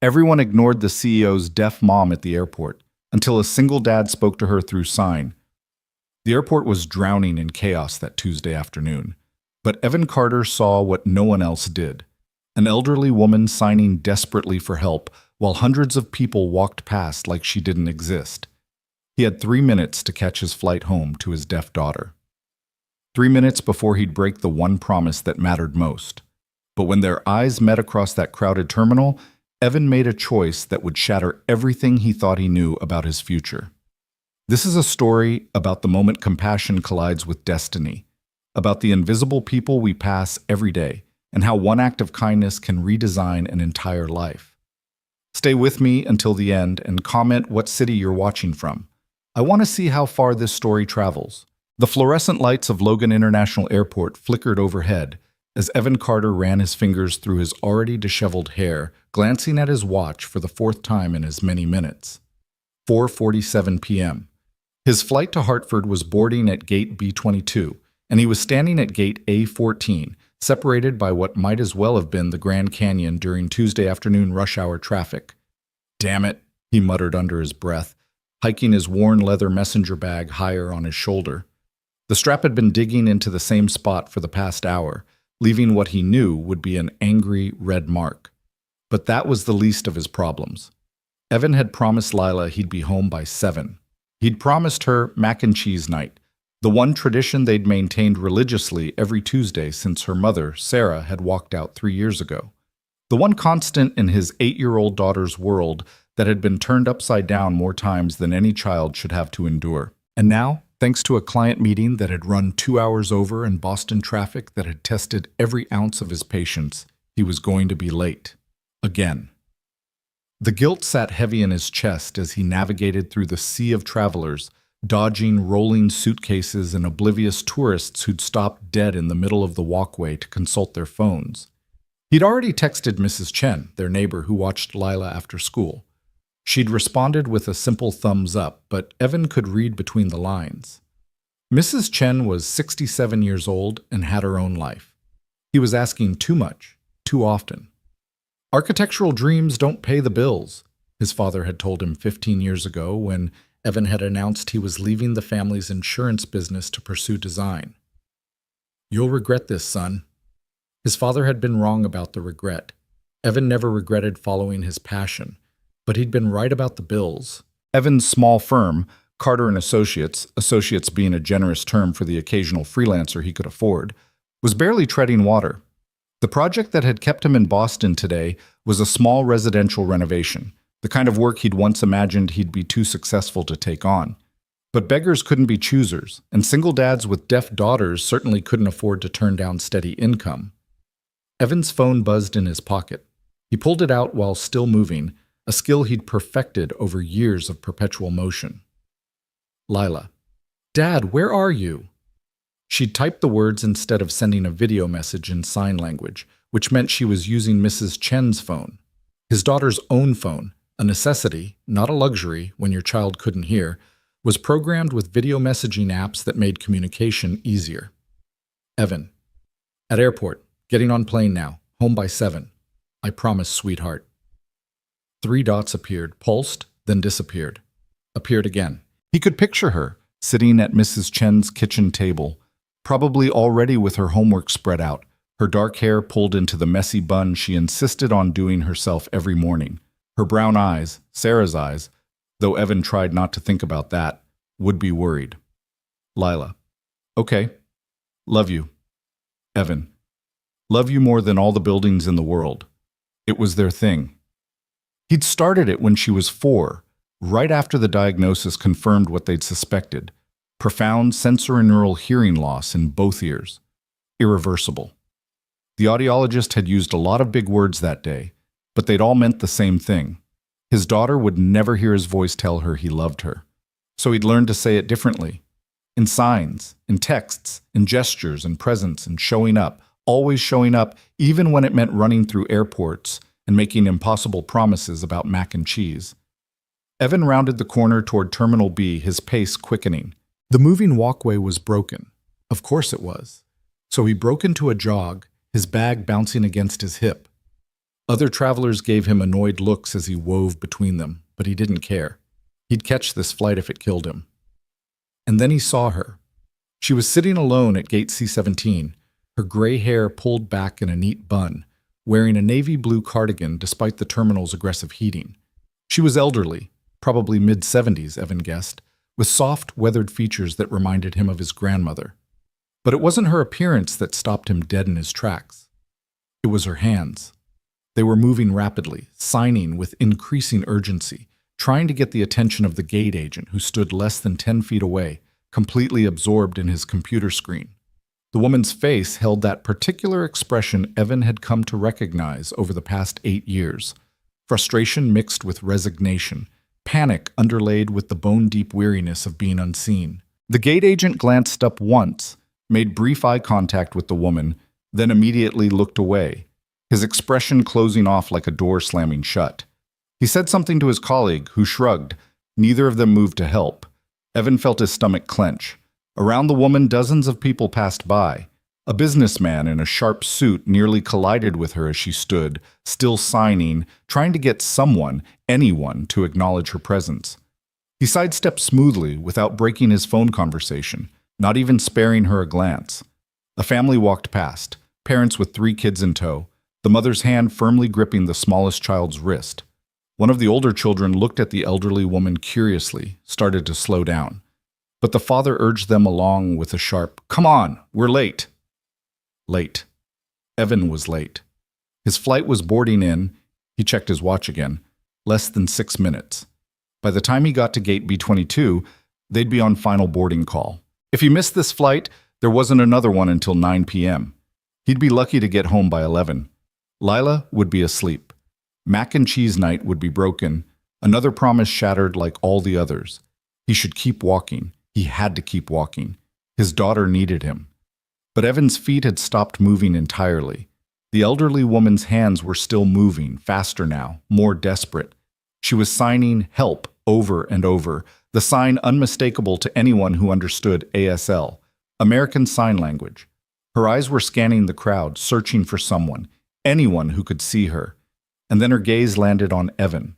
Everyone ignored the CEO's deaf mom at the airport until a single dad spoke to her through sign. The airport was drowning in chaos that Tuesday afternoon, but Evan Carter saw what no one else did. An elderly woman signing desperately for help while hundreds of people walked past like she didn't exist. He had 3 minutes to catch his flight home to his deaf daughter. 3 minutes before he'd break the one promise that mattered most. But when their eyes met across that crowded terminal, Evan made a choice that would shatter everything he thought he knew about his future. This is a story about the moment compassion collides with destiny, about the invisible people we pass every day, and how one act of kindness can redesign an entire life. Stay with me until the end and comment what city you're watching from. I want to see how far this story travels. The fluorescent lights of Logan International Airport flickered overhead as Evan Carter ran his fingers through his already disheveled hair, glancing at his watch for the fourth time in as many minutes. 4:47 p.m. His flight to Hartford was boarding at gate B-22, and he was standing at gate A-14, separated by what might as well have been the Grand Canyon during Tuesday afternoon rush hour traffic. "Damn it," he muttered under his breath, hiking his worn leather messenger bag higher on his shoulder. The strap had been digging into the same spot for the past hour, leaving what he knew would be an angry red mark. But that was the least of his problems. Evan had promised Lila he'd be home by 7. He'd promised her mac and cheese night, the one tradition they'd maintained religiously every Tuesday since her mother, Sarah, had walked out 3 years ago. The one constant in his 8-year-old daughter's world that had been turned upside down more times than any child should have to endure. And now, thanks to a client meeting that had run 2 hours over and Boston traffic that had tested every ounce of his patience, he was going to be late. Again. The guilt sat heavy in his chest as he navigated through the sea of travelers, dodging rolling suitcases and oblivious tourists who'd stopped dead in the middle of the walkway to consult their phones. He'd already texted Mrs. Chen, their neighbor who watched Lila after school. She'd responded with a simple thumbs up, but Evan could read between the lines. Mrs. Chen was 67 years old and had her own life. He was asking too much, too often. Architectural dreams don't pay the bills, his father had told him 15 years ago when Evan had announced he was leaving the family's insurance business to pursue design. "You'll regret this, son." His father had been wrong about the regret. Evan never regretted following his passion, but he'd been right about the bills. Evan's small firm, Carter & Associates being a generous term for the occasional freelancer he could afford, was barely treading water. The project that had kept him in Boston today was a small residential renovation, the kind of work he'd once imagined he'd be too successful to take on. But beggars couldn't be choosers, and single dads with deaf daughters certainly couldn't afford to turn down steady income. Evan's phone buzzed in his pocket. He pulled it out while still moving, a skill he'd perfected over years of perpetual motion. Lila. "Dad, where are you?" She'd typed the words instead of sending a video message in sign language, which meant she was using Mrs. Chen's phone. His daughter's own phone, a necessity, not a luxury when your child couldn't hear, was programmed with video messaging apps that made communication easier. Evan. "At airport. Getting on plane now. Home by 7. I promise, sweetheart." 3 dots appeared, pulsed, then disappeared. Appeared again. He could picture her, sitting at Mrs. Chen's kitchen table, probably already with her homework spread out, her dark hair pulled into the messy bun she insisted on doing herself every morning. Her brown eyes, Sarah's eyes, though Evan tried not to think about that, would be worried. Lila. "Okay. Love you." Evan. "Love you more than all the buildings in the world." It was their thing. He'd started it when she was 4, right after the diagnosis confirmed what they'd suspected: profound sensorineural hearing loss in both ears. Irreversible. The audiologist had used a lot of big words that day, but they'd all meant the same thing. His daughter would never hear his voice tell her he loved her. So he'd learned to say it differently. In signs, in texts, in gestures, in presence, and showing up, always showing up, even when it meant running through airports and making impossible promises about mac and cheese. Evan rounded the corner toward Terminal B, his pace quickening. The moving walkway was broken. Of course it was. So he broke into a jog, his bag bouncing against his hip. Other travelers gave him annoyed looks as he wove between them, but he didn't care. He'd catch this flight if it killed him. And then he saw her. She was sitting alone at gate C-17, her gray hair pulled back in a neat bun, wearing a navy blue cardigan despite the terminal's aggressive heating. She was elderly, probably mid-70s, Evan guessed, with soft, weathered features that reminded him of his grandmother. But it wasn't her appearance that stopped him dead in his tracks. It was her hands. They were moving rapidly, signing with increasing urgency, trying to get the attention of the gate agent who stood less than 10 feet away, completely absorbed in his computer screen. The woman's face held that particular expression Evan had come to recognize over the past 8 years. Frustration mixed with resignation, panic underlaid with the bone-deep weariness of being unseen. The gate agent glanced up once, made brief eye contact with the woman, then immediately looked away, his expression closing off like a door slamming shut. He said something to his colleague, who shrugged. Neither of them moved to help. Evan felt his stomach clench. Around the woman, dozens of people passed by. A businessman in a sharp suit nearly collided with her as she stood, still signing, trying to get someone, anyone, to acknowledge her presence. He sidestepped smoothly without breaking his phone conversation, not even sparing her a glance. A family walked past, parents with 3 kids in tow, the mother's hand firmly gripping the smallest child's wrist. One of the older children looked at the elderly woman curiously, started to slow down. But the father urged them along with a sharp, "Come on, we're late." Late. Evan was late. His flight was boarding in, he checked his watch again, less than 6 minutes. By the time he got to gate B-22, they'd be on final boarding call. If he missed this flight, there wasn't another one until 9 p.m. He'd be lucky to get home by 11. Lila would be asleep. Mac and cheese night would be broken, another promise shattered like all the others. He should keep walking. He had to keep walking. His daughter needed him. But Evan's feet had stopped moving entirely. The elderly woman's hands were still moving, faster now, more desperate. She was signing help over and over, the sign unmistakable to anyone who understood ASL, American Sign Language. Her eyes were scanning the crowd, searching for someone, anyone who could see her. And then her gaze landed on Evan.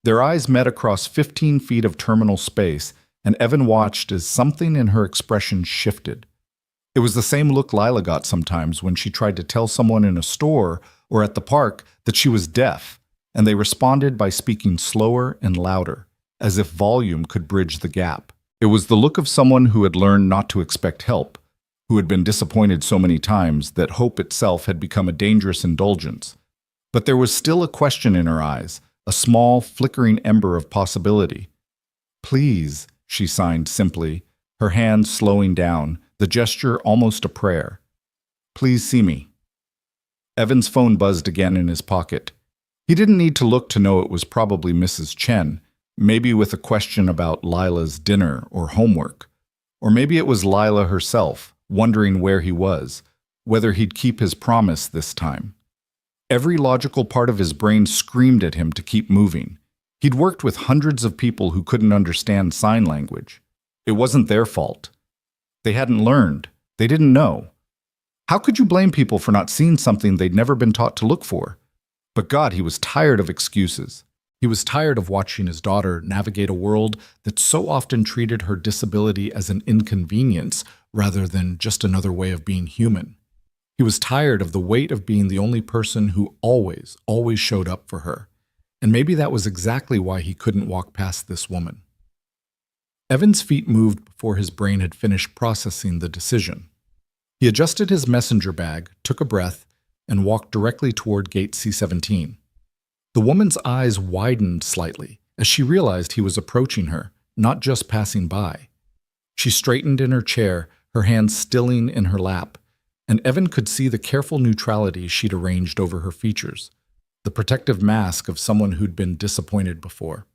Their eyes met across 15 feet of terminal space, and Evan watched as something in her expression shifted. It was the same look Lila got sometimes when she tried to tell someone in a store or at the park that she was deaf, and they responded by speaking slower and louder, as if volume could bridge the gap. It was the look of someone who had learned not to expect help, who had been disappointed so many times that hope itself had become a dangerous indulgence. But there was still a question in her eyes, a small, flickering ember of possibility. "Please," she signed simply, her hands slowing down, the gesture almost a prayer. "Please see me." Evan's phone buzzed again in his pocket. He didn't need to look to know it was probably Mrs. Chen, maybe with a question about Lila's dinner or homework. Or maybe it was Lila herself, wondering where he was, whether he'd keep his promise this time. Every logical part of his brain screamed at him to keep moving. He'd worked with hundreds of people who couldn't understand sign language. It wasn't their fault. They hadn't learned. They didn't know. How could you blame people for not seeing something they'd never been taught to look for? But God, he was tired of excuses. He was tired of watching his daughter navigate a world that so often treated her disability as an inconvenience rather than just another way of being human. He was tired of the weight of being the only person who always showed up for her. And maybe that was exactly why he couldn't walk past this woman. Evan's feet moved before his brain had finished processing the decision. He adjusted his messenger bag, took a breath, and walked directly toward gate C-17. The woman's eyes widened slightly as she realized he was approaching her, not just passing by. She straightened in her chair, her hands stilling in her lap, and Evan could see the careful neutrality she'd arranged over her features, the protective mask of someone who'd been disappointed before.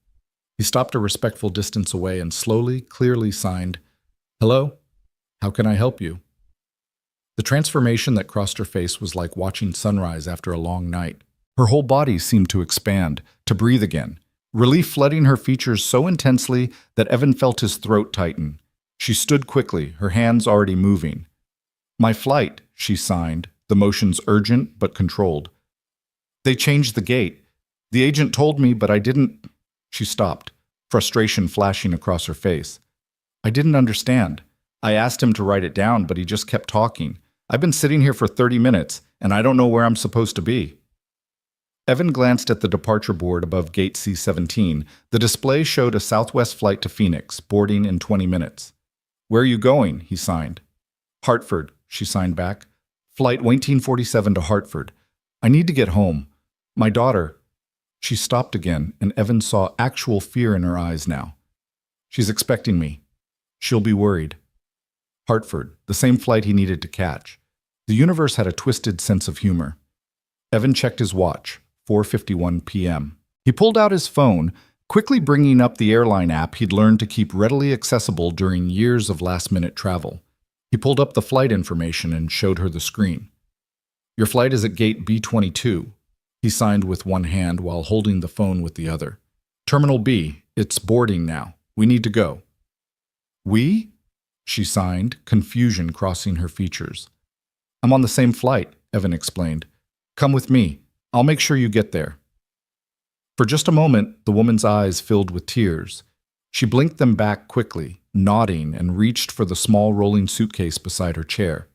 He stopped a respectful distance away and slowly, clearly signed, "Hello? How can I help you?" The transformation that crossed her face was like watching sunrise after a long night. Her whole body seemed to expand, to breathe again, relief flooding her features so intensely that Evan felt his throat tighten. She stood quickly, her hands already moving. "My flight," she signed, the motions urgent but controlled. They changed the gate. The agent told me, but I didn't. She stopped, frustration flashing across her face. I didn't understand. I asked him to write it down, but he just kept talking. I've been sitting here for 30 minutes, and I don't know where I'm supposed to be. Evan glanced at the departure board above gate C-17. The display showed a Southwest flight to Phoenix, boarding in 20 minutes. Where are you going? He signed. Hartford, she signed back. Flight 1947 to Hartford. I need to get home. My daughter. She stopped again, and Evan saw actual fear in her eyes now. She's expecting me. She'll be worried. Hartford, the same flight he needed to catch. The universe had a twisted sense of humor. Evan checked his watch, 4:51 p.m. He pulled out his phone, quickly bringing up the airline app he'd learned to keep readily accessible during years of last-minute travel. He pulled up the flight information and showed her the screen. Your flight is at gate B-22. He signed with one hand while holding the phone with the other. Terminal B, it's boarding now. We need to go. We? She signed, confusion crossing her features. I'm on the same flight, Evan explained. Come with me. I'll make sure you get there. For just a moment, the woman's eyes filled with tears. She blinked them back quickly, nodding, and reached for the small rolling suitcase beside her chair.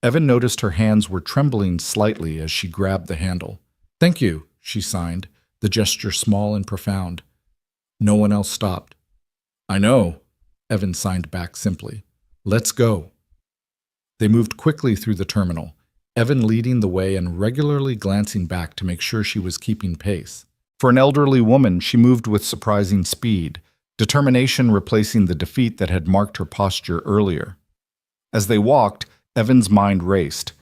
Evan noticed her hands were trembling slightly as she grabbed the handle. Thank you, she signed, the gesture small and profound. No one else stopped. I know, Evan signed back simply. Let's go. They moved quickly through the terminal, Evan leading the way and regularly glancing back to make sure she was keeping pace. For an elderly woman, she moved with surprising speed, determination replacing the defeat that had marked her posture earlier. As they walked, Evan's mind raced.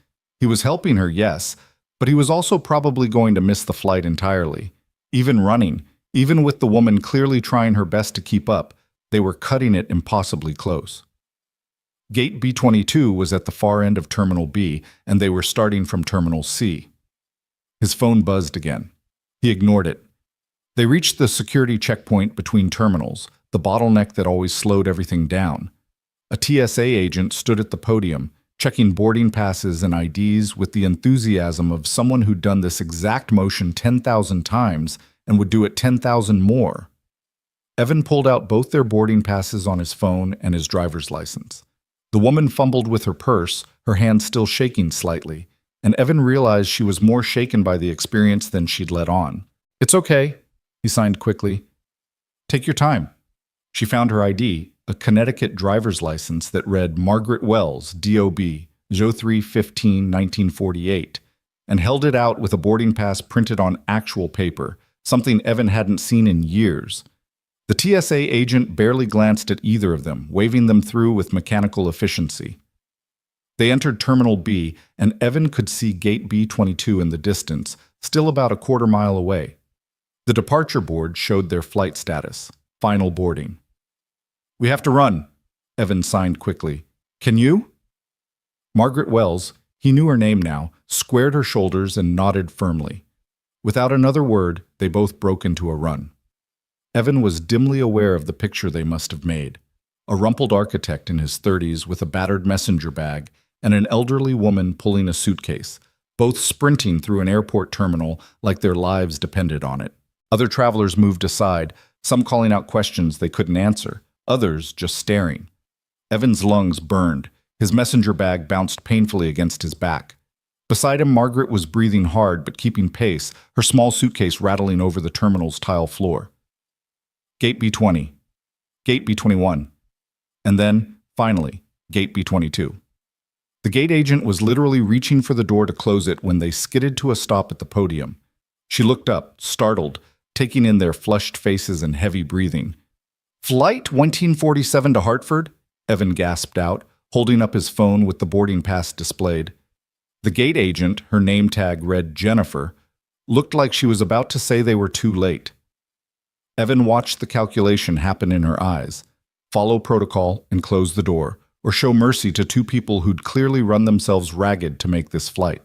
He was helping her, yes, but he was also probably going to miss the flight entirely. Even running, even with the woman clearly trying her best to keep up, they were cutting it impossibly close. Gate B-22 was at the far end of Terminal B, and they were starting from Terminal C. His phone buzzed again. He ignored it. They reached the security checkpoint between terminals, the bottleneck that always slowed everything down. A TSA agent stood at the podium, checking boarding passes and IDs with the enthusiasm of someone who'd done this exact motion 10,000 times and would do it 10,000 more. Evan pulled out both their boarding passes on his phone and his driver's license. The woman fumbled with her purse, her hand still shaking slightly, and Evan realized she was more shaken by the experience than she'd let on. It's okay, he signed quickly. Take your time. She found her ID, a Connecticut driver's license that read Margaret Wells, D.O.B., 03/15/1948, and held it out with a boarding pass printed on actual paper, something Evan hadn't seen in years. The TSA agent barely glanced at either of them, waving them through with mechanical efficiency. They entered Terminal B, and Evan could see Gate B-22 in the distance, still about a quarter mile away. The departure board showed their flight status, final boarding. We have to run, Evan signed quickly. Can you? Margaret Wells, he knew her name now, squared her shoulders and nodded firmly. Without another word, they both broke into a run. Evan was dimly aware of the picture they must have made. A rumpled architect in his 30s with a battered messenger bag and an elderly woman pulling a suitcase, both sprinting through an airport terminal like their lives depended on it. Other travelers moved aside, some calling out questions they couldn't answer, others just staring. Evan's lungs burned. His messenger bag bounced painfully against his back. Beside him, Margaret was breathing hard but keeping pace, her small suitcase rattling over the terminal's tile floor. Gate B-20, Gate B-21, and then, finally, Gate B-22. The gate agent was literally reaching for the door to close it when they skidded to a stop at the podium. She looked up, startled, taking in their flushed faces and heavy breathing. Flight 1947 to Hartford? Evan gasped out, holding up his phone with the boarding pass displayed. The gate agent, her name tag read Jennifer, looked like she was about to say they were too late. Evan watched the calculation happen in her eyes. Follow protocol and close the door, or show mercy to two people who'd clearly run themselves ragged to make this flight.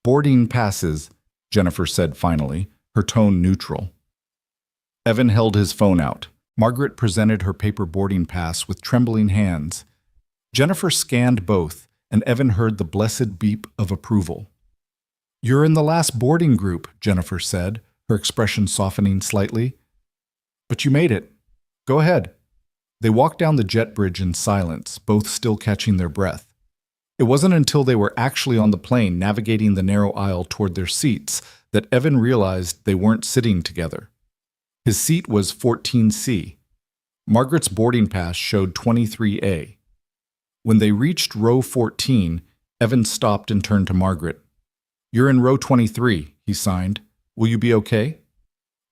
Boarding passes, Jennifer said finally, her tone neutral. Evan held his phone out. Margaret presented her paper boarding pass with trembling hands. Jennifer scanned both, and Evan heard the blessed beep of approval. "You're in the last boarding group," Jennifer said, her expression softening slightly. "But you made it. Go ahead." They walked down the jet bridge in silence, both still catching their breath. It wasn't until they were actually on the plane navigating the narrow aisle toward their seats that Evan realized they weren't sitting together. His seat was 14C. Margaret's boarding pass showed 23A. When they reached row 14, Evan stopped and turned to Margaret. "You're in row 23, he signed. "Will you be okay?"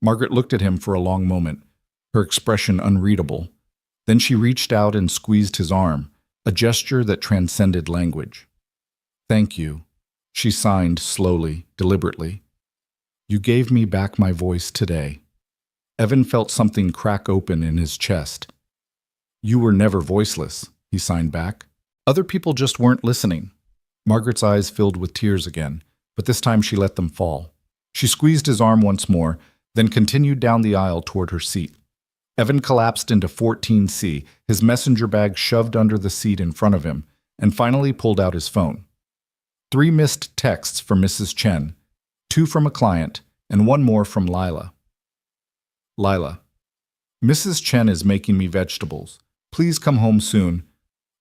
Margaret looked at him for a long moment, her expression unreadable. Then she reached out and squeezed his arm, a gesture that transcended language. "Thank you," she signed slowly, deliberately. "You gave me back my voice today." Evan felt something crack open in his chest. "You were never voiceless," he signed back. "Other people just weren't listening." Margaret's eyes filled with tears again, but this time she let them fall. She squeezed his arm once more, then continued down the aisle toward her seat. Evan collapsed into 14C, his messenger bag shoved under the seat in front of him, and finally pulled out his phone. 3 missed texts from Mrs. Chen, 2 from a client, and 1 more from Lila. Lila: "Mrs. Chen is making me vegetables. Please come home soon."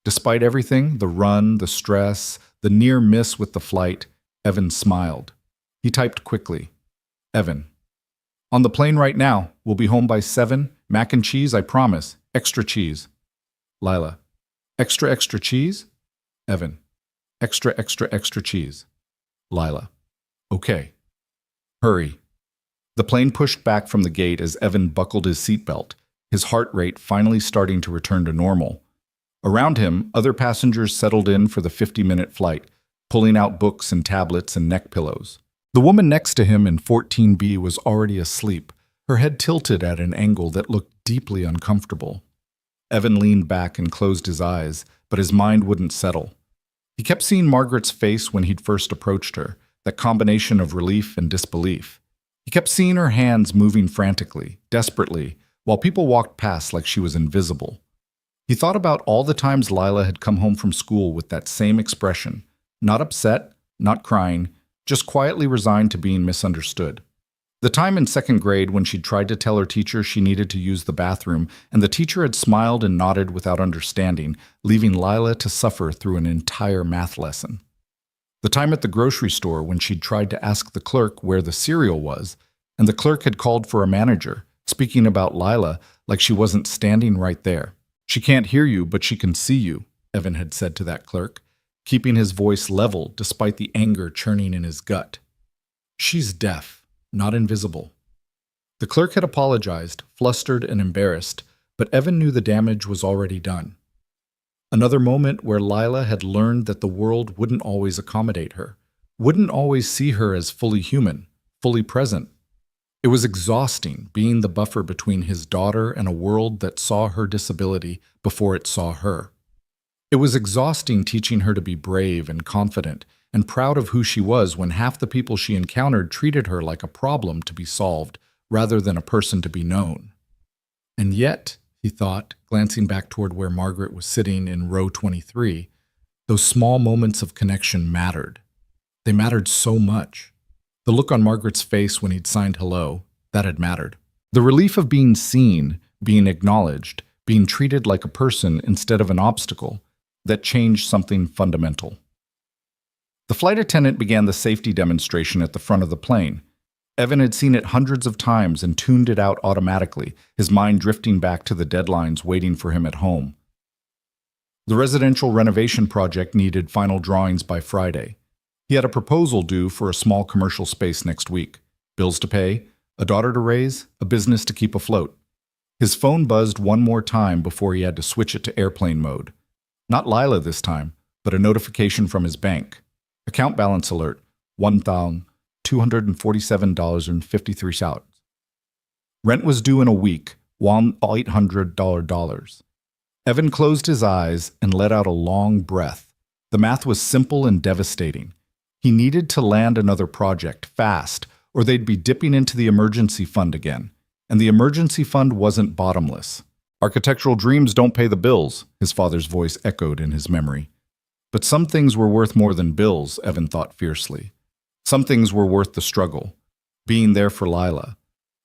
Despite everything, the run, the stress, the near miss with the flight, Evan smiled. He typed quickly. Evan: "On the plane right now. We'll be home by 7. Mac and cheese, I promise. Extra cheese." Lila: "Extra, extra cheese?" Evan: "Extra, extra, extra cheese." Lila: "Okay. Hurry." The plane pushed back from the gate as Evan buckled his seatbelt, his heart rate finally starting to return to normal. Around him, other passengers settled in for the 50-minute flight, pulling out books and tablets and neck pillows. The woman next to him in 14B was already asleep, her head tilted at an angle that looked deeply uncomfortable. Evan leaned back and closed his eyes, but his mind wouldn't settle. He kept seeing Margaret's face when he'd first approached her, that combination of relief and disbelief. He kept seeing her hands moving frantically, desperately, while people walked past like she was invisible. He thought about all the times Lila had come home from school with that same expression, not upset, not crying, just quietly resigned to being misunderstood. The time in 2nd grade when she'd tried to tell her teacher she needed to use the bathroom, and the teacher had smiled and nodded without understanding, leaving Lila to suffer through an entire math lesson. The time at the grocery store when she'd tried to ask the clerk where the cereal was, and the clerk had called for a manager, speaking about Lila like she wasn't standing right there. "She can't hear you, but she can see you," Evan had said to that clerk, keeping his voice level despite the anger churning in his gut. "She's deaf, not invisible." The clerk had apologized, flustered and embarrassed, but Evan knew the damage was already done. Another moment where Lila had learned that the world wouldn't always accommodate her, wouldn't always see her as fully human, fully present. It was exhausting being the buffer between his daughter and a world that saw her disability before it saw her. It was exhausting teaching her to be brave and confident and proud of who she was when half the people she encountered treated her like a problem to be solved rather than a person to be known. And yet, he thought, glancing back toward where Margaret was sitting in row 23, those small moments of connection mattered. They mattered so much. The look on Margaret's face when he'd signed hello, that had mattered. The relief of being seen, being acknowledged, being treated like a person instead of an obstacle, that changed something fundamental. The flight attendant began the safety demonstration at the front of the plane. Evan had seen it hundreds of times and tuned it out automatically, his mind drifting back to the deadlines waiting for him at home. The residential renovation project needed final drawings by Friday. He had a proposal due for a small commercial space next week, bills to pay, a daughter to raise, a business to keep afloat. His phone buzzed one more time before he had to switch it to airplane mode. Not Lila this time, but a notification from his bank. Account balance alert, $1,247.53. Rent was due in a week, $1,800. Evan closed his eyes and let out a long breath. The math was simple and devastating. He needed to land another project, fast, or they'd be dipping into the emergency fund again. And the emergency fund wasn't bottomless. "Architectural dreams don't pay the bills," his father's voice echoed in his memory. But some things were worth more than bills, Evan thought fiercely. Some things were worth the struggle. Being there for Lila,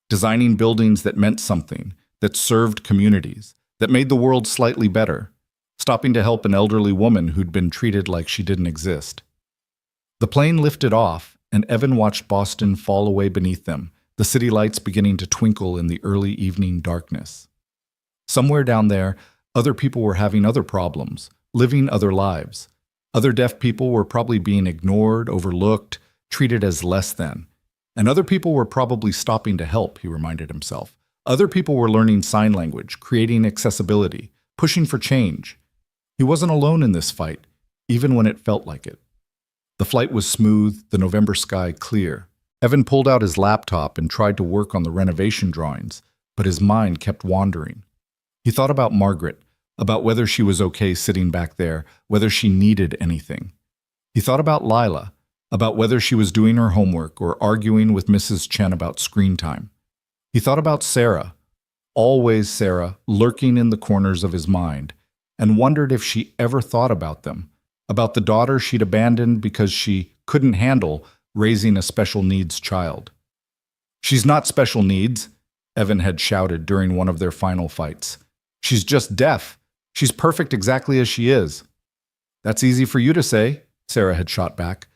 designing buildings that meant something, that served communities, that made the world slightly better, stopping to help an elderly woman who'd been treated like she didn't exist. The plane lifted off, and Evan watched Boston fall away beneath them, the city lights beginning to twinkle in the early evening darkness. Somewhere down there, other people were having other problems, living other lives. Other deaf people were probably being ignored, overlooked, treated as less than. And other people were probably stopping to help, he reminded himself. Other people were learning sign language, creating accessibility, pushing for change. He wasn't alone in this fight, even when it felt like it. The flight was smooth, the November sky clear. Evan pulled out his laptop and tried to work on the renovation drawings, but his mind kept wandering. He thought about Margaret, about whether she was okay sitting back there, whether she needed anything. He thought about Lila, about whether she was doing her homework or arguing with Mrs. Chen about screen time. He thought about Sarah, always Sarah, lurking in the corners of his mind, and wondered if she ever thought about them, about the daughter she'd abandoned because she couldn't handle raising a special needs child. "She's not special needs," Evan had shouted during one of their final fights. "She's just deaf. She's perfect exactly as she is." "That's easy for you to say," Sarah had shot back.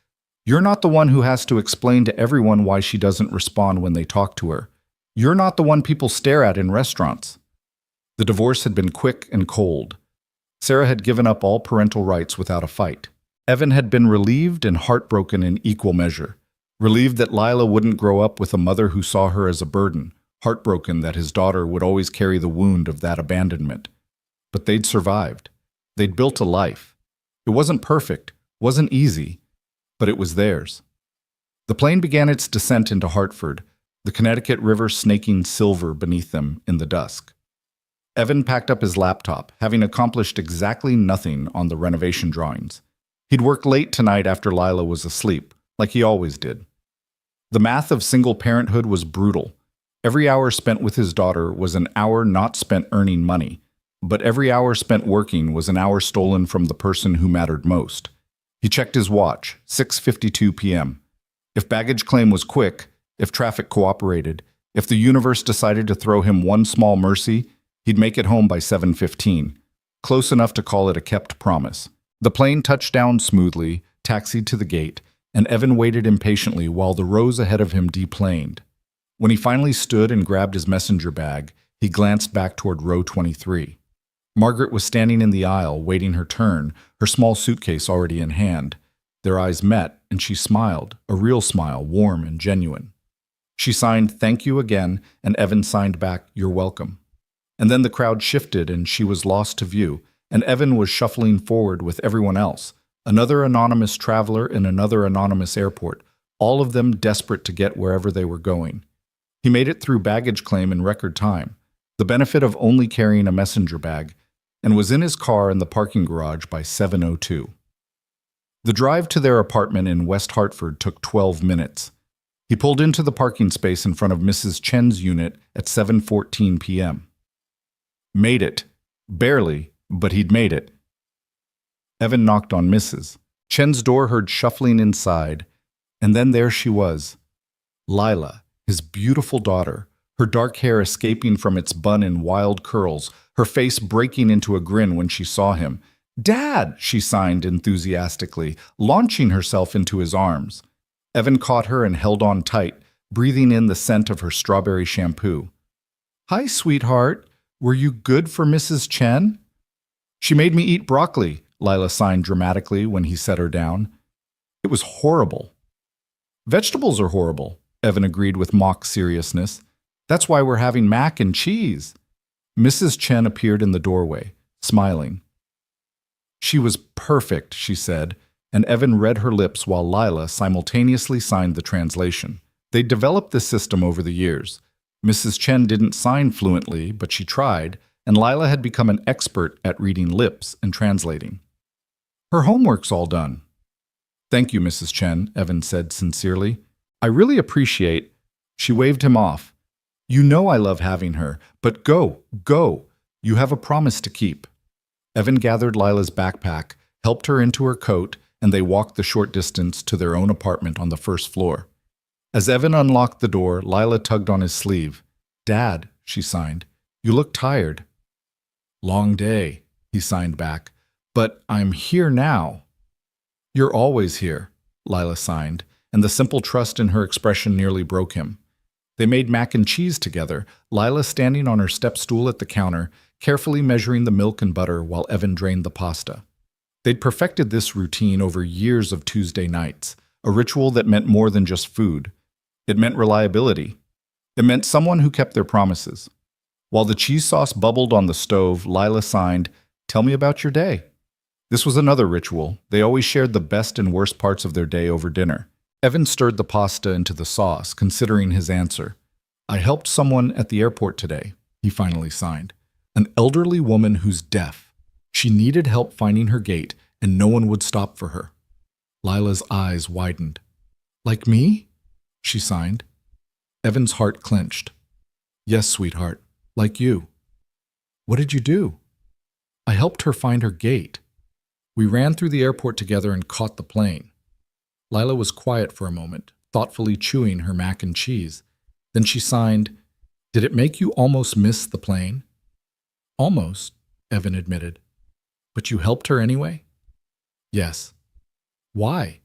"You're not the one who has to explain to everyone why she doesn't respond when they talk to her. You're not the one people stare at in restaurants." The divorce had been quick and cold. Sarah had given up all parental rights without a fight. Evan had been relieved and heartbroken in equal measure. Relieved that Lila wouldn't grow up with a mother who saw her as a burden. Heartbroken that his daughter would always carry the wound of that abandonment. But they'd survived. They'd built a life. It wasn't perfect, wasn't easy, but it was theirs. The plane began its descent into Hartford, the Connecticut River snaking silver beneath them in the dusk. Evan packed up his laptop, having accomplished exactly nothing on the renovation drawings. He'd work late tonight after Lila was asleep, like he always did. The math of single parenthood was brutal. Every hour spent with his daughter was an hour not spent earning money, but every hour spent working was an hour stolen from the person who mattered most. He checked his watch, 6:52 p.m. If baggage claim was quick, if traffic cooperated, if the universe decided to throw him one small mercy, he'd make it home by 7:15, close enough to call it a kept promise. The plane touched down smoothly, taxied to the gate, and Evan waited impatiently while the rows ahead of him deplaned. When he finally stood and grabbed his messenger bag, he glanced back toward row 23. Margaret was standing in the aisle, waiting her turn, her small suitcase already in hand. Their eyes met, and she smiled, a real smile, warm and genuine. She signed, "Thank you again," and Evan signed back, "You're welcome." And then the crowd shifted, and she was lost to view, and Evan was shuffling forward with everyone else, another anonymous traveler in another anonymous airport, all of them desperate to get wherever they were going. He made it through baggage claim in record time, the benefit of only carrying a messenger bag, and was in his car in the parking garage by 7:02. The drive to their apartment in West Hartford took 12 minutes. He pulled into the parking space in front of Mrs. Chen's unit at 7:14 p.m. Made it. Barely, but he'd made it. Evan knocked on Mrs. Chen's door, heard shuffling inside, and then there she was. Lila, his beautiful daughter, her dark hair escaping from its bun in wild curls, her face breaking into a grin when she saw him. "Dad!" she signed enthusiastically, launching herself into his arms. Evan caught her and held on tight, breathing in the scent of her strawberry shampoo. "Hi, sweetheart. Were you good for Mrs. Chen?" "She made me eat broccoli," Lila signed dramatically when he set her down. "It was horrible." "Vegetables are horrible," Evan agreed with mock seriousness. "That's why we're having mac and cheese." Mrs. Chen appeared in the doorway, smiling. "She was perfect," she said, and Evan read her lips while Lila simultaneously signed the translation. They'd developed this system over the years. Mrs. Chen didn't sign fluently, but she tried, and Lila had become an expert at reading lips and translating. "Her homework's all done." "Thank you, Mrs. Chen," Evan said sincerely. "I really appreciate—" She waved him off. "You know I love having her, but go, go. You have a promise to keep." Evan gathered Lila's backpack, helped her into her coat, and they walked the short distance to their own apartment on the first floor. As Evan unlocked the door, Lila tugged on his sleeve. "Dad," she signed, "you look tired." "Long day," he signed back. "But I'm here now." "You're always here," Lila signed, and the simple trust in her expression nearly broke him. They made mac and cheese together, Lila standing on her step stool at the counter, carefully measuring the milk and butter while Evan drained the pasta. They'd perfected this routine over years of Tuesday nights, a ritual that meant more than just food. It meant reliability. It meant someone who kept their promises. While the cheese sauce bubbled on the stove, Lila signed, "Tell me about your day." This was another ritual. They always shared the best and worst parts of their day over dinner. Evan stirred the pasta into the sauce, considering his answer. "I helped someone at the airport today," he finally signed. "An elderly woman who's deaf. She needed help finding her gate, and no one would stop for her." Lila's eyes widened. "Like me?" she signed. Evan's heart clenched. "Yes, sweetheart, like you." "What did you do?" "I helped her find her gate. We ran through the airport together and caught the plane." Lila was quiet for a moment, thoughtfully chewing her mac and cheese. Then she signed, "Did it make you almost miss the plane?" "Almost," Evan admitted. "But you helped her anyway?" "Yes." "Why?"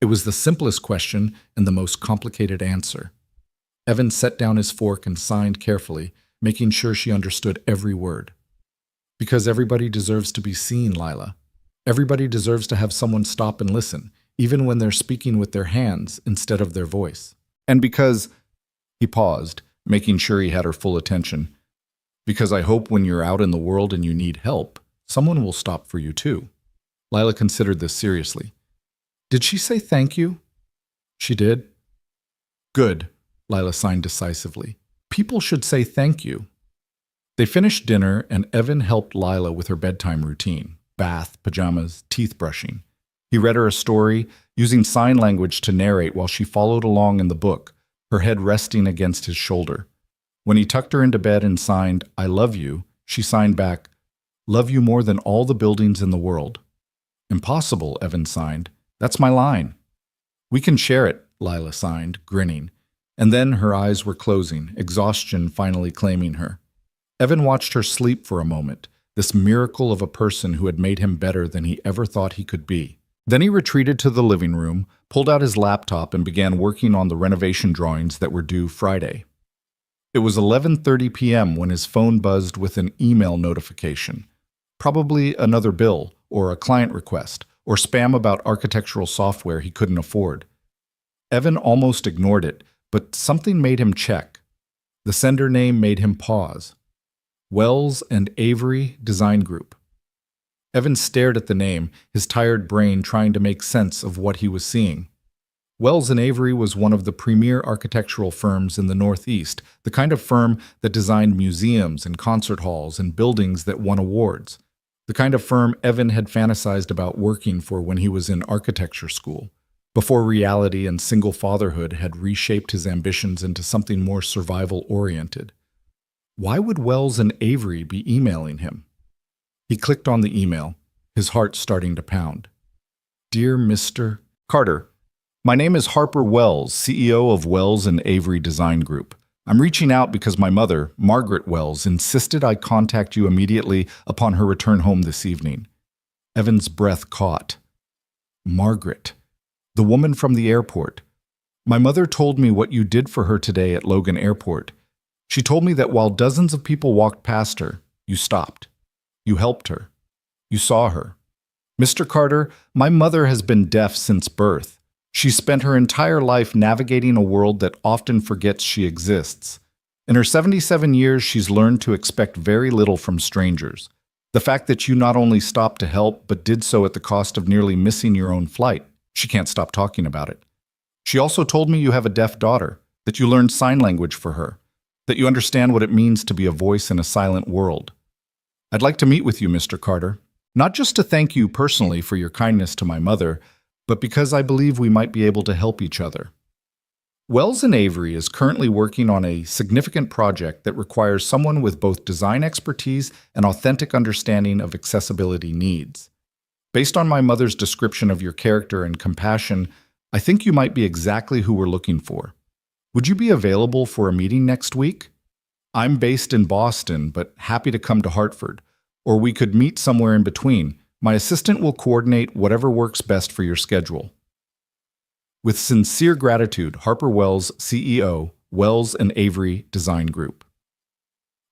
It was the simplest question and the most complicated answer. Evan set down his fork and signed carefully, making sure she understood every word. "Because everybody deserves to be seen, Lila. Everybody deserves to have someone stop and listen, even when they're speaking with their hands instead of their voice. And because," he paused, making sure he had her full attention, "because I hope when you're out in the world and you need help, someone will stop for you too." Lila considered this seriously. "Did she say thank you?" "She did." "Good," Lila signed decisively. "People should say thank you." They finished dinner, and Evan helped Lila with her bedtime routine: bath, pajamas, teeth brushing. He read her a story, using sign language to narrate while she followed along in the book, her head resting against his shoulder. When he tucked her into bed and signed, "I love you," she signed back, "Love you more than all the buildings in the world." "Impossible," Evan signed. "That's my line." "We can share it," Lila signed, grinning. And then her eyes were closing, exhaustion finally claiming her. Evan watched her sleep for a moment, this miracle of a person who had made him better than he ever thought he could be. Then he retreated to the living room, pulled out his laptop, and began working on the renovation drawings that were due Friday. It was 11:30 p.m. when his phone buzzed with an email notification. Probably another bill, or a client request, or spam about architectural software he couldn't afford. Evan almost ignored it, but something made him check. The sender name made him pause. Wells and Avery Design Group. Evan stared at the name, his tired brain trying to make sense of what he was seeing. Wells and Avery was one of the premier architectural firms in the Northeast, the kind of firm that designed museums and concert halls and buildings that won awards. The kind of firm Evan had fantasized about working for when he was in architecture school, before reality and single fatherhood had reshaped his ambitions into something more survival-oriented. Why would Wells and Avery be emailing him? He clicked on the email, his heart starting to pound. "Dear Mr. Carter, my name is Harper Wells, CEO of Wells and Avery Design Group. I'm reaching out because my mother, Margaret Wells, insisted I contact you immediately upon her return home this evening." Evan's breath caught. Margaret, the woman from the airport. "My mother told me what you did for her today at Logan Airport. She told me that while dozens of people walked past her, you stopped. You helped her. You saw her. Mr. Carter, my mother has been deaf since birth. She spent her entire life navigating a world that often forgets she exists. In her 77 years, she's learned to expect very little from strangers. The fact that you not only stopped to help, but did so at the cost of nearly missing your own flight, she can't stop talking about it. She also told me you have a deaf daughter, that you learned sign language for her, that you understand what it means to be a voice in a silent world. I'd like to meet with you, Mr. Carter, not just to thank you personally for your kindness to my mother, but because I believe we might be able to help each other." Wells and Avery is currently working on a significant project that requires someone with both design expertise and authentic understanding of accessibility needs. Based on my mother's description of your character and compassion, I think you might be exactly who we're looking for. Would you be available for a meeting next week? I'm based in Boston, but happy to come to Hartford. Or we could meet somewhere in between. My assistant will coordinate whatever works best for your schedule. With sincere gratitude, Harper Wells, CEO, Wells and Avery Design Group.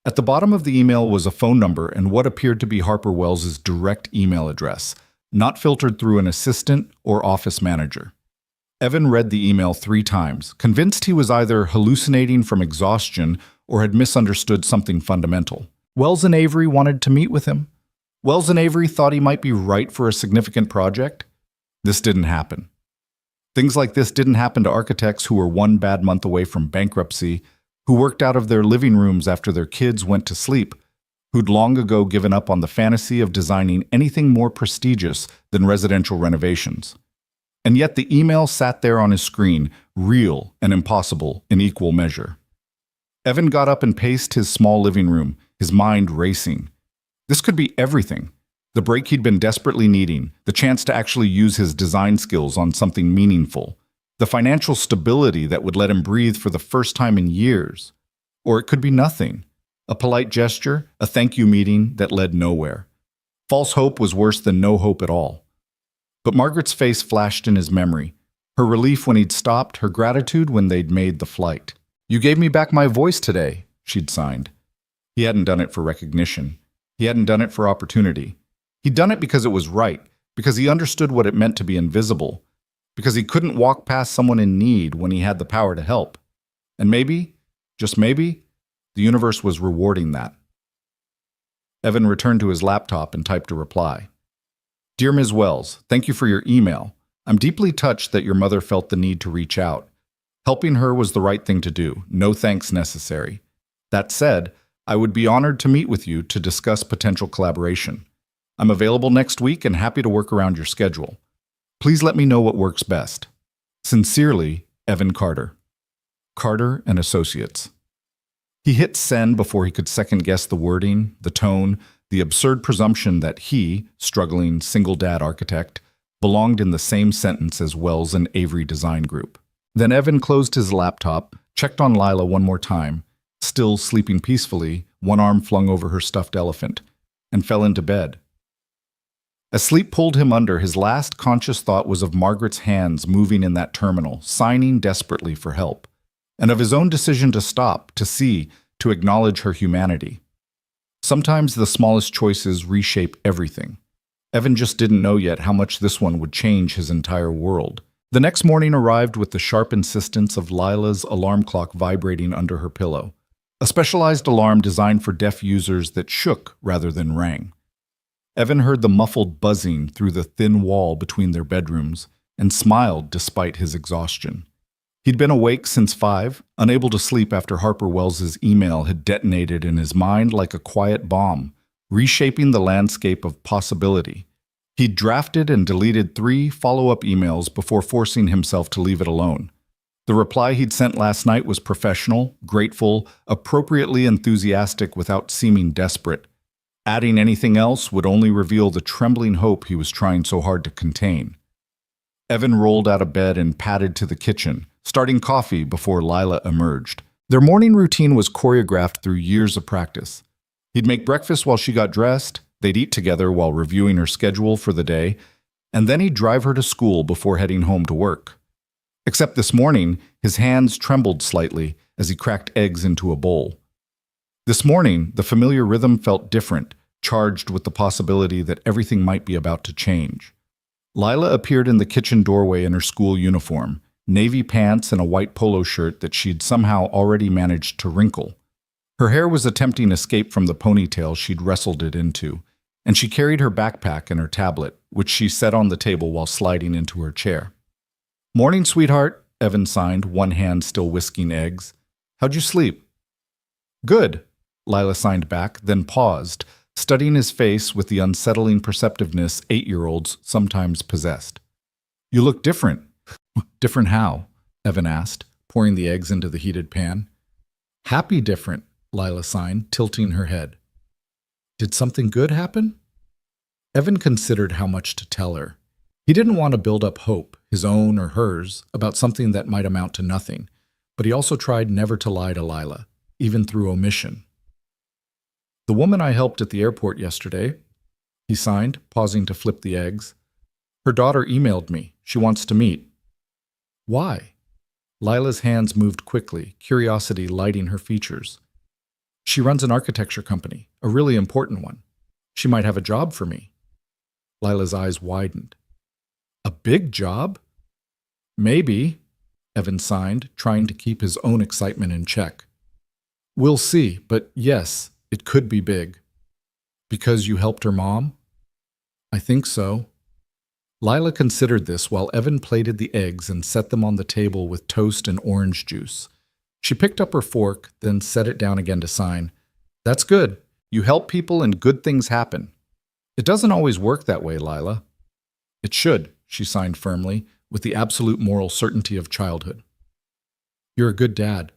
At the bottom of the email was a phone number and what appeared to be Harper Wells's direct email address, not filtered through an assistant or office manager. Evan read the email 3 times, convinced he was either hallucinating from exhaustion or had misunderstood something fundamental. Wells and Avery wanted to meet with him. Wells and Avery thought he might be right for a significant project. This didn't happen. Things like this didn't happen to architects who were one bad month away from bankruptcy, who worked out of their living rooms after their kids went to sleep, who'd long ago given up on the fantasy of designing anything more prestigious than residential renovations. And yet the email sat there on his screen, real and impossible in equal measure. Evan got up and paced his small living room, his mind racing. This could be everything. The break he'd been desperately needing, the chance to actually use his design skills on something meaningful, the financial stability that would let him breathe for the first time in years. Or it could be nothing. A polite gesture, a thank you meeting that led nowhere. False hope was worse than no hope at all. But Margaret's face flashed in his memory. Her relief when he'd stopped, her gratitude when they'd made the flight. "You gave me back my voice today," she'd signed. He hadn't done it for recognition. He hadn't done it for opportunity. He'd done it because it was right, because he understood what it meant to be invisible, because he couldn't walk past someone in need when he had the power to help. And maybe, just maybe, the universe was rewarding that. Evan returned to his laptop and typed a reply. "Dear Ms. Wells, thank you for your email. I'm deeply touched that your mother felt the need to reach out. Helping her was the right thing to do, no thanks necessary. That said, I would be honored to meet with you to discuss potential collaboration. I'm available next week and happy to work around your schedule. Please let me know what works best. Sincerely, Evan Carter." Carter and Associates. He hit send before he could second-guess the wording, the tone, the absurd presumption that he, struggling single-dad architect, belonged in the same sentence as Wells and Avery Design Group. Then Evan closed his laptop, checked on Lila one more time, still sleeping peacefully, one arm flung over her stuffed elephant, and fell into bed. As sleep pulled him under, his last conscious thought was of Margaret's hands moving in that terminal, signing desperately for help, and of his own decision to stop, to see, to acknowledge her humanity. Sometimes the smallest choices reshape everything. Evan just didn't know yet how much this one would change his entire world. The next morning arrived with the sharp insistence of Lila's alarm clock vibrating under her pillow, a specialized alarm designed for deaf users that shook rather than rang. Evan heard the muffled buzzing through the thin wall between their bedrooms and smiled despite his exhaustion. He'd been awake since 5, unable to sleep after Harper Wells's email had detonated in his mind like a quiet bomb, reshaping the landscape of possibility. He'd drafted and deleted 3 follow-up emails before forcing himself to leave it alone. The reply he'd sent last night was professional, grateful, appropriately enthusiastic without seeming desperate. Adding anything else would only reveal the trembling hope he was trying so hard to contain. Evan rolled out of bed and padded to the kitchen, starting coffee before Lila emerged. Their morning routine was choreographed through years of practice. He'd make breakfast while she got dressed, they'd eat together while reviewing her schedule for the day, and then he'd drive her to school before heading home to work. Except this morning, his hands trembled slightly as he cracked eggs into a bowl. This morning, the familiar rhythm felt different, charged with the possibility that everything might be about to change. Lila appeared in the kitchen doorway in her school uniform, navy pants and a white polo shirt that she'd somehow already managed to wrinkle. Her hair was attempting escape from the ponytail she'd wrestled it into, and she carried her backpack and her tablet, which she set on the table while sliding into her chair. "Morning, sweetheart," Evan signed, one hand still whisking eggs. "How'd you sleep?" "Good," Lila signed back, then paused, studying his face with the unsettling perceptiveness 8-year-olds sometimes possessed. "You look different." "Different how?" Evan asked, pouring the eggs into the heated pan. "Happy different," Lila signed, tilting her head. "Did something good happen?" Evan considered how much to tell her. He didn't want to build up hope, his own or hers, about something that might amount to nothing, but he also tried never to lie to Lila, even through omission. "The woman I helped at the airport yesterday," he signed, pausing to flip the eggs. "Her daughter emailed me. She wants to meet." "Why?" Lila's hands moved quickly, curiosity lighting her features. "She runs an architecture company, a really important one. She might have a job for me." Lila's eyes widened. "A big job?" "Maybe," Evan signed, trying to keep his own excitement in check. "We'll see, but yes, it could be big." "Because you helped her mom?" "I think so." Lila considered this while Evan plated the eggs and set them on the table with toast and orange juice. She picked up her fork, then set it down again to sign. "That's good. You help people and good things happen." "It doesn't always work that way, Lila." "It should," she signed firmly, with the absolute moral certainty of childhood. "You're a good dad.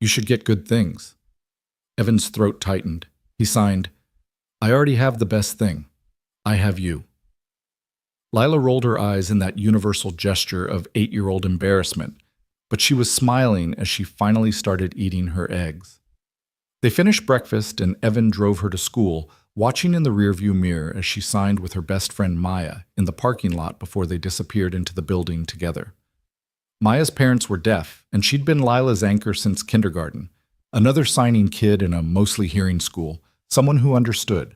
You should get good things." Evan's throat tightened. He signed, "I already have the best thing. I have you." Lila rolled her eyes in that universal gesture of 8-year-old embarrassment, but she was smiling as she finally started eating her eggs. They finished breakfast and Evan drove her to school, watching in the rearview mirror as she signed with her best friend Maya in the parking lot before they disappeared into the building together. Maya's parents were deaf, and she'd been Lila's anchor since kindergarten, another signing kid in a mostly hearing school, someone who understood.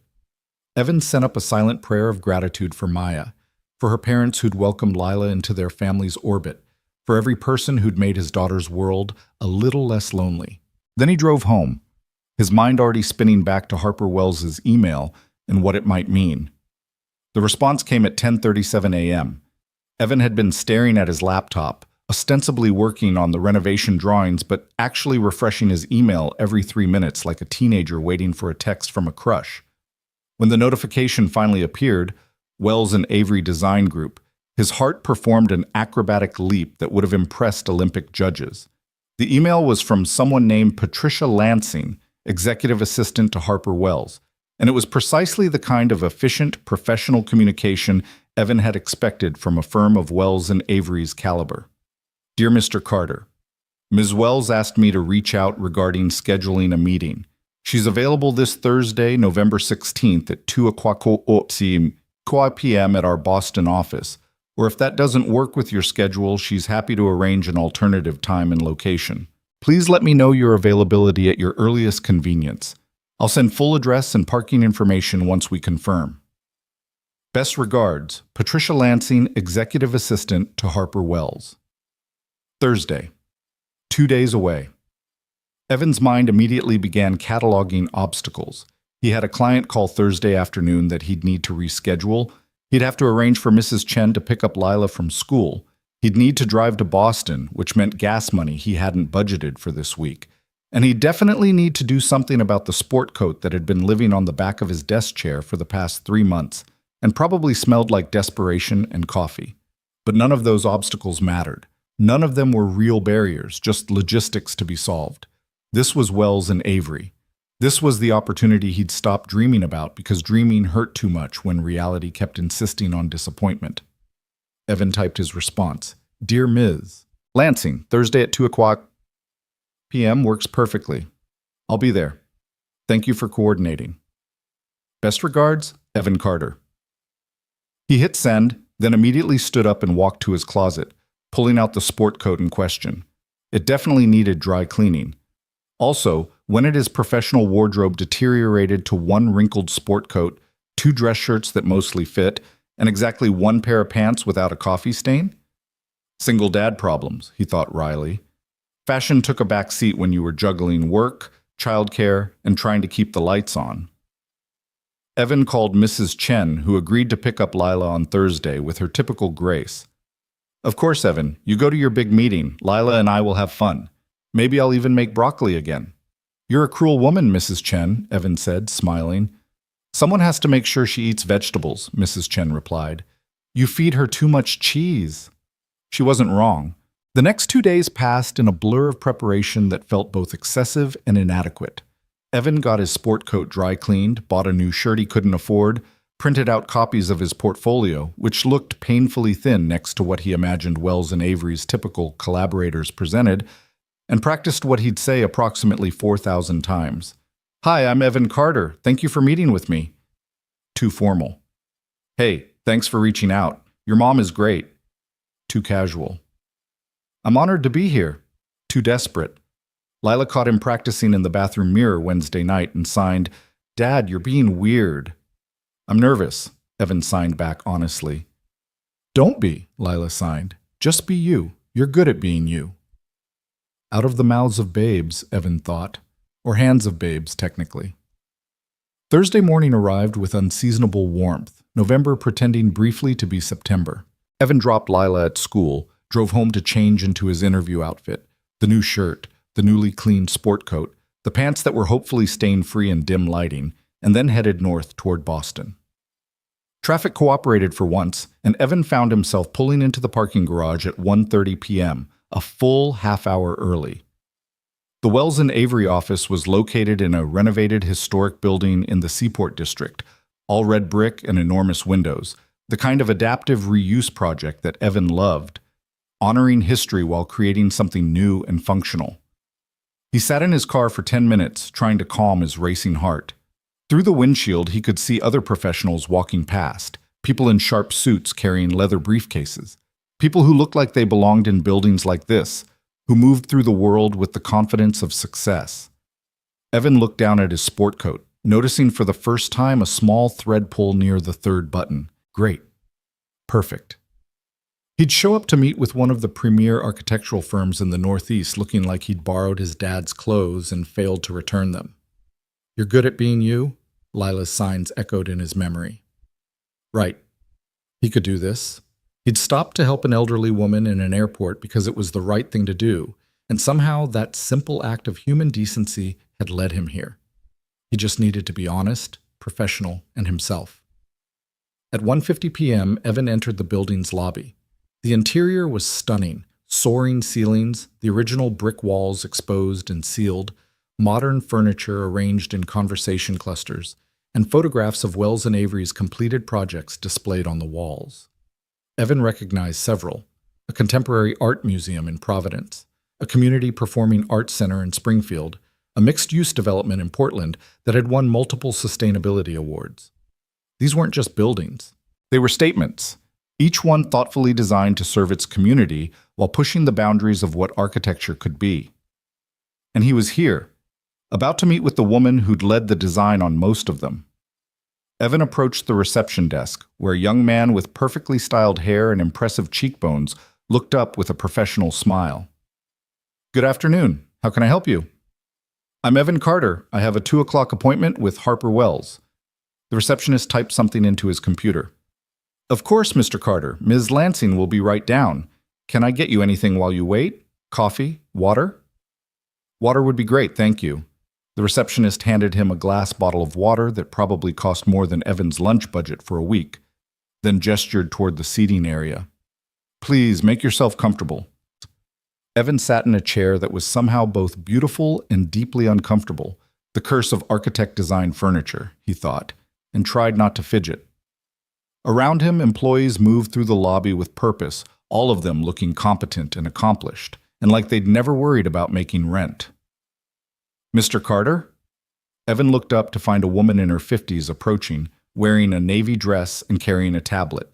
Evan sent up a silent prayer of gratitude for Maya, for her parents who'd welcomed Lila into their family's orbit, for every person who'd made his daughter's world a little less lonely. Then he drove home, his mind already spinning back to Harper Wells's email and what it might mean. The response came at 10:37 a.m. Evan had been staring at his laptop, ostensibly working on the renovation drawings, but actually refreshing his email every 3 minutes like a teenager waiting for a text from a crush. When the notification finally appeared, Wells and Avery Design Group, his heart performed an acrobatic leap that would have impressed Olympic judges. The email was from someone named Patricia Lansing, executive assistant to Harper Wells, and it was precisely the kind of efficient, professional communication Evan had expected from a firm of Wells and Avery's caliber. "Dear Mr. Carter, Ms. Wells asked me to reach out regarding scheduling a meeting. She's available this Thursday, November 16th at 2 p.m. at our Boston office, or if that doesn't work with your schedule, she's happy to arrange an alternative time and location. Please let me know your availability at your earliest convenience. I'll send full address and parking information once we confirm. Best regards, Patricia Lansing, Executive Assistant to Harper Wells." Thursday, 2 days away. Evan's mind immediately began cataloging obstacles. He had a client call Thursday afternoon that he'd need to reschedule. He'd have to arrange for Mrs. Chen to pick up Lila from school. He'd need to drive to Boston, which meant gas money he hadn't budgeted for this week. And he'd definitely need to do something about the sport coat that had been living on the back of his desk chair for the past 3 months and probably smelled like desperation and coffee. But none of those obstacles mattered. None of them were real barriers, just logistics to be solved. This was Wells and Avery. This was the opportunity he'd stopped dreaming about because dreaming hurt too much when reality kept insisting on disappointment. Evan typed his response. "Dear Ms. Lansing, Thursday at 2 p.m. works perfectly. I'll be there. Thank you for coordinating. Best regards, Evan Carter." He hit send, then immediately stood up and walked to his closet, pulling out the sport coat in question. It definitely needed dry cleaning. Also, when had his professional wardrobe deteriorated to one wrinkled sport coat, 2 dress shirts that mostly fit, and exactly 1 pair of pants without a coffee stain? Single dad problems, he thought wryly. Fashion took a back seat when you were juggling work, childcare, and trying to keep the lights on. Evan called Mrs. Chen, who agreed to pick up Lila on Thursday with her typical grace. "Of course, Evan, you go to your big meeting. Lila and I will have fun. Maybe I'll even make broccoli again." "You're a cruel woman, Mrs. Chen," Evan said, smiling. "Someone has to make sure she eats vegetables," Mrs. Chen replied. "You feed her too much cheese." She wasn't wrong. The next 2 days passed in a blur of preparation that felt both excessive and inadequate. Evan got his sport coat dry cleaned, bought a new shirt he couldn't afford, printed out copies of his portfolio, which looked painfully thin next to what he imagined Wells and Avery's typical collaborators presented, and practiced what he'd say approximately 4,000 times. "Hi, I'm Evan Carter. Thank you for meeting with me." Too formal. "Hey, thanks for reaching out. Your mom is great." Too casual. "I'm honored to be here." Too desperate. Lila caught him practicing in the bathroom mirror Wednesday night and signed, "Dad, you're being weird." "I'm nervous," Evan signed back honestly. "Don't be," Lila signed. "Just be you. You're good at being you." Out of the mouths of babes, Evan thought. Or hands of babes, technically. Thursday morning arrived with unseasonable warmth, November pretending briefly to be September. Evan dropped Lila at school, drove home to change into his interview outfit, the new shirt, the newly cleaned sport coat, the pants that were hopefully stain-free in dim lighting, and then headed north toward Boston. Traffic cooperated for once, and Evan found himself pulling into the parking garage at 1:30 p.m., a full half-hour early. The Wells and Avery office was located in a renovated historic building in the Seaport District, all red brick and enormous windows, the kind of adaptive reuse project that Evan loved, honoring history while creating something new and functional. He sat in his car for 10 minutes, trying to calm his racing heart. Through the windshield, he could see other professionals walking past, people in sharp suits carrying leather briefcases, people who looked like they belonged in buildings like this, who moved through the world with the confidence of success. Evan looked down at his sport coat, noticing for the first time a small thread pull near the third button. Great. Perfect. He'd show up to meet with one of the premier architectural firms in the Northeast looking like he'd borrowed his dad's clothes and failed to return them. "You're good at being you?" Lila's signs echoed in his memory. Right. He could do this. He'd stopped to help an elderly woman in an airport because it was the right thing to do, and somehow that simple act of human decency had led him here. He just needed to be honest, professional, and himself. At 1:50 p.m., Evan entered the building's lobby. The interior was stunning, soaring ceilings, the original brick walls exposed and sealed, modern furniture arranged in conversation clusters, and photographs of Wells and Avery's completed projects displayed on the walls. Evan recognized several: a contemporary art museum in Providence, a community performing arts center in Springfield, a mixed-use development in Portland that had won multiple sustainability awards. These weren't just buildings. They were statements, each one thoughtfully designed to serve its community while pushing the boundaries of what architecture could be. And he was here, about to meet with the woman who'd led the design on most of them. Evan approached the reception desk, where a young man with perfectly styled hair and impressive cheekbones looked up with a professional smile. "Good afternoon. How can I help you?" "I'm Evan Carter. I have a 2 o'clock appointment with Harper Wells." The receptionist typed something into his computer. "Of course, Mr. Carter. Ms. Lansing will be right down. Can I get you anything while you wait? Coffee? Water?" "Water would be great, thank you." The receptionist handed him a glass bottle of water that probably cost more than Evan's lunch budget for a week, then gestured toward the seating area. "Please, make yourself comfortable." Evan sat in a chair that was somehow both beautiful and deeply uncomfortable, the curse of architect-designed furniture, he thought, and tried not to fidget. Around him, employees moved through the lobby with purpose, all of them looking competent and accomplished, and like they'd never worried about making rent. "Mr. Carter?" Evan looked up to find a woman in her 50s approaching, wearing a navy dress and carrying a tablet.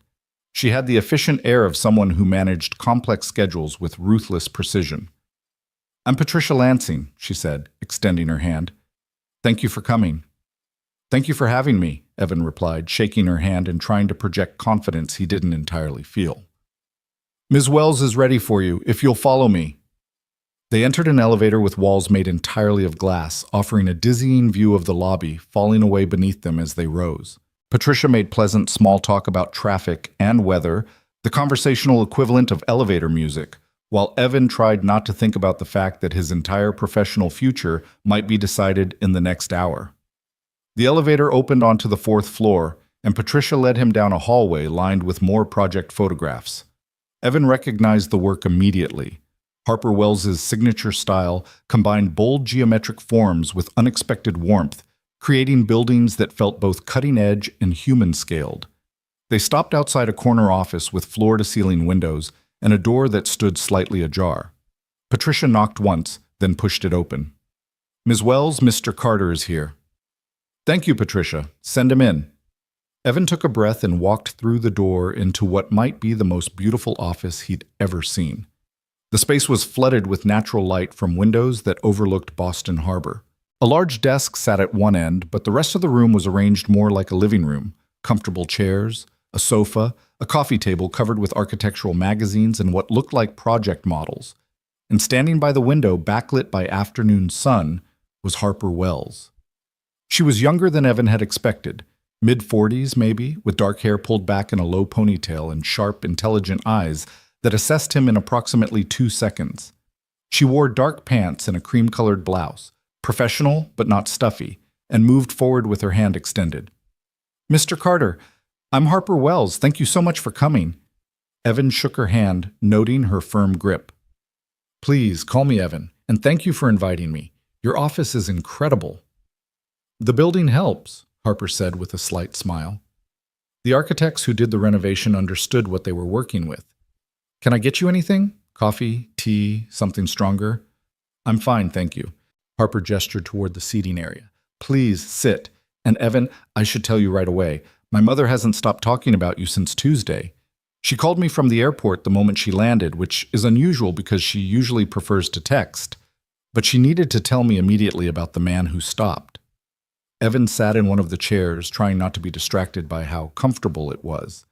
She had the efficient air of someone who managed complex schedules with ruthless precision. "I'm Patricia Lansing," she said, extending her hand. "Thank you for coming." "Thank you for having me," Evan replied, shaking her hand and trying to project confidence he didn't entirely feel. "Ms. Wells is ready for you, if you'll follow me." They entered an elevator with walls made entirely of glass, offering a dizzying view of the lobby, falling away beneath them as they rose. Patricia made pleasant small talk about traffic and weather, the conversational equivalent of elevator music, while Evan tried not to think about the fact that his entire professional future might be decided in the next hour. The elevator opened onto the 4th floor, and Patricia led him down a hallway lined with more project photographs. Evan recognized the work immediately. Harper Wells's signature style combined bold geometric forms with unexpected warmth, creating buildings that felt both cutting-edge and human-scaled. They stopped outside a corner office with floor-to-ceiling windows and a door that stood slightly ajar. Patricia knocked once, then pushed it open. "Ms. Wells, Mr. Carter is here." "Thank you, Patricia. Send him in." Evan took a breath and walked through the door into what might be the most beautiful office he'd ever seen. The space was flooded with natural light from windows that overlooked Boston Harbor. A large desk sat at one end, but the rest of the room was arranged more like a living room. Comfortable chairs, a sofa, a coffee table covered with architectural magazines and what looked like project models. And standing by the window, backlit by afternoon sun, was Harper Wells. She was younger than Evan had expected, mid-40s maybe, with dark hair pulled back in a low ponytail and sharp, intelligent eyes that assessed him in approximately 2 seconds. She wore dark pants and a cream-colored blouse, professional but not stuffy, and moved forward with her hand extended. "Mr. Carter, I'm Harper Wells. Thank you so much for coming." Evan shook her hand, noting her firm grip. "Please, call me Evan, and thank you for inviting me. Your office is incredible." "The building helps," Harper said with a slight smile. The architects who did the renovation understood what they were working with. "Can I get you anything? Coffee, tea, something stronger?" "I'm fine, thank you." Harper gestured toward the seating area. "Please, sit. And Evan, I should tell you right away, my mother hasn't stopped talking about you since Tuesday. She called me from the airport the moment she landed, which is unusual because she usually prefers to text. But she needed to tell me immediately about the man who stopped." Evan sat in one of the chairs, trying not to be distracted by how comfortable it was.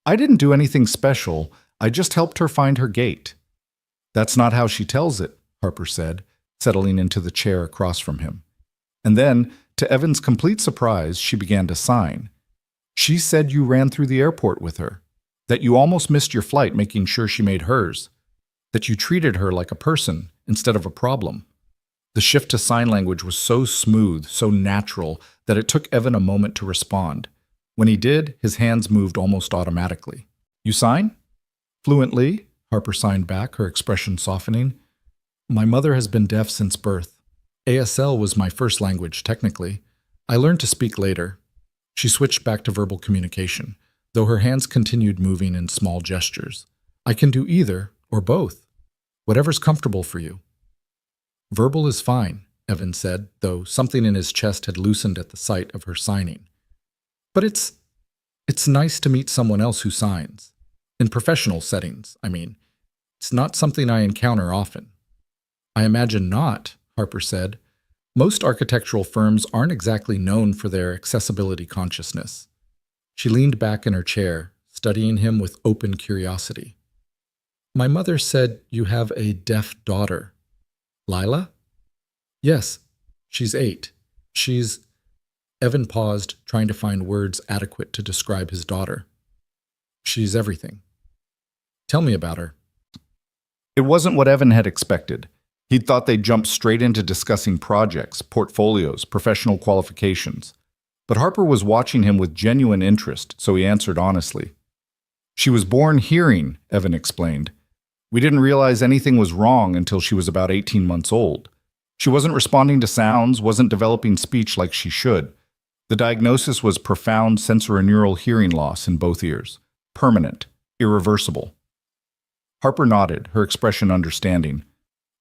"I didn't do anything special. I just helped her find her gate." "That's not how she tells it," Harper said, settling into the chair across from him. And then, to Evan's complete surprise, she began to sign. "She said you ran through the airport with her, that you almost missed your flight making sure she made hers, that you treated her like a person instead of a problem." The shift to sign language was so smooth, so natural, that it took Evan a moment to respond. When he did, his hands moved almost automatically. "You sign?" "Fluently," Harper signed back, her expression softening. "My mother has been deaf since birth. ASL was my first language, technically. I learned to speak later." She switched back to verbal communication, though her hands continued moving in small gestures. "I can do either, or both. Whatever's comfortable for you." "Verbal is fine," Evan said, though something in his chest had loosened at the sight of her signing. "But it's nice to meet someone else who signs. In professional settings, I mean. It's not something I encounter often." "I imagine not," Harper said. "Most architectural firms aren't exactly known for their accessibility consciousness." She leaned back in her chair, studying him with open curiosity. "My mother said you have a deaf daughter. Lila?" "Yes, she's 8. She's—" Evan paused, trying to find words adequate to describe his daughter. "She's everything." "Tell me about her." It wasn't what Evan had expected. He'd thought they'd jump straight into discussing projects, portfolios, professional qualifications. But Harper was watching him with genuine interest, so he answered honestly. "She was born hearing," Evan explained. "We didn't realize anything was wrong until she was about 18 months old. She wasn't responding to sounds, wasn't developing speech like she should. The diagnosis was profound sensorineural hearing loss in both ears. Permanent, irreversible." Harper nodded, her expression understanding.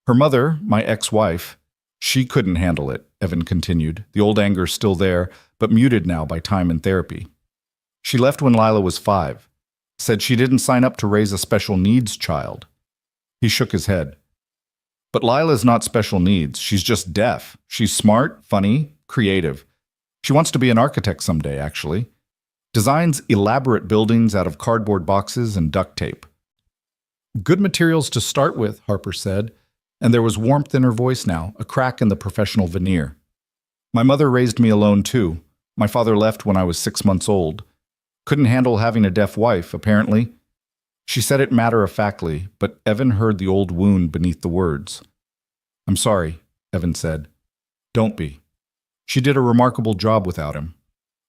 "Her mother, my ex-wife, she couldn't handle it," Evan continued, the old anger still there, but muted now by time and therapy. "She left when Lila was 5. Said she didn't sign up to raise a special needs child." He shook his head. "But Lila's not special needs. She's just deaf. She's smart, funny, creative. She wants to be an architect someday, actually. Designs elaborate buildings out of cardboard boxes and duct tape." "Good materials to start with," Harper said, and there was warmth in her voice now, a crack in the professional veneer. "My mother raised me alone, too. My father left when I was 6 months old. Couldn't handle having a deaf wife, apparently." She said it matter-of-factly, but Evan heard the old wound beneath the words. "I'm sorry," Evan said. "Don't be. She did a remarkable job without him.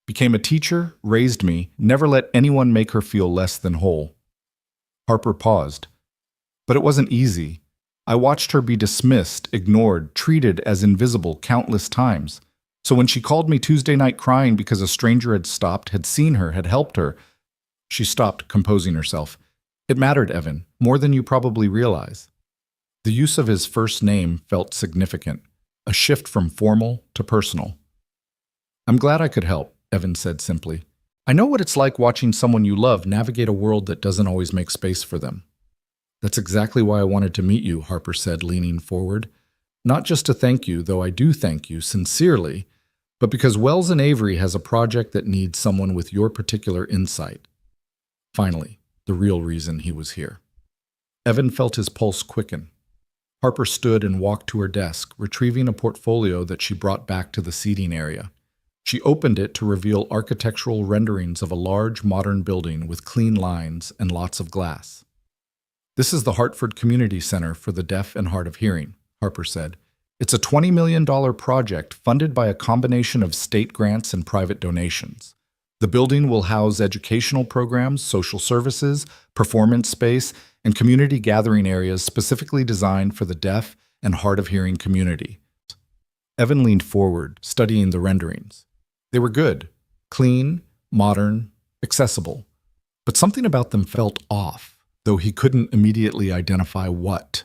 Became a teacher, raised me, never let anyone make her feel less than whole." Harper paused. "But it wasn't easy. I watched her be dismissed, ignored, treated as invisible countless times. So when she called me Tuesday night crying because a stranger had stopped, had seen her, had helped her, she stopped, composing herself. It mattered, Evan, more than you probably realize. The use of his first name felt significant, a shift from formal to personal. I'm glad I could help, Evan said simply. I know what it's like watching someone you love navigate a world that doesn't always make space for them. That's exactly why I wanted to meet you, Harper said, leaning forward. Not just to thank you, though I do thank you sincerely, but because Wells and Avery has a project that needs someone with your particular insight. Finally, the real reason he was here. Evan felt his pulse quicken. Harper stood and walked to her desk, retrieving a portfolio that she brought back to the seating area. She opened it to reveal architectural renderings of a large modern building with clean lines and lots of glass. This is the Hartford Community Center for the Deaf and Hard of Hearing, Harper said. It's a $20 million project funded by a combination of state grants and private donations. The building will house educational programs, social services, performance space, and community gathering areas specifically designed for the deaf and hard of hearing community. Evan leaned forward, studying the renderings. They were good, clean, modern, accessible, but something about them felt off, though he couldn't immediately identify what.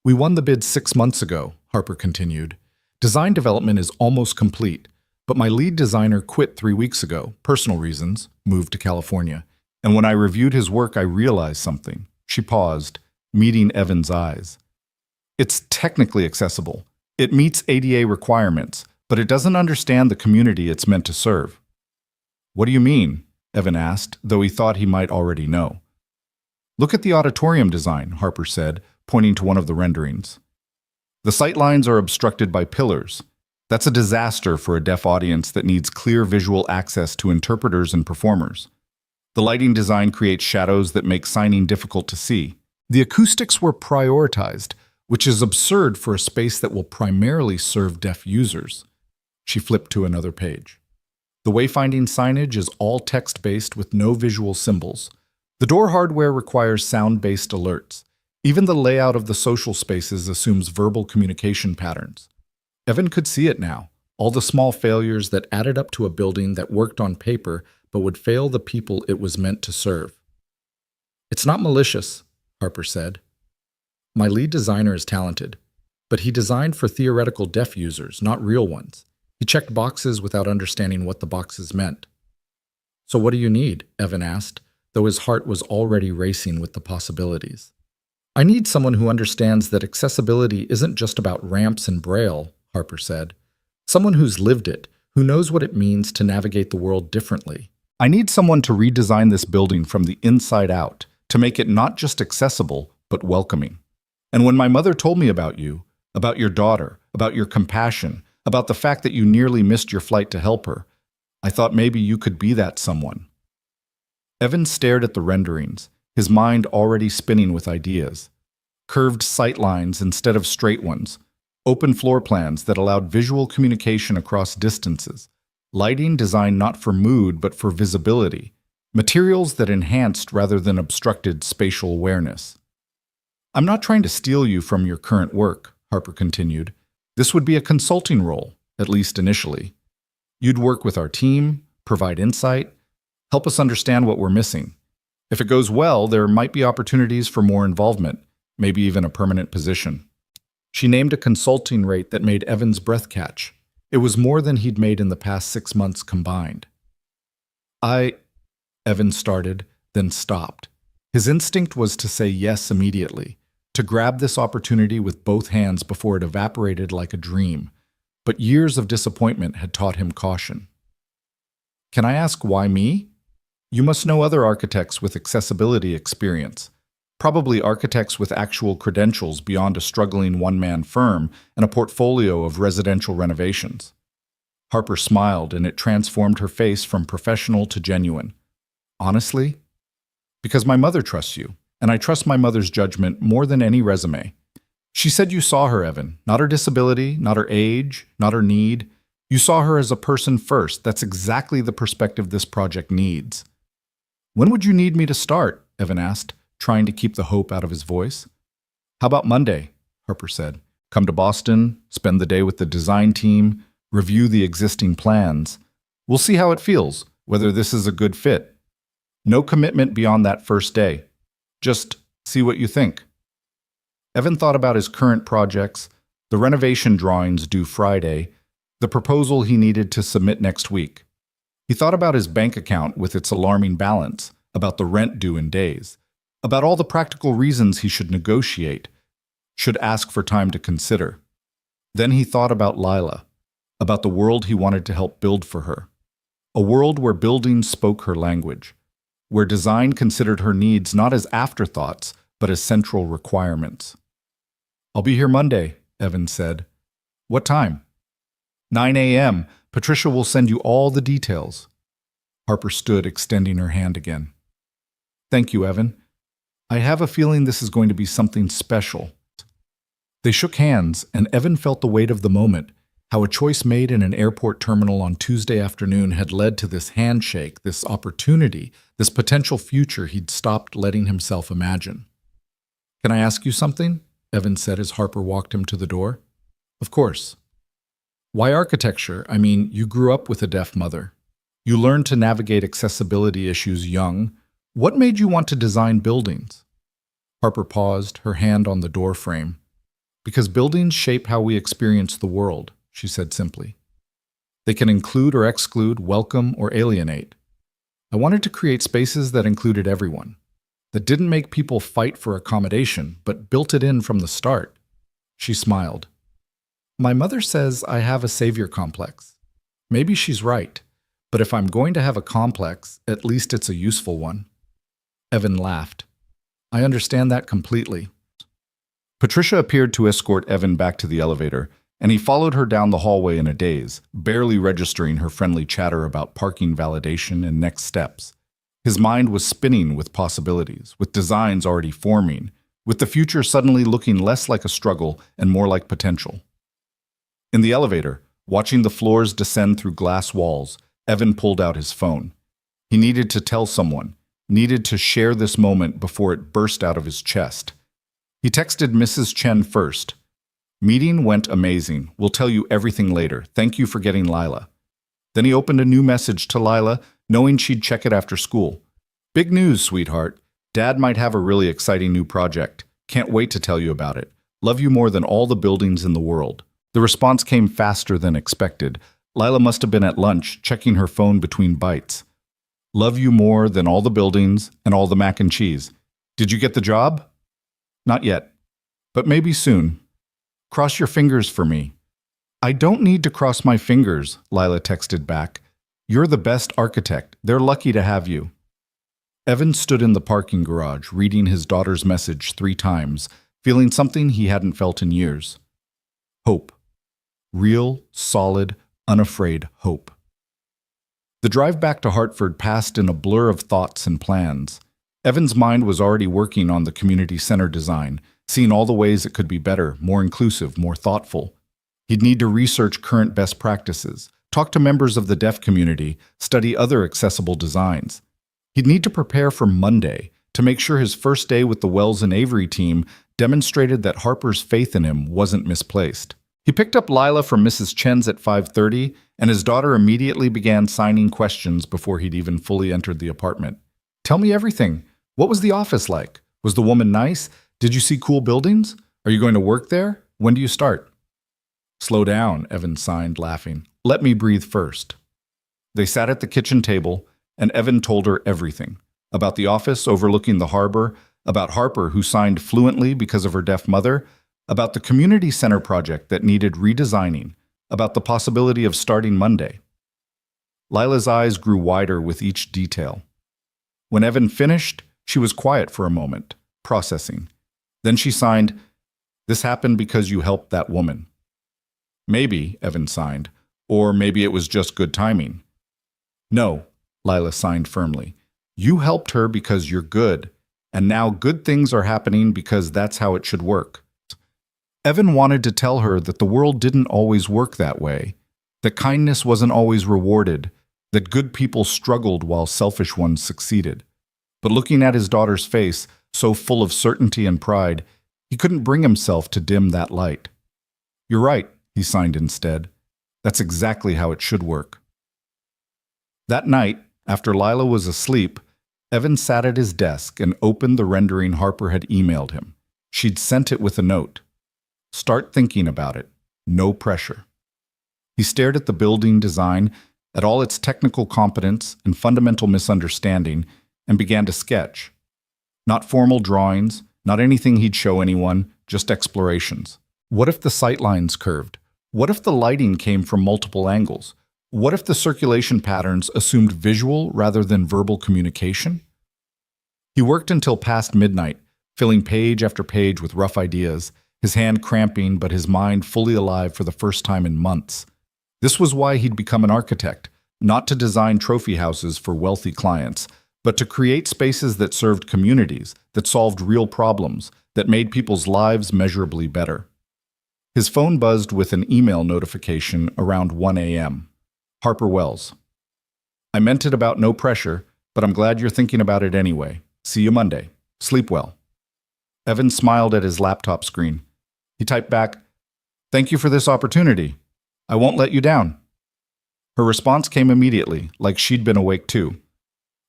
We won the bid 6 months ago, Harper continued. Design development is almost complete, but my lead designer quit 3 weeks ago, personal reasons, moved to California. And when I reviewed his work, I realized something. She paused, meeting Evan's eyes. It's technically accessible. It meets ADA requirements, but it doesn't understand the community it's meant to serve. What do you mean? Evan asked, though he thought he might already know. Look at the auditorium design, Harper said, pointing to one of the renderings. The sight lines are obstructed by pillars. That's a disaster for a deaf audience that needs clear visual access to interpreters and performers. The lighting design creates shadows that make signing difficult to see. The acoustics were prioritized, which is absurd for a space that will primarily serve deaf users. She flipped to another page. The wayfinding signage is all text-based with no visual symbols. The door hardware requires sound-based alerts. Even the layout of the social spaces assumes verbal communication patterns. Evan could see it now, all the small failures that added up to a building that worked on paper but would fail the people it was meant to serve. It's not malicious, Harper said. My lead designer is talented, but he designed for theoretical deaf users, not real ones. He checked boxes without understanding what the boxes meant. So what do you need? Evan asked, though his heart was already racing with the possibilities. I need someone who understands that accessibility isn't just about ramps and braille, Harper said. Someone who's lived it, who knows what it means to navigate the world differently. I need someone to redesign this building from the inside out, to make it not just accessible, but welcoming. And when my mother told me about you, about your daughter, about your compassion, about the fact that you nearly missed your flight to help her, I thought maybe you could be that someone. Evan stared at the renderings, his mind already spinning with ideas. Curved sight lines instead of straight ones, open floor plans that allowed visual communication across distances, lighting designed not for mood but for visibility, materials that enhanced rather than obstructed spatial awareness. I'm not trying to steal you from your current work, Harper continued. This would be a consulting role, at least initially. You'd work with our team, provide insight, help us understand what we're missing. If it goes well, there might be opportunities for more involvement, maybe even a permanent position. She named a consulting rate that made Evan's breath catch. It was more than he'd made in the past 6 months combined. Evan started, then stopped. His instinct was to say yes immediately, to grab this opportunity with both hands before it evaporated like a dream. But years of disappointment had taught him caution. Can I ask why me? You must know other architects with accessibility experience. Probably architects with actual credentials beyond a struggling one-man firm and a portfolio of residential renovations. Harper smiled, and it transformed her face from professional to genuine. Honestly? Because my mother trusts you, and I trust my mother's judgment more than any resume. She said you saw her, Evan, not her disability, not her age, not her need. You saw her as a person first. That's exactly the perspective this project needs. When would you need me to start? Evan asked, trying to keep the hope out of his voice. How about Monday? Harper said. Come to Boston, spend the day with the design team, review the existing plans. We'll see how it feels, whether this is a good fit. No commitment beyond that first day. Just see what you think. Evan thought about his current projects, the renovation drawings due Friday, the proposal he needed to submit next week. He thought about his bank account with its alarming balance, about the rent due in days, about all the practical reasons he should negotiate, should ask for time to consider. Then he thought about Lila, about the world he wanted to help build for her. A world where buildings spoke her language, where design considered her needs not as afterthoughts, but as central requirements. "I'll be here Monday," Evan said. "What time?" 9 a.m. Patricia will send you all the details." Harper stood, extending her hand again. "Thank you, Evan. I have a feeling this is going to be something special." They shook hands, and Evan felt the weight of the moment, how a choice made in an airport terminal on Tuesday afternoon had led to this handshake, this opportunity, this potential future he'd stopped letting himself imagine. "Can I ask you something?" Evan said as Harper walked him to the door. "Of course." "Why architecture? I mean, you grew up with a deaf mother. You learned to navigate accessibility issues young. What made you want to design buildings?" Harper paused, her hand on the door frame. "Because buildings shape how we experience the world," she said simply. "They can include or exclude, welcome or alienate. I wanted to create spaces that included everyone, that didn't make people fight for accommodation, but built it in from the start." She smiled. "My mother says I have a savior complex. Maybe she's right, but if I'm going to have a complex, at least it's a useful one." Evan laughed. "I understand that completely." Patricia appeared to escort Evan back to the elevator, and he followed her down the hallway in a daze, barely registering her friendly chatter about parking validation and next steps. His mind was spinning with possibilities, with designs already forming, with the future suddenly looking less like a struggle and more like potential. In the elevator, watching the floors descend through glass walls, Evan pulled out his phone. He needed to tell someone, needed to share this moment before it burst out of his chest. He texted Mrs. Chen first. "Meeting went amazing. We'll tell you everything later. Thank you for getting Lila." Then he opened a new message to Lila, knowing she'd check it after school. "Big news, sweetheart. Dad might have a really exciting new project. Can't wait to tell you about it. Love you more than all the buildings in the world." The response came faster than expected. Lila must have been at lunch, checking her phone between bites. "Love you more than all the buildings and all the mac and cheese. Did you get the job?" "Not yet, but maybe soon. Cross your fingers for me." "I don't need to cross my fingers," Lila texted back. "You're the best architect. They're lucky to have you." Evan stood in the parking garage, reading his daughter's message 3 times, feeling something he hadn't felt in years. Hope. Real, solid, unafraid hope. The drive back to Hartford passed in a blur of thoughts and plans. Evan's mind was already working on the community center design, seeing all the ways it could be better, more inclusive, more thoughtful. He'd need to research current best practices, talk to members of the deaf community, study other accessible designs. He'd need to prepare for Monday to make sure his first day with the Wells and Avery team demonstrated that Harper's faith in him wasn't misplaced. He picked up Lila from Mrs. Chen's at 5:30, and his daughter immediately began signing questions before he'd even fully entered the apartment. "Tell me everything. What was the office like? Was the woman nice? Did you see cool buildings? Are you going to work there? When do you start?" "Slow down," Evan signed, laughing. "Let me breathe first." They sat at the kitchen table, and Evan told her everything. About the office overlooking the harbor, about Harper, who signed fluently because of her deaf mother, about the community center project that needed redesigning, about the possibility of starting Monday. Lila's eyes grew wider with each detail. When Evan finished, she was quiet for a moment, processing. Then she signed, "This happened because you helped that woman." "Maybe," Evan signed, "or maybe it was just good timing." "No," Lila signed firmly. "You helped her because you're good, and now good things are happening because that's how it should work." Evan wanted to tell her that the world didn't always work that way, that kindness wasn't always rewarded, that good people struggled while selfish ones succeeded. But looking at his daughter's face, so full of certainty and pride, he couldn't bring himself to dim that light. "You're right," he signed instead. That's exactly how it should work. That night, after Lila was asleep, Evan sat at his desk and opened the rendering Harper had emailed him. She'd sent it with a note. Start thinking about it. No pressure. He stared at the building design, at all its technical competence and fundamental misunderstanding, and began to sketch. Not formal drawings, not anything he'd show anyone, just explorations. What if the sightlines curved? What if the lighting came from multiple angles? What if the circulation patterns assumed visual rather than verbal communication? He worked until past midnight, filling page after page with rough ideas, his hand cramping but his mind fully alive for the first time in months. This was why he'd become an architect, not to design trophy houses for wealthy clients, but to create spaces that served communities, that solved real problems, that made people's lives measurably better. His phone buzzed with an email notification around 1 a.m. Harper Wells. I meant it about no pressure, but I'm glad you're thinking about it anyway. See you Monday. Sleep well. Evan smiled at his laptop screen. He typed back, "Thank you for this opportunity. I won't let you down." Her response came immediately, like she'd been awake too.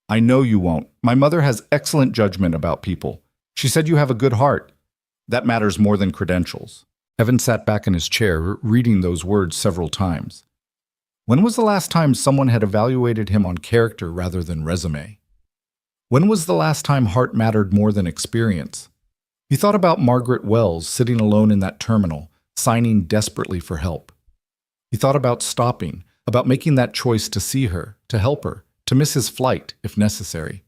"I know you won't. My mother has excellent judgment about people. She said you have a good heart. That matters more than credentials." Evan sat back in his chair, reading those words several times. When was the last time someone had evaluated him on character rather than resume? When was the last time heart mattered more than experience? He thought about Margaret Wells sitting alone in that terminal, signing desperately for help. He thought about stopping, about making that choice to see her, to help her, to miss his flight if necessary.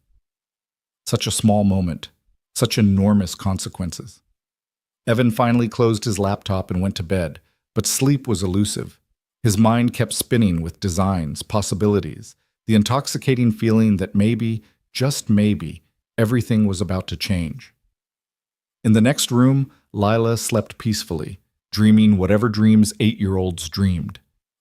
Such a small moment, such enormous consequences. Evan finally closed his laptop and went to bed, but sleep was elusive. His mind kept spinning with designs, possibilities, the intoxicating feeling that maybe, just maybe, everything was about to change. In the next room, Lila slept peacefully, dreaming whatever dreams 8-year-olds dreamed.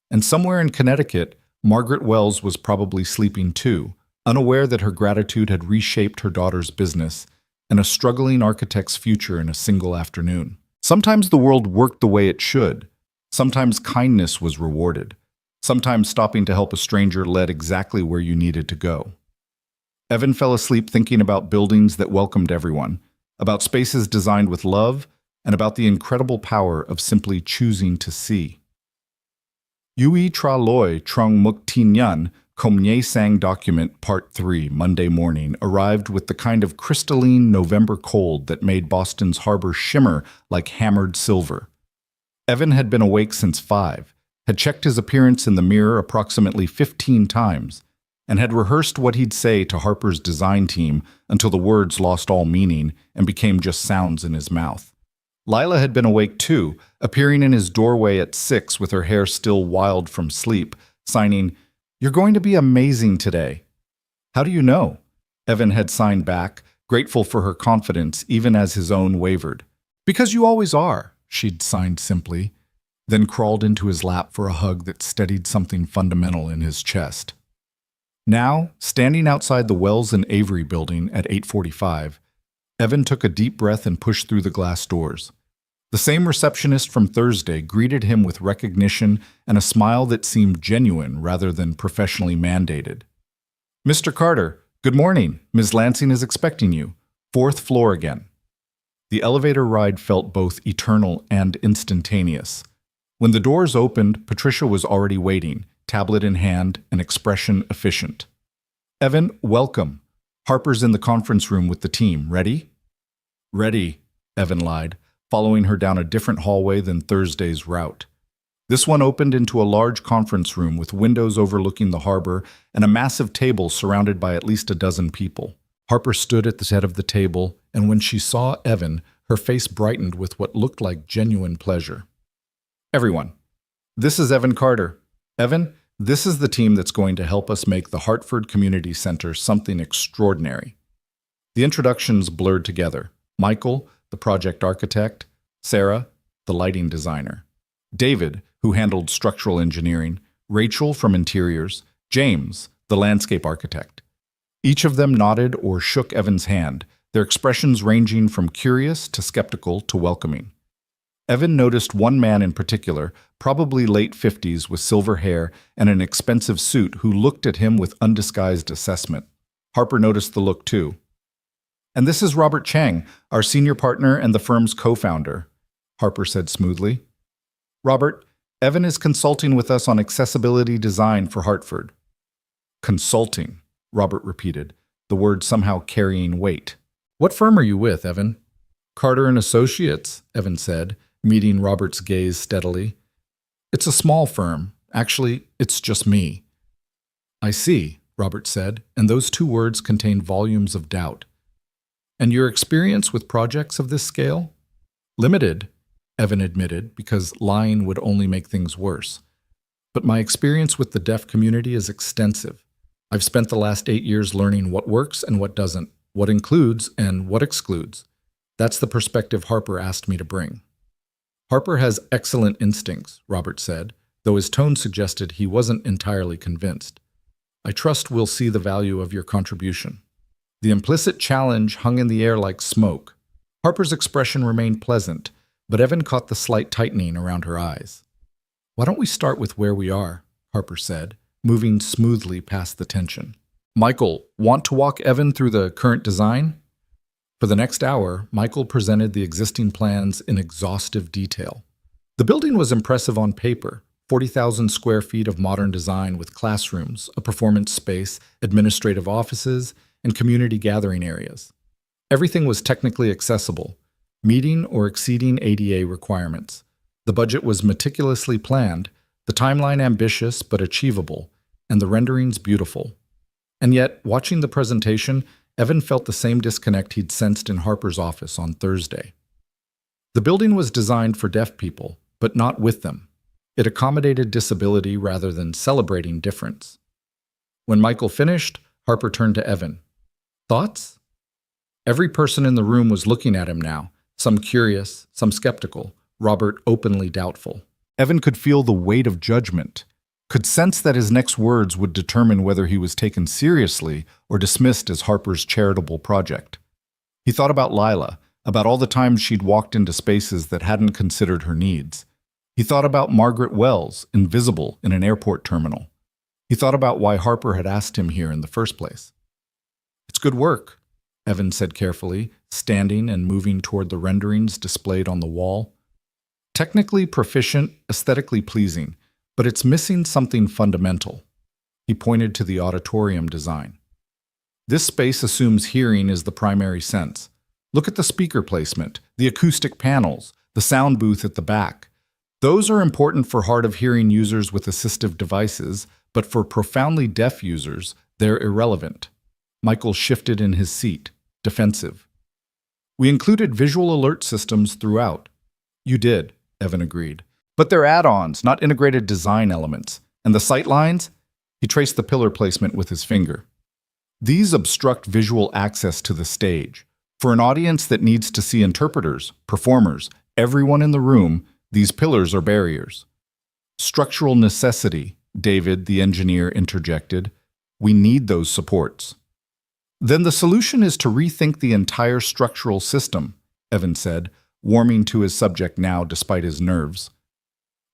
And somewhere in Connecticut, Margaret Wells was probably sleeping too, unaware that her gratitude had reshaped her daughter's business and a struggling architect's future in a single afternoon. Sometimes the world worked the way it should. Sometimes kindness was rewarded. Sometimes stopping to help a stranger led exactly where you needed to go. Evan fell asleep thinking about buildings that welcomed everyone, about spaces designed with love, and about the incredible power of simply choosing to see. Yui Tra Loi Trong Muk Tin Yun Komye Sang Document Part 3 Monday morning arrived with the kind of crystalline November cold that made Boston's harbor shimmer like hammered silver. Evan had been awake since 5, had checked his appearance in the mirror approximately 15 times, and had rehearsed what he'd say to Harper's design team until the words lost all meaning and became just sounds in his mouth. Lila had been awake too, appearing in his doorway at 6 with her hair still wild from sleep, signing, "You're going to be amazing today." "How do you know?" Evan had signed back, grateful for her confidence even as his own wavered. "Because you always are," she'd signed simply, then crawled into his lap for a hug that steadied something fundamental in his chest. Now, standing outside the Wells and Avery building at 8:45, Evan took a deep breath and pushed through the glass doors. The same receptionist from Thursday greeted him with recognition and a smile that seemed genuine rather than professionally mandated. "Mr. Carter, good morning. Ms. Lansing is expecting you. 4th floor again." The elevator ride felt both eternal and instantaneous. When the doors opened, Patricia was already waiting, tablet in hand, an expression efficient. "Evan, welcome. Harper's in the conference room with the team. Ready?" "Ready," Evan lied, following her down a different hallway than Thursday's route. This one opened into a large conference room with windows overlooking the harbor and a massive table surrounded by at least a dozen people. Harper stood at the head of the table, and when she saw Evan, her face brightened with what looked like genuine pleasure. "Everyone, this is Evan Carter. Evan, this is the team that's going to help us make the Hartford Community Center something extraordinary." The introductions blurred together. Michael, the project architect, Sarah, the lighting designer, David, who handled structural engineering, Rachel from interiors, James, the landscape architect. Each of them nodded or shook Evan's hand, their expressions ranging from curious to skeptical to welcoming. Evan noticed one man in particular, probably late 50s with silver hair and an expensive suit, who looked at him with undisguised assessment. Harper noticed the look too. "And this is Robert Chang, our senior partner and the firm's co-founder," Harper said smoothly. "Robert, Evan is consulting with us on accessibility design for Hartford." "Consulting," Robert repeated, the word somehow carrying weight. "What firm are you with, Evan?" "Carter and Associates," Evan said, meeting Robert's gaze steadily. "It's a small firm. Actually, it's just me." "I see," Robert said, and those two words contained volumes of doubt. "And your experience with projects of this scale?" "Limited," Evan admitted, because lying would only make things worse. "But my experience with the deaf community is extensive. I've spent the last 8 years learning what works and what doesn't, what includes and what excludes. That's the perspective Harper asked me to bring." "Harper has excellent instincts," Robert said, though his tone suggested he wasn't entirely convinced. "I trust we'll see the value of your contribution." The implicit challenge hung in the air like smoke. Harper's expression remained pleasant, but Evan caught the slight tightening around her eyes. "Why don't we start with where we are?" Harper said, moving smoothly past the tension. "Michael, want to walk Evan through the current design?" For the next hour, Michael presented the existing plans in exhaustive detail. The building was impressive on paper, 40,000 square feet of modern design with classrooms, a performance space, administrative offices, and community gathering areas. Everything was technically accessible, meeting or exceeding ADA requirements. The budget was meticulously planned, the timeline ambitious but achievable, and the renderings beautiful. And yet, watching the presentation, Evan felt the same disconnect he'd sensed in Harper's office on Thursday. The building was designed for deaf people, but not with them. It accommodated disability rather than celebrating difference. When Michael finished, Harper turned to Evan. "Thoughts?" Every person in the room was looking at him now, some curious, some skeptical, Robert openly doubtful. Evan could feel the weight of judgment, could sense that his next words would determine whether he was taken seriously or dismissed as Harper's charitable project. He thought about Lila, about all the times she'd walked into spaces that hadn't considered her needs. He thought about Margaret Wells, invisible in an airport terminal. He thought about why Harper had asked him here in the first place. "It's good work," Evan said carefully, standing and moving toward the renderings displayed on the wall. "Technically proficient, aesthetically pleasing, but it's missing something fundamental." He pointed to the auditorium design. "This space assumes hearing is the primary sense. Look at the speaker placement, the acoustic panels, the sound booth at the back. Those are important for hard-of-hearing users with assistive devices, but for profoundly deaf users, they're irrelevant." Michael shifted in his seat, defensive. "We included visual alert systems throughout." "You did," Evan agreed. "But they're add-ons, not integrated design elements. And the sight lines?" He traced the pillar placement with his finger. "These obstruct visual access to the stage. For an audience that needs to see interpreters, performers, everyone in the room, these pillars are barriers." "Structural necessity," David, the engineer, interjected. "We need those supports." "Then the solution is to rethink the entire structural system," Evan said, warming to his subject now despite his nerves.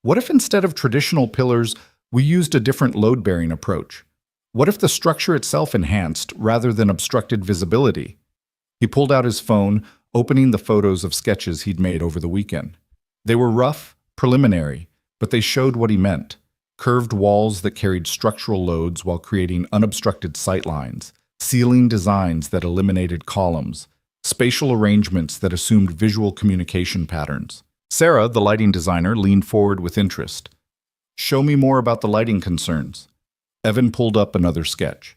"What if instead of traditional pillars, we used a different load-bearing approach? What if the structure itself enhanced rather than obstructed visibility?" He pulled out his phone, opening the photos of sketches he'd made over the weekend. They were rough, preliminary, but they showed what he meant. Curved walls that carried structural loads while creating unobstructed sightlines, ceiling designs that eliminated columns, spatial arrangements that assumed visual communication patterns. Sarah, the lighting designer, leaned forward with interest. "Show me more about the lighting concerns." Evan pulled up another sketch.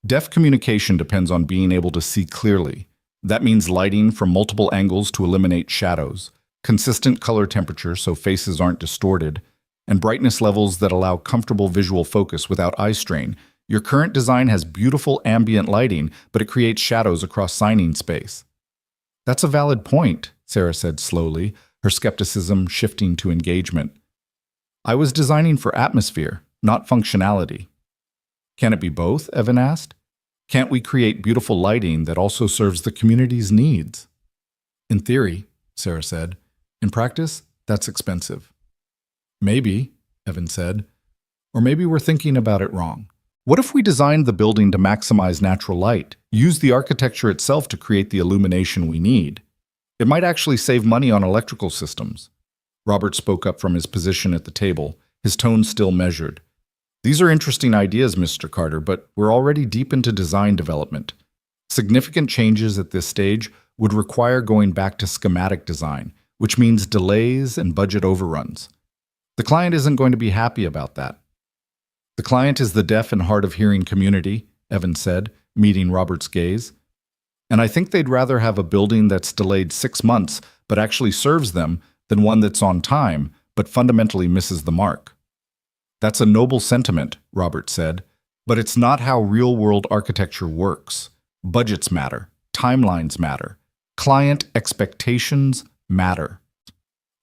"Deaf communication depends on being able to see clearly. That means lighting from multiple angles to eliminate shadows, consistent color temperature so faces aren't distorted, and brightness levels that allow comfortable visual focus without eye strain. Your current design has beautiful ambient lighting, but it creates shadows across signing space." "That's a valid point," Sarah said slowly, her skepticism shifting to engagement. "I was designing for atmosphere, not functionality." "Can it be both?" Evan asked. "Can't we create beautiful lighting that also serves the community's needs?" "In theory," Sarah said. "In practice, That's expensive. Maybe, Evan said. Or maybe we're thinking about it wrong. What if we designed the building to maximize natural light, use the architecture itself to create the illumination we need? It might actually save money on electrical systems. Robert spoke up from his position at the table, his tone still measured. These are interesting ideas, Mr. Carter, but we're already deep into design development. Significant changes at this stage would require going back to schematic design, which means delays and budget overruns. The client isn't going to be happy about that. The client is the deaf and hard of hearing community, Evan said, meeting Robert's gaze. And I think they'd rather have a building that's delayed 6 months but actually serves them than one that's on time but fundamentally misses the mark. That's a noble sentiment, Robert said, but it's not how real-world architecture works. Budgets matter. Timelines matter. Client expectations matter.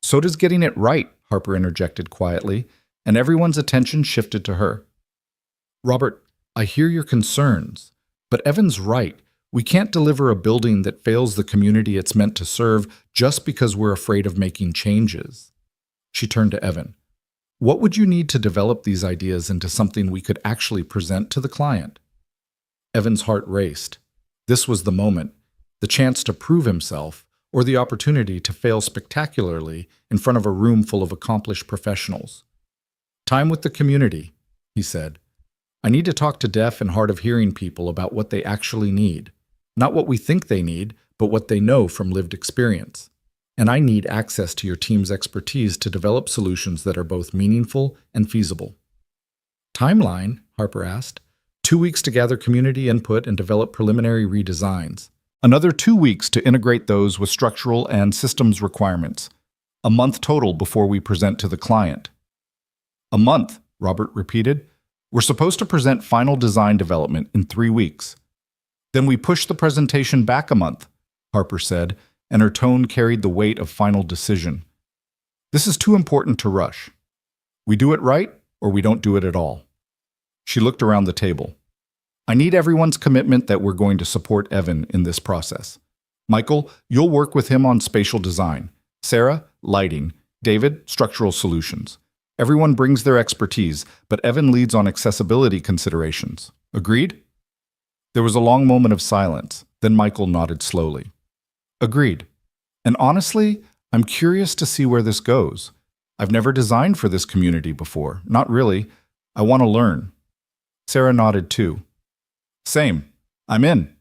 So does getting it right, Harper interjected quietly, and everyone's attention shifted to her. Robert, I hear your concerns, but Evan's right. We can't deliver a building that fails the community it's meant to serve just because we're afraid of making changes. She turned to Evan. What would you need to develop these ideas into something we could actually present to the client? Evan's heart raced. This was the moment, the chance to prove himself, or the opportunity to fail spectacularly in front of a room full of accomplished professionals. Time with the community, he said. I need to talk to deaf and hard of hearing people about what they actually need. Not what we think they need, but what they know from lived experience. And I need access to your team's expertise to develop solutions that are both meaningful and feasible. Timeline, Harper asked. 2 weeks to gather community input and develop preliminary redesigns. Another 2 weeks to integrate those with structural and systems requirements. A month total before we present to the client. A month, Robert repeated. We're supposed to present final design development in 3 weeks. Then we push the presentation back a month, Harper said, and her tone carried the weight of final decision. This is too important to rush. We do it right, or we don't do it at all. She looked around the table. I need everyone's commitment that we're going to support Evan in this process. Michael, you'll work with him on spatial design. Sarah, lighting. David, structural solutions. Everyone brings their expertise, but Evan leads on accessibility considerations. Agreed? There was a long moment of silence. Then Michael nodded slowly. Agreed. And honestly, I'm curious to see where this goes. I've never designed for this community before. Not really. I want to learn. Sarah nodded too. Same. I'm in.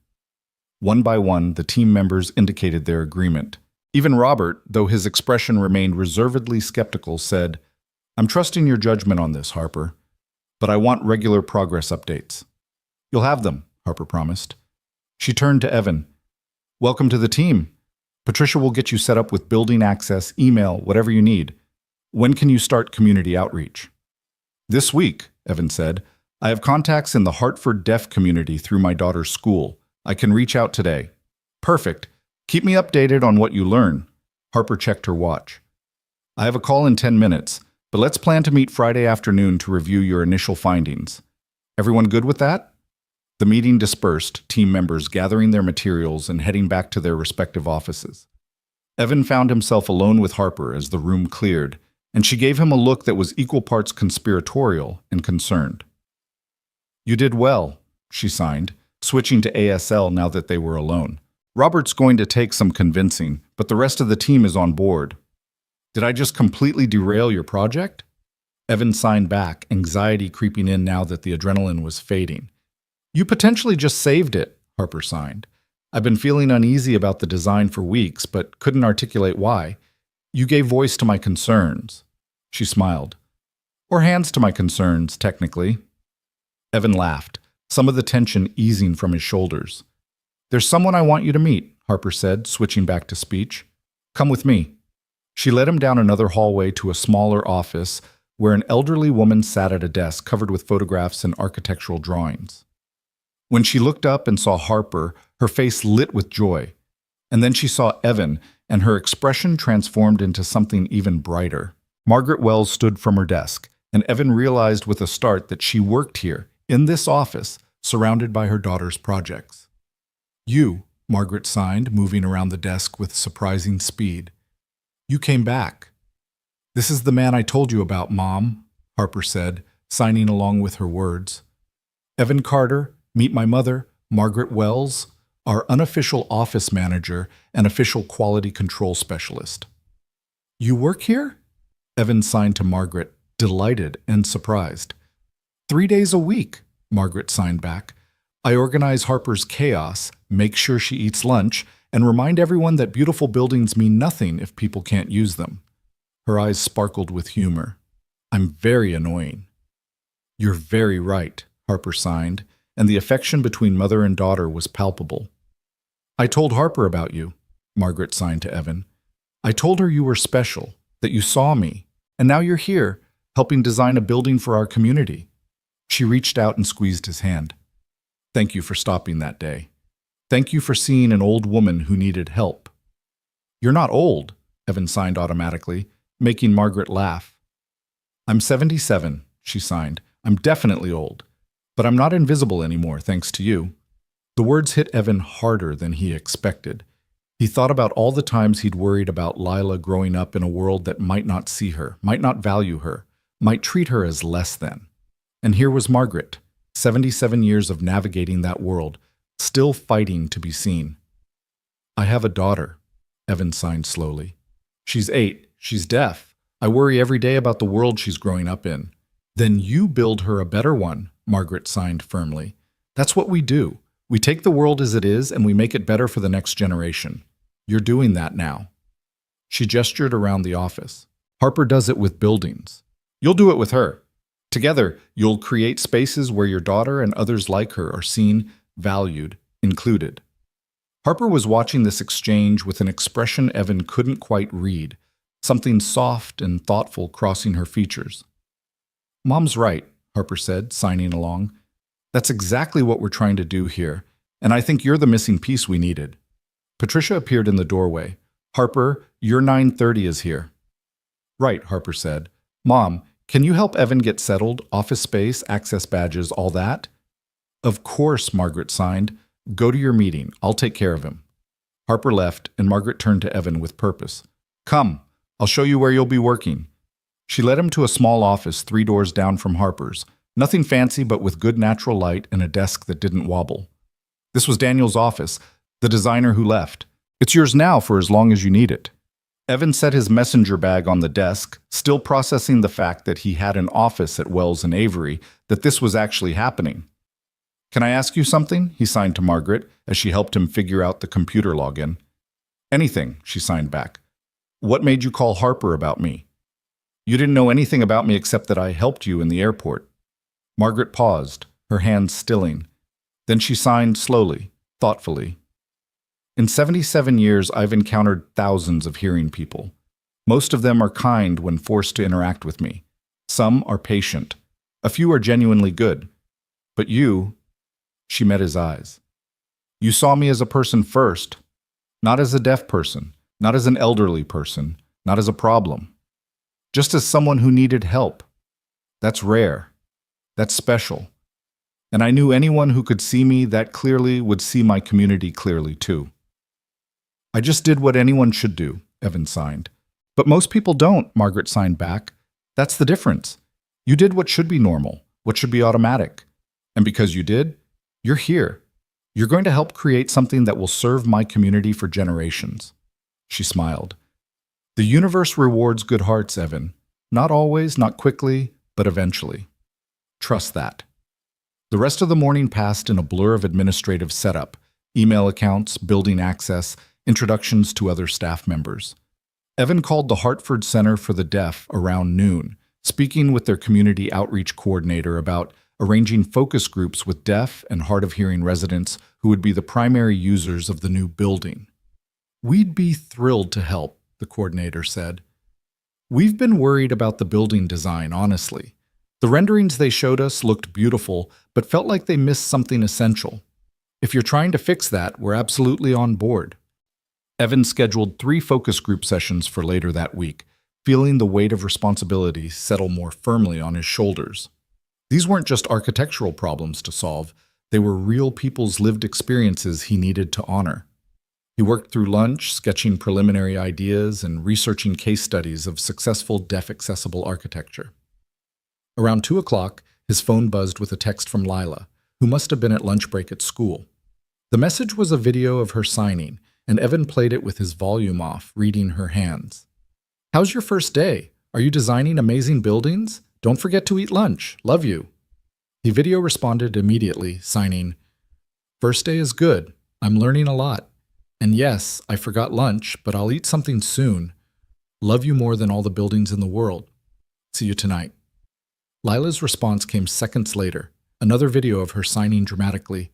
One by one, the team members indicated their agreement. Even Robert, though his expression remained reservedly skeptical, said, I'm trusting your judgment on this, Harper, but I want regular progress updates. You'll have them, Harper promised. She turned to Evan. Welcome to the team. Patricia will get you set up with building access, email, whatever you need. When can you start community outreach? This week, Evan said. I have contacts in the Hartford deaf community through my daughter's school. I can reach out today. Perfect. Keep me updated on what you learn. Harper checked her watch. I have a call in 10 minutes, but let's plan to meet Friday afternoon to review your initial findings. Everyone good with that? The meeting dispersed, team members gathering their materials and heading back to their respective offices. Evan found himself alone with Harper as the room cleared, and she gave him a look that was equal parts conspiratorial and concerned. You did well, she signed, switching to ASL now that they were alone. Robert's going to take some convincing, but the rest of the team is on board. Did I just completely derail your project? Evan signed back, anxiety creeping in now that the adrenaline was fading. You potentially just saved it, Harper signed. I've been feeling uneasy about the design for weeks, but couldn't articulate why. You gave voice to my concerns. She smiled. Or hands to my concerns, technically. Evan laughed, some of the tension easing from his shoulders. There's someone I want you to meet, Harper said, switching back to speech. Come with me. She led him down another hallway to a smaller office where an elderly woman sat at a desk covered with photographs and architectural drawings. When she looked up and saw Harper, her face lit with joy. And then she saw Evan, and her expression transformed into something even brighter. Margaret Wells stood from her desk, and Evan realized with a start that she worked here, in this office, surrounded by her daughter's projects. You, Margaret signed, moving around the desk with surprising speed. You came back. This is the man I told you about, Mom, Harper said, signing along with her words. Evan Carter, meet my mother, Margaret Wells, our unofficial office manager and official quality control specialist. You work here? Evan signed to Margaret, delighted and surprised. 3 days a week, Margaret signed back. I organize Harper's chaos, make sure she eats lunch, and remind everyone that beautiful buildings mean nothing if people can't use them. Her eyes sparkled with humor. I'm very annoying. You're very right, Harper signed, and the affection between mother and daughter was palpable. I told Harper about you, Margaret signed to Evan. I told her you were special, that you saw me, and now you're here, helping design a building for our community. She reached out and squeezed his hand. Thank you for stopping that day. Thank you for seeing an old woman who needed help. You're not old, Evan signed automatically, making Margaret laugh. I'm 77, she signed. I'm definitely old, but I'm not invisible anymore thanks to you. The words hit Evan harder than he expected. He thought about all the times he'd worried about Lila growing up in a world that might not see her, might not value her, might treat her as less than. And here was Margaret, 77 years of navigating that world, still fighting to be seen. I have a daughter, Evan signed slowly. She's 8. She's deaf. I worry every day about the world she's growing up in. Then you build her a better one, Margaret signed firmly. That's what we do. We take the world as it is and we make it better for the next generation. You're doing that now. She gestured around the office. Harper does it with buildings. You'll do it with her. Together, you'll create spaces where your daughter and others like her are seen, valued, included. Harper was watching this exchange with an expression Evan couldn't quite read, something soft and thoughtful crossing her features. Mom's right, Harper said, signing along. That's exactly what we're trying to do here, and I think you're the missing piece we needed. Patricia appeared in the doorway. Harper, your 9:30 is here. Right, Harper said. Mom, can you help Evan get settled, office space, access badges, all that? Of course, Margaret signed. Go to your meeting. I'll take care of him. Harper left, and Margaret turned to Evan with purpose. Come, I'll show you where you'll be working. She led him to a small office 3 doors down from Harper's. Nothing fancy, but with good natural light and a desk that didn't wobble. This was Daniel's office, the designer who left. It's yours now for as long as you need it. Evan set his messenger bag on the desk, still processing the fact that he had an office at Wells and Avery, that this was actually happening. Can I ask you something? He signed to Margaret as she helped him figure out the computer login. Anything, she signed back. What made you call Harper about me? You didn't know anything about me except that I helped you in the airport. Margaret paused, her hands stilling. Then she signed slowly, thoughtfully. In 77 years, I've encountered thousands of hearing people. Most of them are kind when forced to interact with me. Some are patient. A few are genuinely good. But you, she met his eyes. You saw me as a person first, not as a deaf person, not as an elderly person, not as a problem. Just as someone who needed help. That's rare. That's special. And I knew anyone who could see me that clearly would see my community clearly too. I just did what anyone should do, Evan signed. But most people don't, Margaret signed back. That's the difference. You did what should be normal, what should be automatic. And because you did, you're here. You're going to help create something that will serve my community for generations. She smiled. The universe rewards good hearts, Evan. Not always, not quickly, but eventually. Trust that. The rest of the morning passed in a blur of administrative setup, email accounts, building access, introductions to other staff members. Evan called the Hartford Center for the Deaf around noon, speaking with their community outreach coordinator about arranging focus groups with deaf and hard-of-hearing residents who would be the primary users of the new building. We'd be thrilled to help, the coordinator said. We've been worried about the building design, honestly. The renderings they showed us looked beautiful, but felt like they missed something essential. If you're trying to fix that, we're absolutely on board. Evan scheduled 3 focus group sessions for later that week, feeling the weight of responsibility settle more firmly on his shoulders. These weren't just architectural problems to solve, they were real people's lived experiences he needed to honor. He worked through lunch, sketching preliminary ideas and researching case studies of successful deaf-accessible architecture. Around 2 o'clock, his phone buzzed with a text from Lila, who must have been at lunch break at school. The message was a video of her signing, and Evan played it with his volume off, reading her hands. "How's your first day? Are you designing amazing buildings? Don't forget to eat lunch. Love you." The video responded immediately, signing, "First day is good. I'm learning a lot. And yes, I forgot lunch, but I'll eat something soon. Love you more than all the buildings in the world. See you tonight." Lila's response came seconds later, another video of her signing dramatically,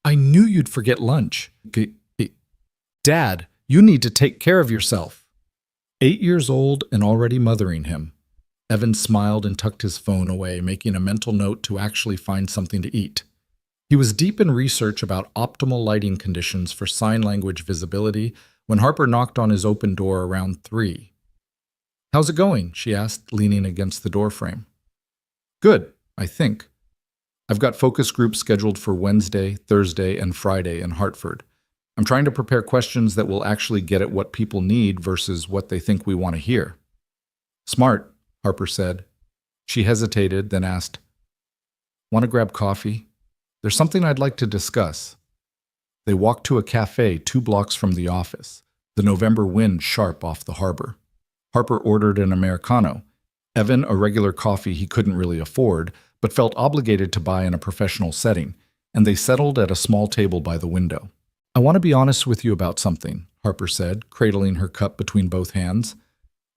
"I knew you'd forget lunch. Dad, you need to take care of yourself." 8 years old and already mothering him. Evan smiled and tucked his phone away, making a mental note to actually find something to eat. He was deep in research about optimal lighting conditions for sign language visibility when Harper knocked on his open door around 3. "How's it going?" she asked, leaning against the doorframe. "Good, I think. I've got focus groups scheduled for Wednesday, Thursday, and Friday in Hartford. I'm trying to prepare questions that will actually get at what people need versus what they think we want to hear." "Smart," Harper said. She hesitated, then asked, "Want to grab coffee? There's something I'd like to discuss." They walked to a cafe 2 blocks from the office, the November wind sharp off the harbor. Harper ordered an Americano, Evan a regular coffee he couldn't really afford, but felt obligated to buy in a professional setting, and they settled at a small table by the window. "I want to be honest with you about something," Harper said, cradling her cup between both hands.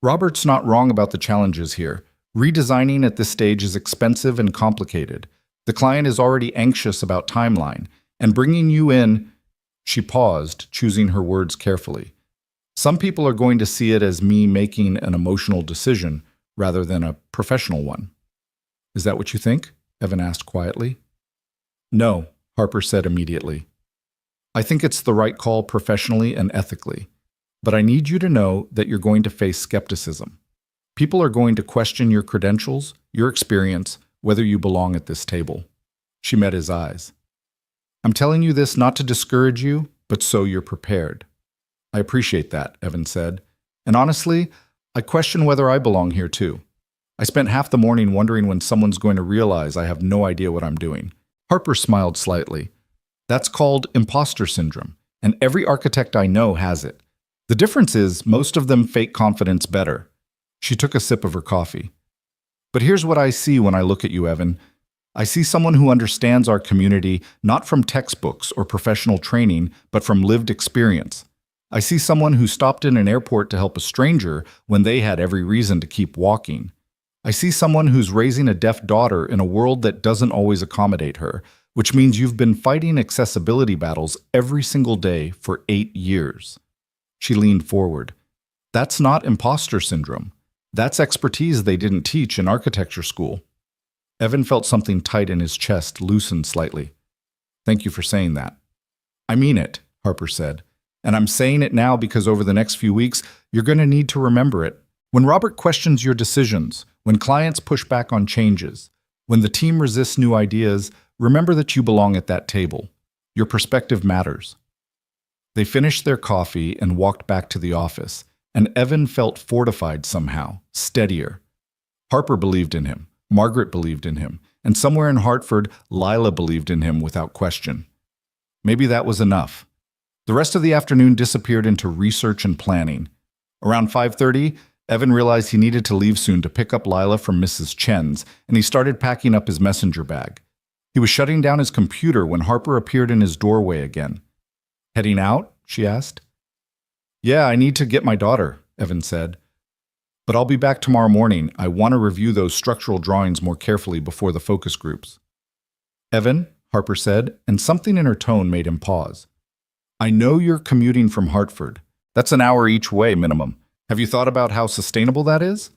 "Robert's not wrong about the challenges here. Redesigning at this stage is expensive and complicated. The client is already anxious about timeline, and bringing you in—" She paused, choosing her words carefully. "Some people are going to see it as me making an emotional decision rather than a professional one." "Is that what you think?" Evan asked quietly. "No," Harper said immediately. "I think it's the right call professionally and ethically. But I need you to know that you're going to face skepticism. People are going to question your credentials, your experience, whether you belong at this table." She met his eyes. "I'm telling you this not to discourage you, but so you're prepared." "I appreciate that," Evan said. "And honestly, I question whether I belong here too. I spent half the morning wondering when someone's going to realize I have no idea what I'm doing." Harper smiled slightly. "That's called imposter syndrome, and every architect I know has it. The difference is most of them fake confidence better." She took a sip of her coffee. "But here's what I see when I look at you, Evan. I see someone who understands our community not from textbooks or professional training, but from lived experience. I see someone who stopped in an airport to help a stranger when they had every reason to keep walking. I see someone who's raising a deaf daughter in a world that doesn't always accommodate her, which means you've been fighting accessibility battles every single day for 8 years. She leaned forward. "That's not imposter syndrome. That's expertise they didn't teach in architecture school." Evan felt something tight in his chest loosen slightly. "Thank you for saying that." "I mean it," Harper said. "And I'm saying it now because over the next few weeks, you're going to need to remember it. When Robert questions your decisions, when clients push back on changes, when the team resists new ideas, remember that you belong at that table. Your perspective matters." They finished their coffee and walked back to the office, and Evan felt fortified somehow, steadier. Harper believed in him, Margaret believed in him, and somewhere in Hartford, Lila believed in him without question. Maybe that was enough. The rest of the afternoon disappeared into research and planning. Around 5:30, Evan realized he needed to leave soon to pick up Lila from Mrs. Chen's, and he started packing up his messenger bag. He was shutting down his computer when Harper appeared in his doorway again. "Heading out?" she asked. "Yeah, I need to get my daughter," Evan said. "But I'll be back tomorrow morning. I want to review those structural drawings more carefully before the focus groups." "Evan," Harper said, and something in her tone made him pause. "I know you're commuting from Hartford. That's an hour each way minimum. Have you thought about how sustainable that is?"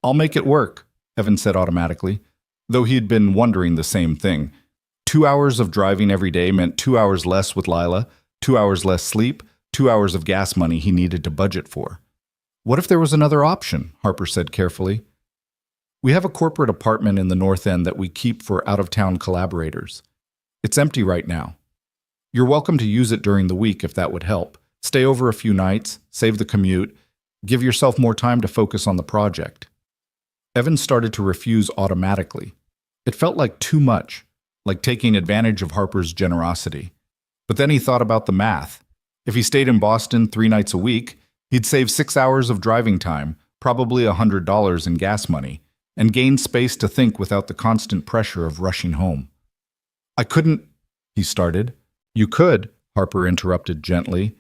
"I'll make it work," Evan said automatically, though he had been wondering the same thing. 2 hours of driving every day meant 2 hours less with Lila, 2 hours less sleep, 2 hours of gas money he needed to budget for. "What if there was another option?" Harper said carefully. "We have a corporate apartment in the North End that we keep for out-of-town collaborators. It's empty right now. You're welcome to use it during the week if that would help. Stay over a few nights, save the commute, give yourself more time to focus on the project. Evan started to refuse automatically. It felt like too much, like taking advantage of Harper's generosity. But then he thought about the math. If he stayed in Boston 3 nights a week, he'd save 6 hours of driving time, probably $100 in gas money, and gain space to think without the constant pressure of rushing home. I couldn't, he started. You could, Harper interrupted gently.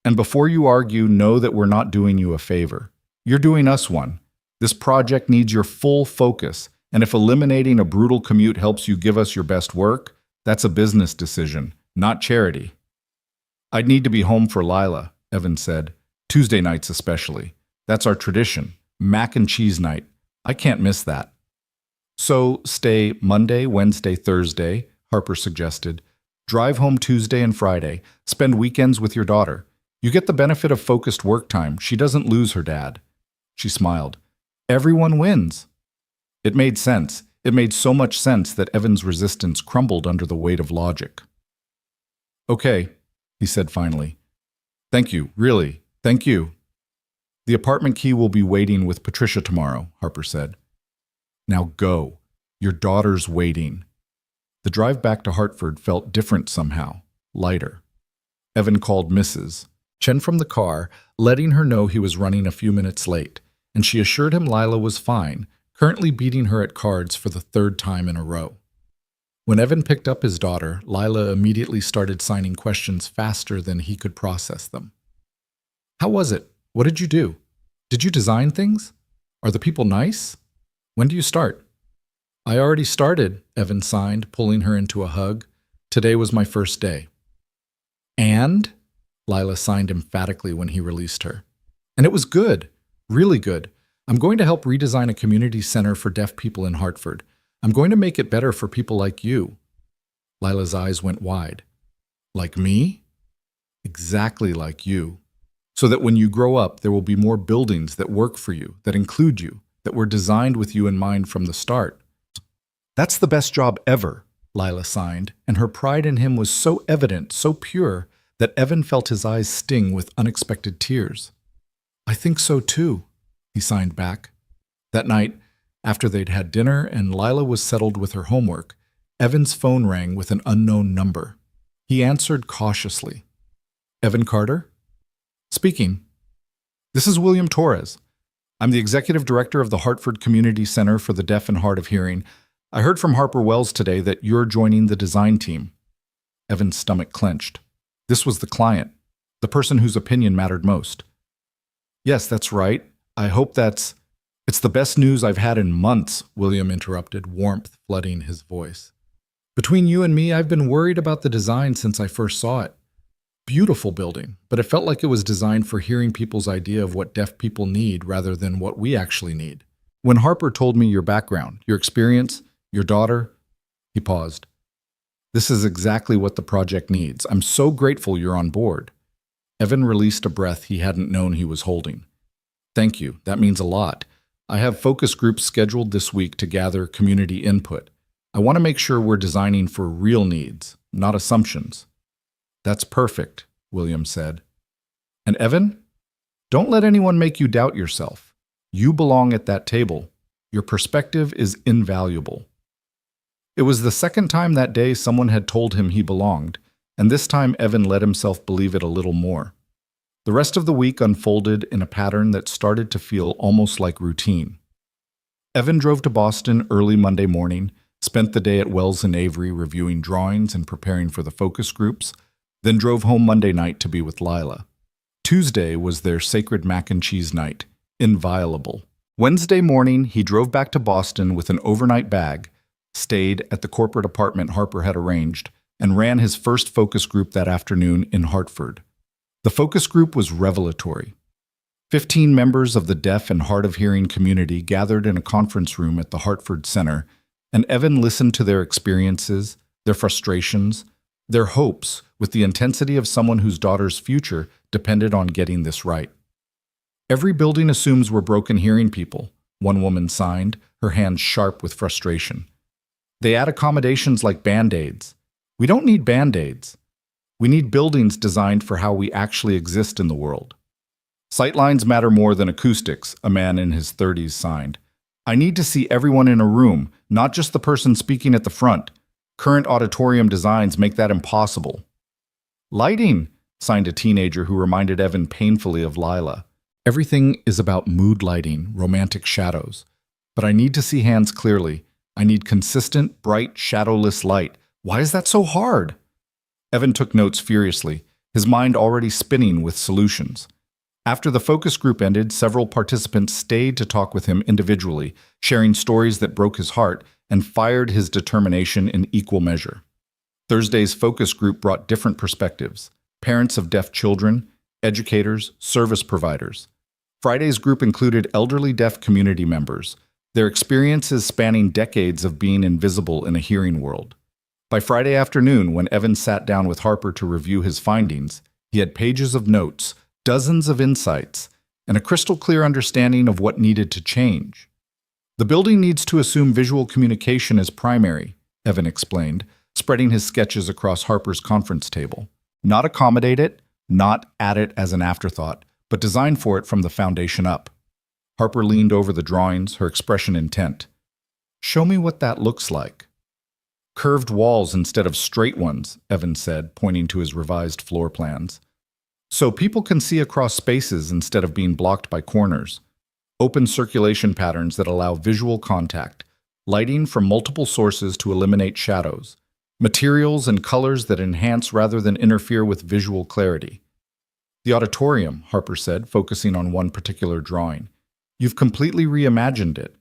And before you argue, know that we're not doing you a favor. You're doing us one. This project needs your full focus, and if eliminating a brutal commute helps you give us your best work, that's a business decision, not charity. I'd need to be home for Lila, Evan said, Tuesday nights especially. That's our tradition, mac and cheese night. I can't miss that. So stay Monday, Wednesday, Thursday, Harper suggested. Drive home Tuesday and Friday. Spend weekends with your daughter. You get the benefit of focused work time. She doesn't lose her dad. She smiled. Everyone wins. It made sense. It made so much sense that Evan's resistance crumbled under the weight of logic. Okay, he said finally. Thank you, really, thank you. The apartment key will be waiting with Patricia tomorrow, Harper said. Now go. Your daughter's waiting. The drive back to Hartford felt different somehow, lighter. Evan called Mrs. Chen from the car, letting her know he was running a few minutes late, and she assured him Lila was fine, currently beating her at cards for the 3rd time in a row. When Evan picked up his daughter, Lila immediately started signing questions faster than he could process them. How was it? What did you do? Did you design things? Are the people nice? When do you start? I already started, Evan signed, pulling her into a hug. Today was my first day. And? Lila signed emphatically when he released her. And it was good, really good. I'm going to help redesign a community center for deaf people in Hartford. I'm going to make it better for people like you. Lila's eyes went wide. Like me? Exactly like you. So that when you grow up, there will be more buildings that work for you, that include you, that were designed with you in mind from the start. That's the best job ever, Lila signed, and her pride in him was so evident, so pure, that Evan felt his eyes sting with unexpected tears. I think so too, he signed back. That night, after they'd had dinner and Lila was settled with her homework, Evan's phone rang with an unknown number. He answered cautiously. Evan Carter? Speaking. This is William Torres. I'm the executive director of the Hartford Community Center for the Deaf and Hard of Hearing. I heard from Harper Wells today that you're joining the design team. Evan's stomach clenched. This was the client, the person whose opinion mattered most. Yes, that's right. I hope it's the best news I've had in months, William interrupted, warmth flooding his voice. Between you and me, I've been worried about the design since I first saw it. Beautiful building, but it felt like it was designed for hearing people's idea of what deaf people need rather than what we actually need. When Harper told me your background, your experience, your daughter, he paused. This is exactly what the project needs. I'm so grateful you're on board. Evan released a breath he hadn't known he was holding. Thank you. That means a lot. I have focus groups scheduled this week to gather community input. I want to make sure we're designing for real needs, not assumptions. That's perfect, William said. And Evan, don't let anyone make you doubt yourself. You belong at that table. Your perspective is invaluable. It was the second time that day someone had told him he belonged, and this time Evan let himself believe it a little more. The rest of the week unfolded in a pattern that started to feel almost like routine. Evan drove to Boston early Monday morning, spent the day at Wells and Avery reviewing drawings and preparing for the focus groups, then drove home Monday night to be with Lila. Tuesday was their sacred mac and cheese night, inviolable. Wednesday morning, he drove back to Boston with an overnight bag, stayed at the corporate apartment Harper had arranged, and ran his first focus group that afternoon in Hartford. The focus group was revelatory. 15 members of the deaf and hard of hearing community gathered in a conference room at the Hartford Center, and Evan listened to their experiences, their frustrations, their hopes with the intensity of someone whose daughter's future depended on getting this right. Every building assumes we're broken hearing people, one woman signed, her hands sharp with frustration. They add accommodations like Band-Aids. We don't need Band-Aids. We need buildings designed for how we actually exist in the world. Sightlines matter more than acoustics, a man in his 30s signed. I need to see everyone in a room, not just the person speaking at the front. Current auditorium designs make that impossible. Lighting, signed a teenager who reminded Evan painfully of Lila. Everything is about mood lighting, romantic shadows. But I need to see hands clearly. I need consistent, bright, shadowless light. Why is that so hard? Evan took notes furiously, his mind already spinning with solutions. After the focus group ended, several participants stayed to talk with him individually, sharing stories that broke his heart and fired his determination in equal measure. Thursday's focus group brought different perspectives: parents of deaf children, educators, service providers. Friday's group included elderly deaf community members, their experiences spanning decades of being invisible in a hearing world. By Friday afternoon, when Evan sat down with Harper to review his findings, he had pages of notes, dozens of insights, and a crystal-clear understanding of what needed to change. The building needs to assume visual communication as primary, Evan explained, spreading his sketches across Harper's conference table. Not accommodate it, not add it as an afterthought, but design for it from the foundation up. Harper leaned over the drawings, her expression intent. Show me what that looks like. Curved walls instead of straight ones, Evan said, pointing to his revised floor plans. So people can see across spaces instead of being blocked by corners. Open circulation patterns that allow visual contact. Lighting from multiple sources to eliminate shadows. Materials and colors that enhance rather than interfere with visual clarity. The auditorium, Harper said, focusing on one particular drawing. You've completely reimagined it.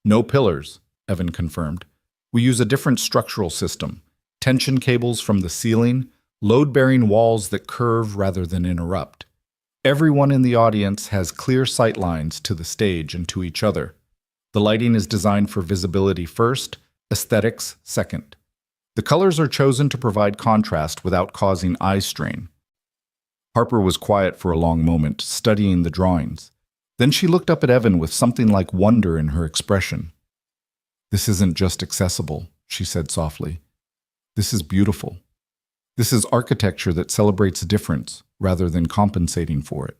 No pillars, Evan confirmed. We use a different structural system. Tension cables from the ceiling, load-bearing walls that curve rather than interrupt. Everyone in the audience has clear sight lines to the stage and to each other. The lighting is designed for visibility first, aesthetics second. The colors are chosen to provide contrast without causing eye strain. Harper was quiet for a long moment, studying the drawings. Then she looked up at Evan with something like wonder in her expression. This isn't just accessible, she said softly. This is beautiful. This is architecture that celebrates difference rather than compensating for it.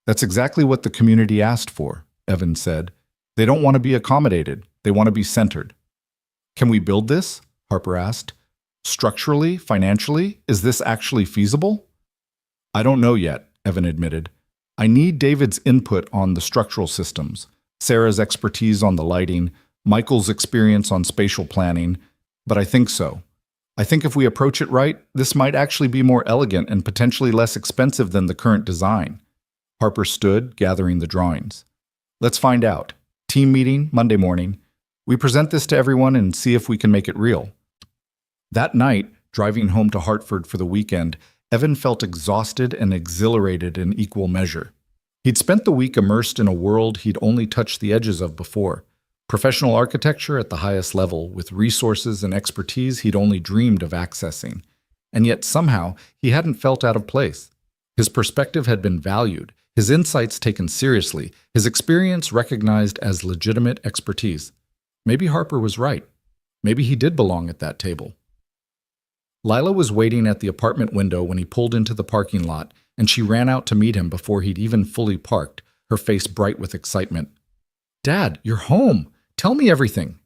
That's exactly what the community asked for, Evan said. They don't want to be accommodated. They want to be centered. Can we build this? Harper asked. Structurally, financially, is this actually feasible? I don't know yet, Evan admitted. I need David's input on the structural systems, Sarah's expertise on the lighting, Michael's experience on spatial planning, but I think so. I think if we approach it right, this might actually be more elegant and potentially less expensive than the current design. Harper stood, gathering the drawings. Let's find out. Team meeting, Monday morning. We present this to everyone and see if we can make it real. That night, driving home to Hartford for the weekend, Evan felt exhausted and exhilarated in equal measure. He'd spent the week immersed in a world he'd only touched the edges of before. Professional architecture at the highest level, with resources and expertise he'd only dreamed of accessing. And yet somehow he hadn't felt out of place. His perspective had been valued, his insights taken seriously, his experience recognized as legitimate expertise. Maybe Harper was right. Maybe he did belong at that table. Lila was waiting at the apartment window when he pulled into the parking lot, and she ran out to meet him before he'd even fully parked, her face bright with excitement. Dad, you're home! Tell me everything!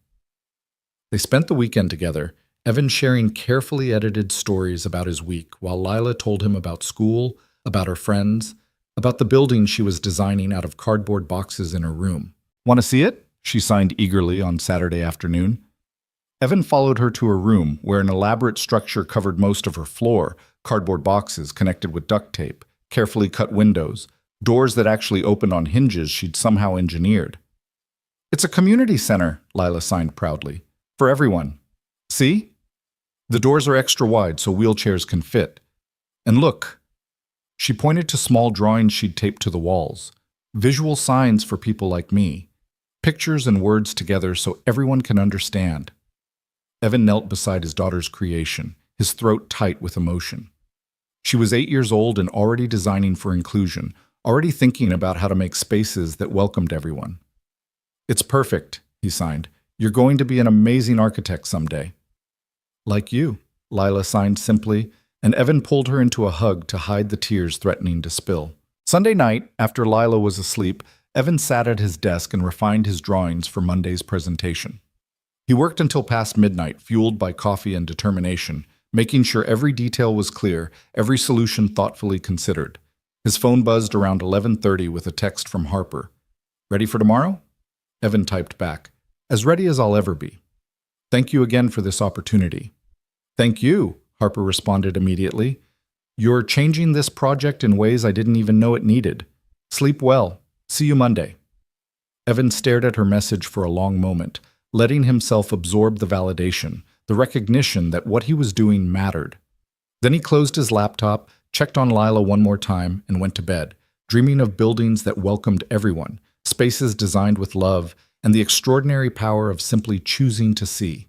They spent the weekend together, Evan sharing carefully edited stories about his week, while Lila told him about school, about her friends, about the building she was designing out of cardboard boxes in her room. Want to see it? She signed eagerly on Saturday afternoon. Evan followed her to her room, where an elaborate structure covered most of her floor, cardboard boxes connected with duct tape, carefully cut windows, doors that actually opened on hinges she'd somehow engineered. It's a community center, Lila signed proudly. For everyone. See? The doors are extra wide so wheelchairs can fit. And look. She pointed to small drawings she'd taped to the walls. Visual signs for people like me. Pictures and words together so everyone can understand. Evan knelt beside his daughter's creation, his throat tight with emotion. She was 8 years old and already designing for inclusion, already thinking about how to make spaces that welcomed everyone. It's perfect, he signed. You're going to be an amazing architect someday. Like you, Lila signed simply, and Evan pulled her into a hug to hide the tears threatening to spill. Sunday night, after Lila was asleep, Evan sat at his desk and refined his drawings for Monday's presentation. He worked until past midnight, fueled by coffee and determination, making sure every detail was clear, every solution thoughtfully considered. His phone buzzed around 11:30 with a text from Harper. "Ready for tomorrow?" Evan typed back, "As ready as I'll ever be. Thank you again for this opportunity." "Thank you," Harper responded immediately. "You're changing this project in ways I didn't even know it needed. Sleep well. See you Monday." Evan stared at her message for a long moment, letting himself absorb the validation, the recognition that what he was doing mattered. Then he closed his laptop, checked on Lila one more time, and went to bed, dreaming of buildings that welcomed everyone, spaces designed with love, and the extraordinary power of simply choosing to see.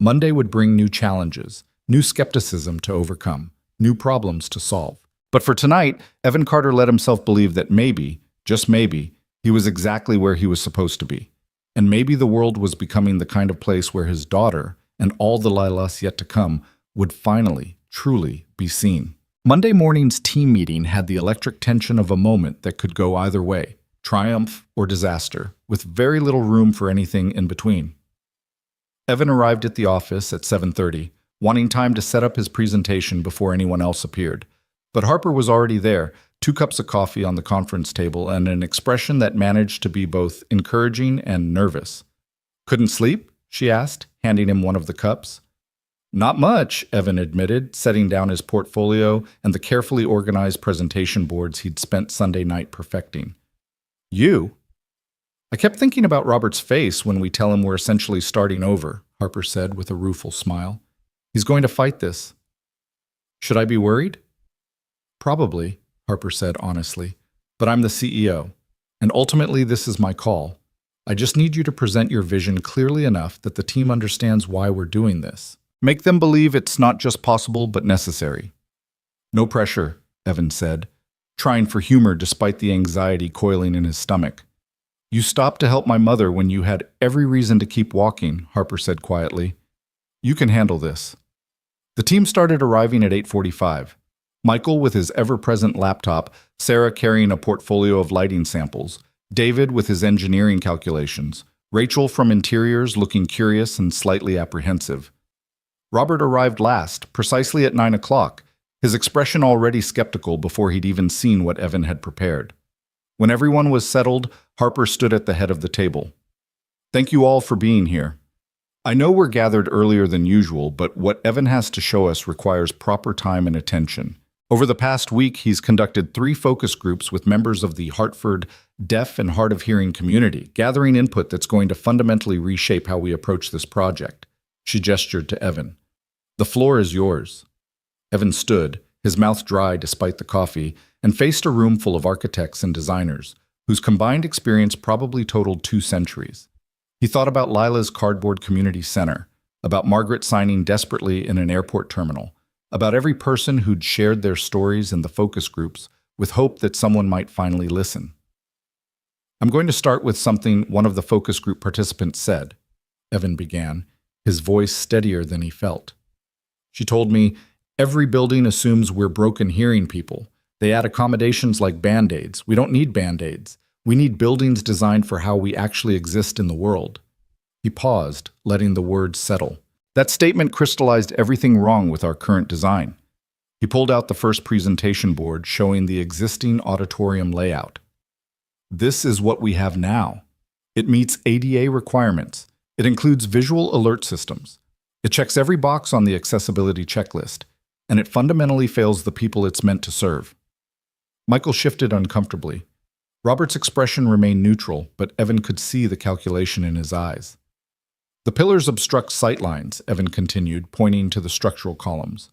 Monday would bring new challenges, new skepticism to overcome, new problems to solve. But for tonight, Evan Carter let himself believe that maybe, just maybe, he was exactly where he was supposed to be. And maybe the world was becoming the kind of place where his daughter, and all the Lilas yet to come, would finally, truly be seen. Monday morning's team meeting had the electric tension of a moment that could go either way, triumph or disaster, with very little room for anything in between. Evan arrived at the office at 7:30, wanting time to set up his presentation before anyone else appeared. But Harper was already there, 2 cups of coffee on the conference table and an expression that managed to be both encouraging and nervous. "Couldn't sleep?" she asked, handing him one of the cups. "Not much," Evan admitted, setting down his portfolio and the carefully organized presentation boards he'd spent Sunday night perfecting. "You?" "I kept thinking about Robert's face when we tell him we're essentially starting over," Harper said with a rueful smile. "He's going to fight this." "Should I be worried?" "Probably," Harper said honestly, "but I'm the CEO, and ultimately this is my call. I just need you to present your vision clearly enough that the team understands why we're doing this. Make them believe it's not just possible but necessary." "No pressure," Evan said, trying for humor despite the anxiety coiling in his stomach. "You stopped to help my mother when you had every reason to keep walking," Harper said quietly. "You can handle this." The team started arriving at 8:45. Michael with his ever-present laptop, Sarah carrying a portfolio of lighting samples, David with his engineering calculations, Rachel from interiors looking curious and slightly apprehensive. Robert arrived last, precisely at 9 o'clock, his expression already skeptical before he'd even seen what Evan had prepared. When everyone was settled, Harper stood at the head of the table. "Thank you all for being here. I know we're gathered earlier than usual, but what Evan has to show us requires proper time and attention. Over the past week, he's conducted 3 focus groups with members of the Hartford deaf and hard of hearing community, gathering input that's going to fundamentally reshape how we approach this project." She gestured to Evan. "The floor is yours." Evan stood, his mouth dry despite the coffee, and faced a room full of architects and designers, whose combined experience probably totaled 2 centuries. He thought about Lila's cardboard community center, about Margaret signing desperately in an airport terminal, about every person who'd shared their stories in the focus groups with hope that someone might finally listen. "I'm going to start with something one of the focus group participants said," Evan began, his voice steadier than he felt. "She told me, every building assumes we're broken hearing people. They add accommodations like Band-Aids. We don't need Band-Aids. We need buildings designed for how we actually exist in the world." He paused, letting the words settle. That statement crystallized everything wrong with our current design. He pulled out the first presentation board showing the existing auditorium layout. "This is what we have now. It meets ADA requirements. It includes visual alert systems. It checks every box on the accessibility checklist, and it fundamentally fails the people it's meant to serve." Michael shifted uncomfortably. Robert's expression remained neutral, but Evan could see the calculation in his eyes. "The pillars obstruct sightlines," Evan continued, pointing to the structural columns.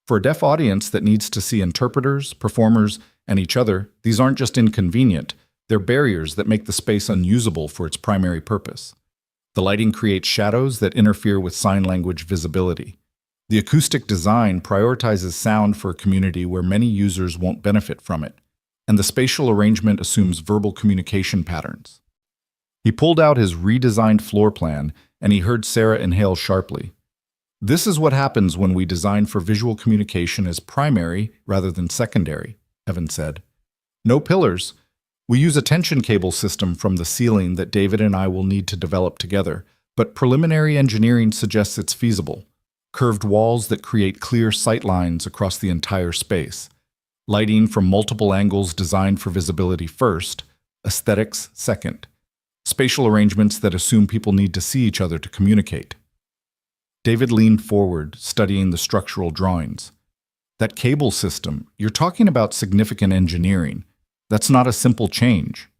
"For a deaf audience that needs to see interpreters, performers, and each other, these aren't just inconvenient, they're barriers that make the space unusable for its primary purpose. The lighting creates shadows that interfere with sign language visibility. The acoustic design prioritizes sound for a community where many users won't benefit from it, and the spatial arrangement assumes verbal communication patterns." He pulled out his redesigned floor plan, and he heard Sarah inhale sharply. This is what happens when we design for visual communication as primary rather than secondary, Evan said. No pillars. We use a tension cable system from the ceiling that David and I will need to develop together, but preliminary engineering suggests it's feasible. Curved walls that create clear sight lines across the entire space. Lighting from multiple angles designed for visibility first, aesthetics second. Spatial arrangements that assume people need to see each other to communicate. David leaned forward, studying the structural drawings. That cable system, you're talking about significant engineering. That's not a simple change.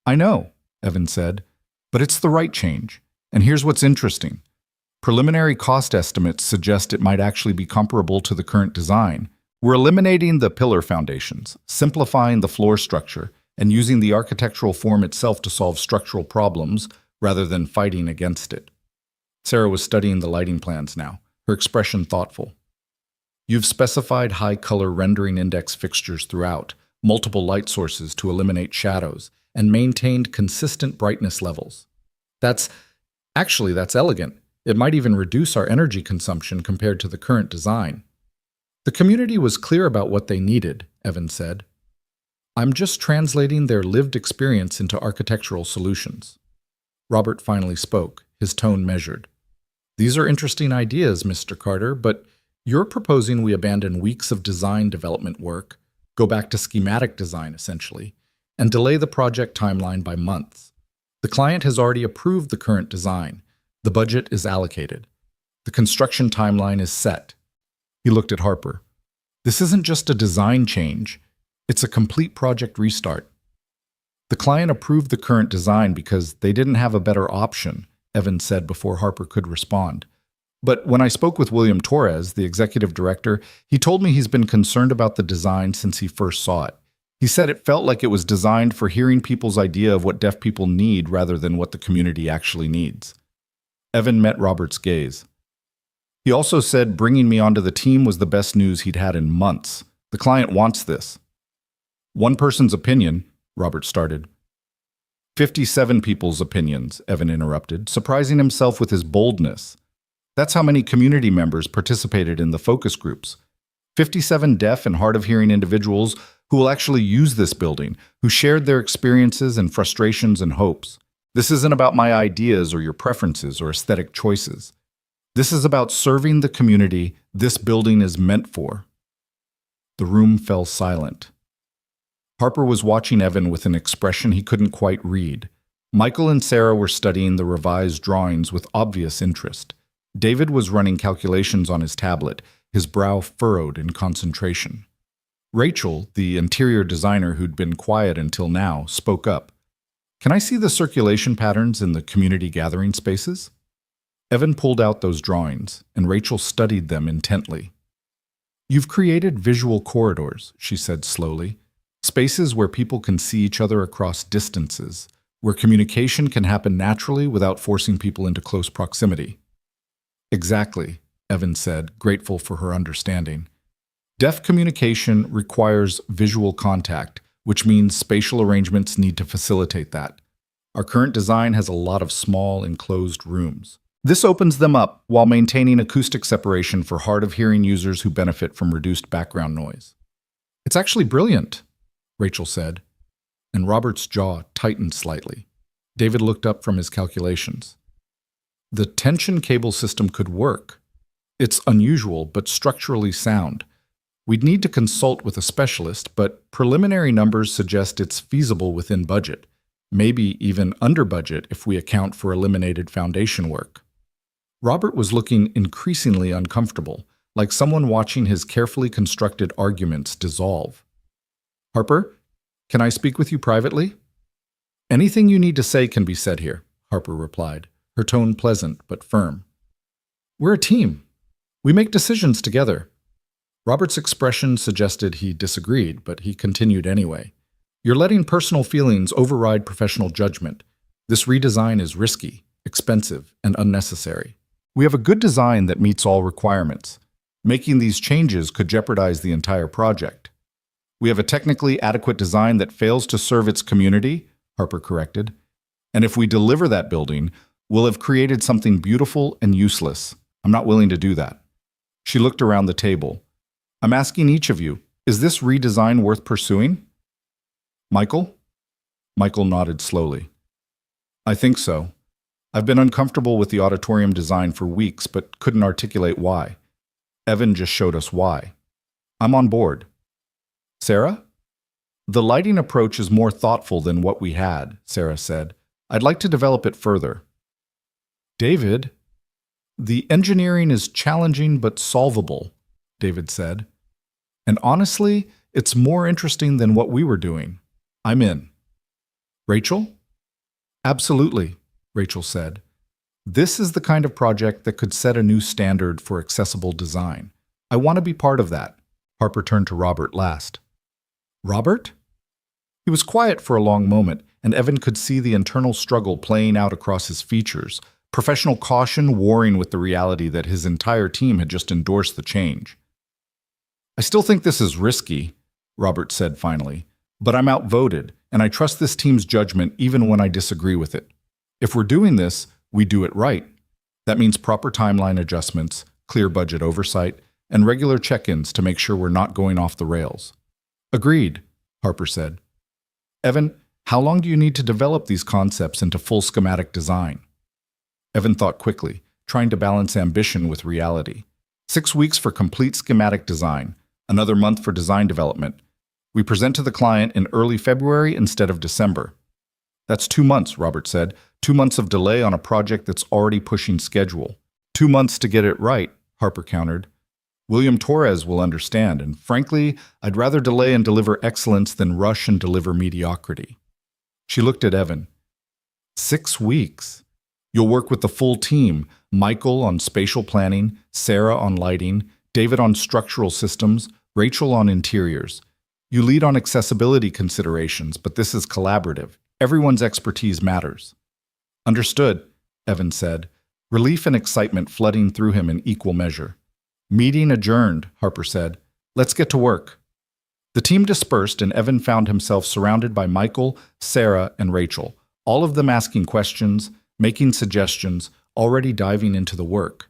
I know, Evan said, but it's the right change. And here's what's interesting. Preliminary cost estimates suggest it might actually be comparable to the current design. We're eliminating the pillar foundations, simplifying the floor structure, and using the architectural form itself to solve structural problems rather than fighting against it. Sarah was studying the lighting plans now, her expression thoughtful. You've specified high-color rendering index fixtures throughout, multiple light sources to eliminate shadows, and maintained consistent brightness levels. That's elegant. It might even reduce our energy consumption compared to the current design. The community was clear about what they needed, Evan said. I'm just translating their lived experience into architectural solutions. Robert finally spoke, his tone measured. These are interesting ideas, Mr. Carter, but you're proposing we abandon weeks of design development work, go back to schematic design essentially, and delay the project timeline by months. The client has already approved the current design. The budget is allocated. The construction timeline is set. He looked at Harper. This isn't just a design change. It's a complete project restart. The client approved the current design because they didn't have a better option, Evan said before Harper could respond. But when I spoke with William Torres, the executive director, he told me he's been concerned about the design since he first saw it. He said it felt like it was designed for hearing people's idea of what deaf people need rather than what the community actually needs. Evan met Robert's gaze. He also said bringing me onto the team was the best news he'd had in months. The client wants this. One person's opinion, Robert started. 57 people's opinions, Evan interrupted, surprising himself with his boldness. That's how many community members participated in the focus groups. 57 deaf and hard of hearing individuals who will actually use this building, who shared their experiences and frustrations and hopes. This isn't about my ideas or your preferences or aesthetic choices. This is about serving the community this building is meant for. The room fell silent. Harper was watching Evan with an expression he couldn't quite read. Michael and Sarah were studying the revised drawings with obvious interest. David was running calculations on his tablet, his brow furrowed in concentration. Rachel, the interior designer who'd been quiet until now, spoke up. Can I see the circulation patterns in the community gathering spaces? Evan pulled out those drawings, and Rachel studied them intently. You've created visual corridors, she said slowly. Spaces where people can see each other across distances, where communication can happen naturally without forcing people into close proximity. Exactly, Evan said, grateful for her understanding. Deaf communication requires visual contact, which means spatial arrangements need to facilitate that. Our current design has a lot of small, enclosed rooms. This opens them up while maintaining acoustic separation for hard of hearing users who benefit from reduced background noise. It's actually brilliant, Rachel said, and Robert's jaw tightened slightly. David looked up from his calculations. The tension cable system could work. It's unusual, but structurally sound. We'd need to consult with a specialist, but preliminary numbers suggest it's feasible within budget, maybe even under budget if we account for eliminated foundation work. Robert was looking increasingly uncomfortable, like someone watching his carefully constructed arguments dissolve. Harper, can I speak with you privately? Anything you need to say can be said here, Harper replied, her tone pleasant but firm. We're a team. We make decisions together. Robert's expression suggested he disagreed, but he continued anyway. You're letting personal feelings override professional judgment. This redesign is risky, expensive, and unnecessary. We have a good design that meets all requirements. Making these changes could jeopardize the entire project. We have a technically adequate design that fails to serve its community, Harper corrected. And if we deliver that building, we'll have created something beautiful and useless. I'm not willing to do that. She looked around the table. I'm asking each of you, is this redesign worth pursuing? Michael? Michael nodded slowly. I think so. I've been uncomfortable with the auditorium design for weeks, but couldn't articulate why. Evan just showed us why. I'm on board. Sarah? The lighting approach is more thoughtful than what we had, Sarah said. I'd like to develop it further. David? The engineering is challenging but solvable, David said. And honestly, it's more interesting than what we were doing. I'm in. Rachel? Absolutely, Rachel said. This is the kind of project that could set a new standard for accessible design. I want to be part of that. Harper turned to Robert last. Robert? He was quiet for a long moment, and Evan could see the internal struggle playing out across his features, professional caution warring with the reality that his entire team had just endorsed the change. I still think this is risky, Robert said finally, but I'm outvoted, and I trust this team's judgment even when I disagree with it. If we're doing this, we do it right. That means proper timeline adjustments, clear budget oversight, and regular check-ins to make sure we're not going off the rails. Agreed, Harper said. Evan, how long do you need to develop these concepts into full schematic design? Evan thought quickly, trying to balance ambition with reality. 6 weeks for complete schematic design, another month for design development. We present to the client in early February instead of December. That's 2 months, Robert said. 2 months of delay on a project that's already pushing schedule. 2 months to get it right, Harper countered. William Torres will understand, and frankly, I'd rather delay and deliver excellence than rush and deliver mediocrity. She looked at Evan. 6 weeks. You'll work with the full team, Michael on spatial planning, Sarah on lighting, David on structural systems, Rachel on interiors. You lead on accessibility considerations, but this is collaborative. Everyone's expertise matters. Understood, Evan said, relief and excitement flooding through him in equal measure. Meeting adjourned, Harper said. Let's get to work. The team dispersed and Evan found himself surrounded by Michael, Sarah, and Rachel, all of them asking questions, making suggestions, already diving into the work.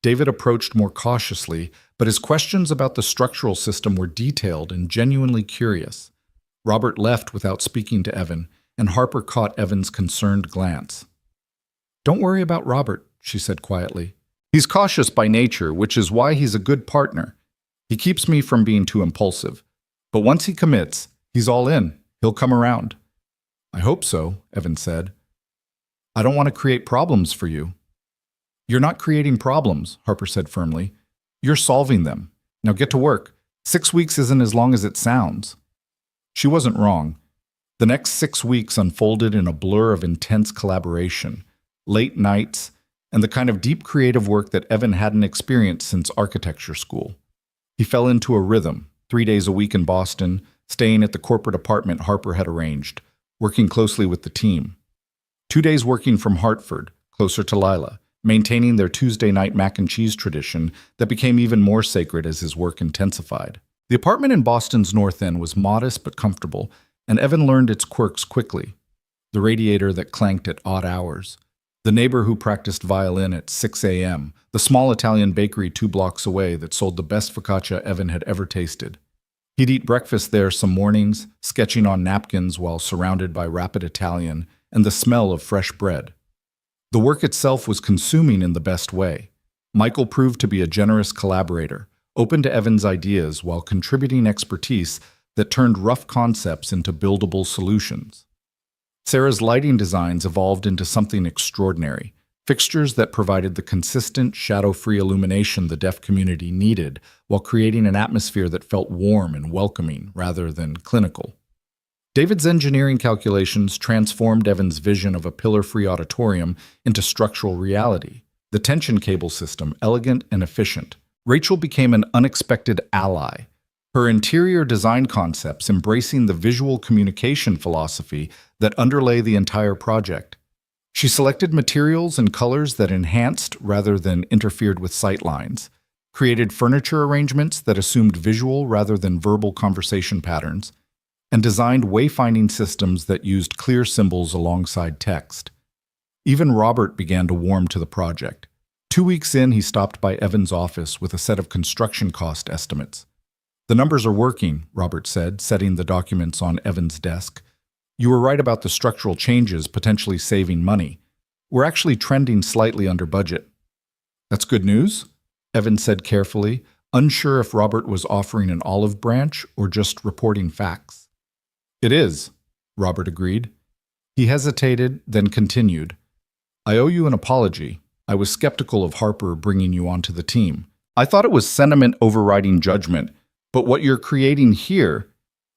David approached more cautiously, but his questions about the structural system were detailed and genuinely curious. Robert left without speaking to Evan, and Harper caught Evan's concerned glance. Don't worry about Robert, she said quietly. He's cautious by nature, which is why he's a good partner. He keeps me from being too impulsive. But once he commits, he's all in. He'll come around. I hope so, Evan said. I don't want to create problems for you. You're not creating problems, Harper said firmly. You're solving them. Now get to work. 6 weeks isn't as long as it sounds. She wasn't wrong. The next 6 weeks unfolded in a blur of intense collaboration, late nights, and the kind of deep creative work that Evan hadn't experienced since architecture school. He fell into a rhythm, 3 days a week in Boston, staying at the corporate apartment Harper had arranged, working closely with the team. 2 days working from Hartford, closer to Lila, maintaining their Tuesday night mac and cheese tradition that became even more sacred as his work intensified. The apartment in Boston's North End was modest but comfortable, and Evan learned its quirks quickly. The radiator that clanked at odd hours, the neighbor who practiced violin at 6 a.m., the small Italian bakery 2 blocks away that sold the best focaccia Evan had ever tasted. He'd eat breakfast there some mornings, sketching on napkins while surrounded by rapid Italian and the smell of fresh bread. The work itself was consuming in the best way. Michael proved to be a generous collaborator, open to Evan's ideas while contributing expertise that turned rough concepts into buildable solutions. Sarah's lighting designs evolved into something extraordinary, fixtures that provided the consistent, shadow-free illumination the deaf community needed while creating an atmosphere that felt warm and welcoming rather than clinical. David's engineering calculations transformed Evan's vision of a pillar-free auditorium into structural reality. The tension cable system, elegant and efficient. Rachel became an unexpected ally, her interior design concepts embracing the visual communication philosophy that underlay the entire project. She selected materials and colors that enhanced rather than interfered with sightlines, created furniture arrangements that assumed visual rather than verbal conversation patterns, and designed wayfinding systems that used clear symbols alongside text. Even Robert began to warm to the project. 2 weeks in, he stopped by Evan's office with a set of construction cost estimates. "The numbers are working," Robert said, setting the documents on Evan's desk. "You were right about the structural changes potentially saving money. We're actually trending slightly under budget." "That's good news," Evan said carefully, unsure if Robert was offering an olive branch or just reporting facts. "It is," Robert agreed. He hesitated, then continued. "I owe you an apology. I was skeptical of Harper bringing you onto the team. I thought it was sentiment overriding judgment, but what you're creating here,"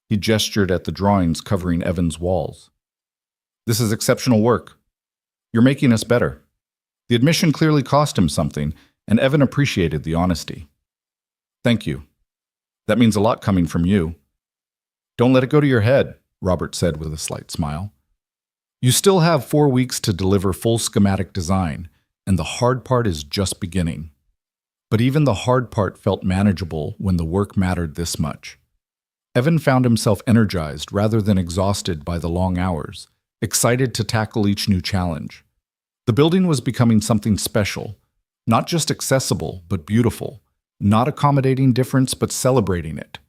he gestured at the drawings covering Evan's walls. "This is exceptional work. You're making us better." The admission clearly cost him something, and Evan appreciated the honesty. "Thank you. That means a lot coming from you." "Don't let it go to your head," Robert said with a slight smile. "You still have 4 weeks to deliver full schematic design, and the hard part is just beginning." But even the hard part felt manageable when the work mattered this much. Evan found himself energized rather than exhausted by the long hours, excited to tackle each new challenge. The building was becoming something special, not just accessible, but beautiful, not accommodating difference, but celebrating it.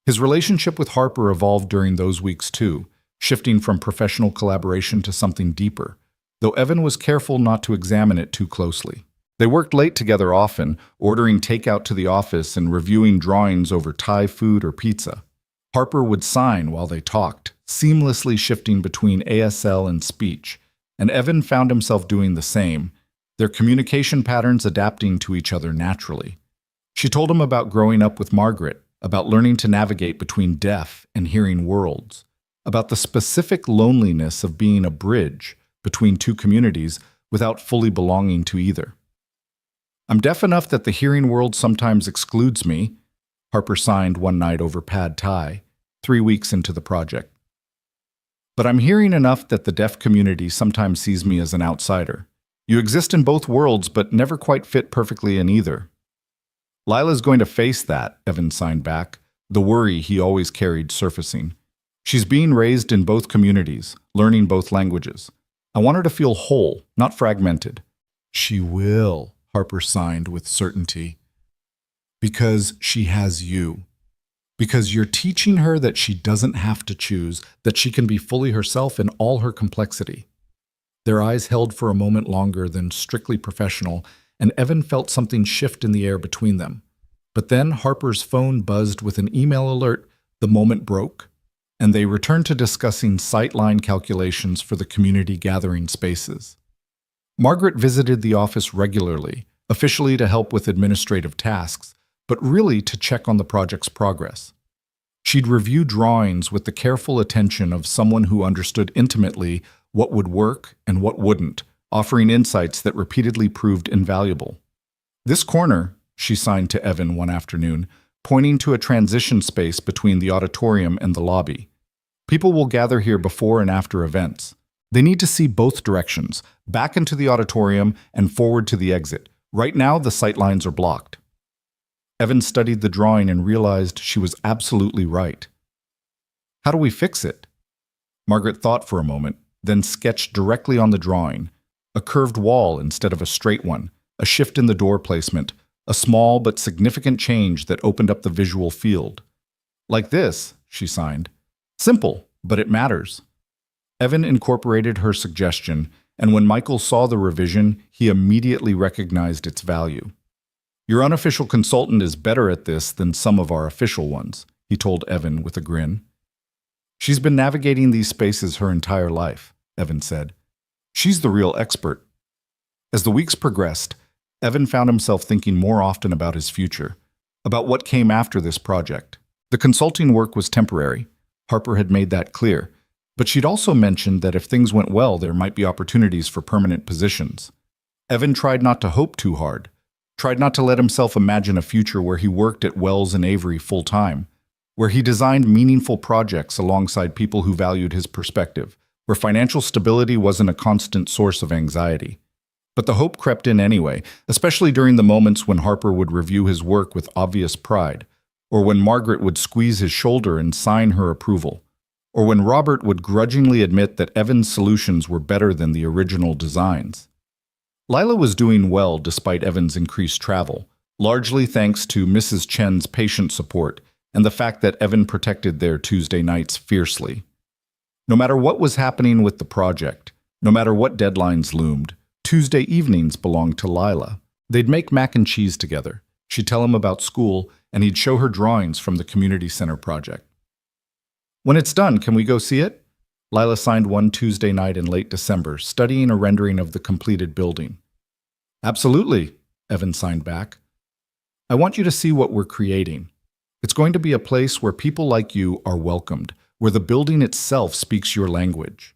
His relationship with Harper evolved during those weeks too, shifting from professional collaboration to something deeper, though Evan was careful not to examine it too closely. They worked late together often, ordering takeout to the office and reviewing drawings over Thai food or pizza. Harper would sign while they talked, seamlessly shifting between ASL and speech, and Evan found himself doing the same, their communication patterns adapting to each other naturally. She told him about growing up with Margaret, about learning to navigate between deaf and hearing worlds, about the specific loneliness of being a bridge between two communities without fully belonging to either. "I'm deaf enough that the hearing world sometimes excludes me," Harper signed one night over pad thai, 3 weeks into the project. "But I'm hearing enough that the deaf community sometimes sees me as an outsider. You exist in both worlds, but never quite fit perfectly in either." "Lila's going to face that," Evan signed back, the worry he always carried surfacing. "She's being raised in both communities, learning both languages. I want her to feel whole, not fragmented." "She will," Harper signed with certainty. "Because she has you. Because you're teaching her that she doesn't have to choose, that she can be fully herself in all her complexity." Their eyes held for a moment longer than strictly professional, and Evan felt something shift in the air between them. But then Harper's phone buzzed with an email alert, the moment broke, and they returned to discussing sightline calculations for the community gathering spaces. Margaret visited the office regularly, officially to help with administrative tasks, but really to check on the project's progress. She'd review drawings with the careful attention of someone who understood intimately what would work and what wouldn't, offering insights that repeatedly proved invaluable. "This corner," she signed to Evan one afternoon, pointing to a transition space between the auditorium and the lobby. "People will gather here before and after events. They need to see both directions, back into the auditorium and forward to the exit. Right now, the sightlines are blocked." Evan studied the drawing and realized she was absolutely right. "How do we fix it?" Margaret thought for a moment, then sketched directly on the drawing, a curved wall instead of a straight one, a shift in the door placement, a small but significant change that opened up the visual field. "Like this," she signed. "Simple, but it matters." Evan incorporated her suggestion, and when Michael saw the revision, he immediately recognized its value. "Your unofficial consultant is better at this than some of our official ones," he told Evan with a grin. "She's been navigating these spaces her entire life," Evan said. "She's the real expert." As the weeks progressed, Evan found himself thinking more often about his future, about what came after this project. The consulting work was temporary. Harper had made that clear. But she'd also mentioned that if things went well, there might be opportunities for permanent positions. Evan tried not to hope too hard, tried not to let himself imagine a future where he worked at Wells and Avery full-time, where he designed meaningful projects alongside people who valued his perspective, where financial stability wasn't a constant source of anxiety. But the hope crept in anyway, especially during the moments when Harper would review his work with obvious pride, or when Margaret would squeeze his shoulder and sign her approval, or when Robert would grudgingly admit that Evan's solutions were better than the original designs. Lila was doing well despite Evan's increased travel, largely thanks to Mrs. Chen's patient support and the fact that Evan protected their Tuesday nights fiercely. No matter what was happening with the project, no matter what deadlines loomed, Tuesday evenings belonged to Lila. They'd make mac and cheese together. She'd tell him about school, and he'd show her drawings from the community center project. "When it's done, can we go see it?" Lila signed one Tuesday night in late December, studying a rendering of the completed building. "Absolutely," Evan signed back. "I want you to see what we're creating. It's going to be a place where people like you are welcomed, where the building itself speaks your language."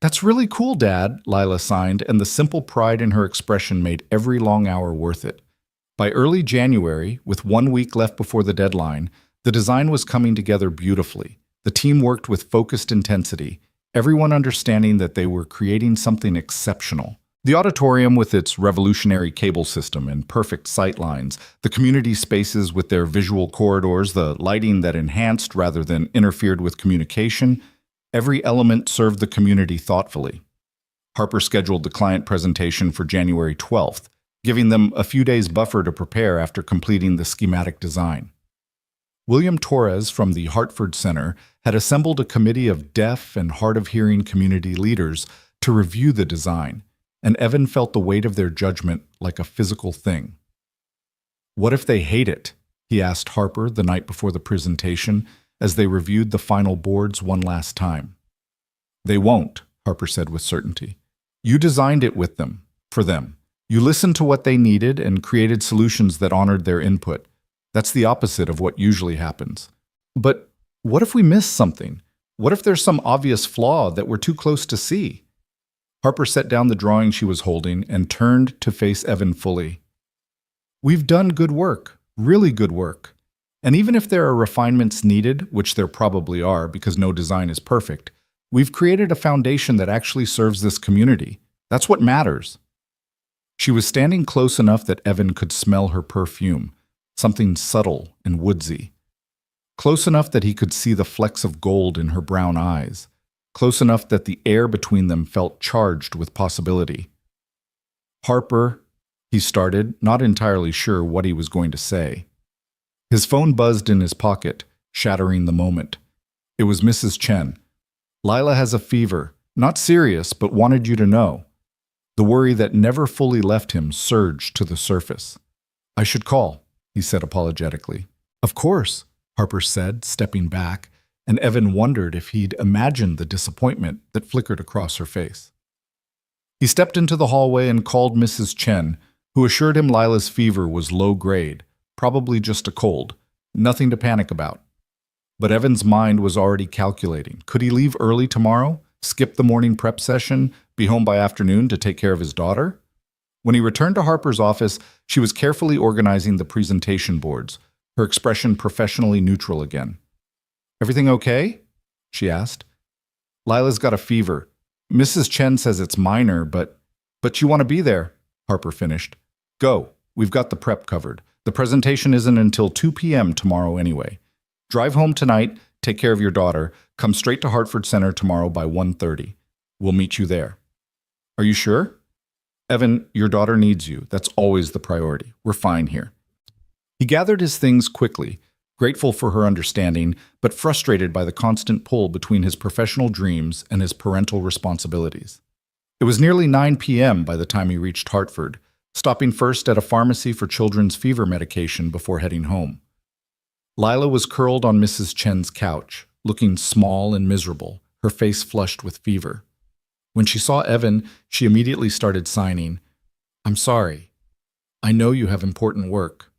"That's really cool, Dad," Lila signed, and the simple pride in her expression made every long hour worth it. By early January, with 1 week left before the deadline, the design was coming together beautifully. The team worked with focused intensity, everyone understanding that they were creating something exceptional. The auditorium with its revolutionary cable system and perfect sight lines, the community spaces with their visual corridors, the lighting that enhanced rather than interfered with communication, every element served the community thoughtfully. Harper scheduled the client presentation for January 12th, giving them a few days buffer to prepare after completing the schematic design. William Torres from the Hartford Center had assembled a committee of deaf and hard-of-hearing community leaders to review the design, and Evan felt the weight of their judgment like a physical thing. "What if they hate it?" he asked Harper the night before the presentation as they reviewed the final boards one last time. "They won't," Harper said with certainty. "You designed it with them, for them. You listened to what they needed and created solutions that honored their input. That's the opposite of what usually happens." "But what if we miss something? What if there's some obvious flaw that we're too close to see?" Harper set down the drawing she was holding and turned to face Evan fully. "We've done good work, really good work. And even if there are refinements needed, which there probably are because no design is perfect, we've created a foundation that actually serves this community. That's what matters." She was standing close enough that Evan could smell her perfume, something subtle and woodsy. Close enough that he could see the flecks of gold in her brown eyes. Close enough that the air between them felt charged with possibility. "Harper," he started, not entirely sure what he was going to say. His phone buzzed in his pocket, shattering the moment. It was Mrs. Chen. "Lila has a fever. Not serious, but wanted you to know." The worry that never fully left him surged to the surface. "I should call," he said apologetically. "Of course," Harper said, stepping back, and Evan wondered if he'd imagined the disappointment that flickered across her face. He stepped into the hallway and called Mrs. Chen, who assured him Lila's fever was low grade, probably just a cold, nothing to panic about. But Evan's mind was already calculating. Could he leave early tomorrow, skip the morning prep session, be home by afternoon to take care of his daughter? When he returned to Harper's office, she was carefully organizing the presentation boards, her expression professionally neutral again. "Everything okay?" she asked. "Lila's got a fever. Mrs. Chen says it's minor, but you want to be there," Harper finished. "Go. We've got the prep covered. The presentation isn't until 2 p.m. tomorrow anyway. Drive home tonight, take care of your daughter, come straight to Hartford Center tomorrow by 1:30. We'll meet you there." "Are you sure?" "Evan, your daughter needs you. That's always the priority. We're fine here." He gathered his things quickly, grateful for her understanding, but frustrated by the constant pull between his professional dreams and his parental responsibilities. It was nearly 9 p.m. by the time he reached Hartford, stopping first at a pharmacy for children's fever medication before heading home. Lila was curled on Mrs. Chen's couch, looking small and miserable, her face flushed with fever. When she saw Evan, she immediately started signing, "I'm sorry. I know you have important work."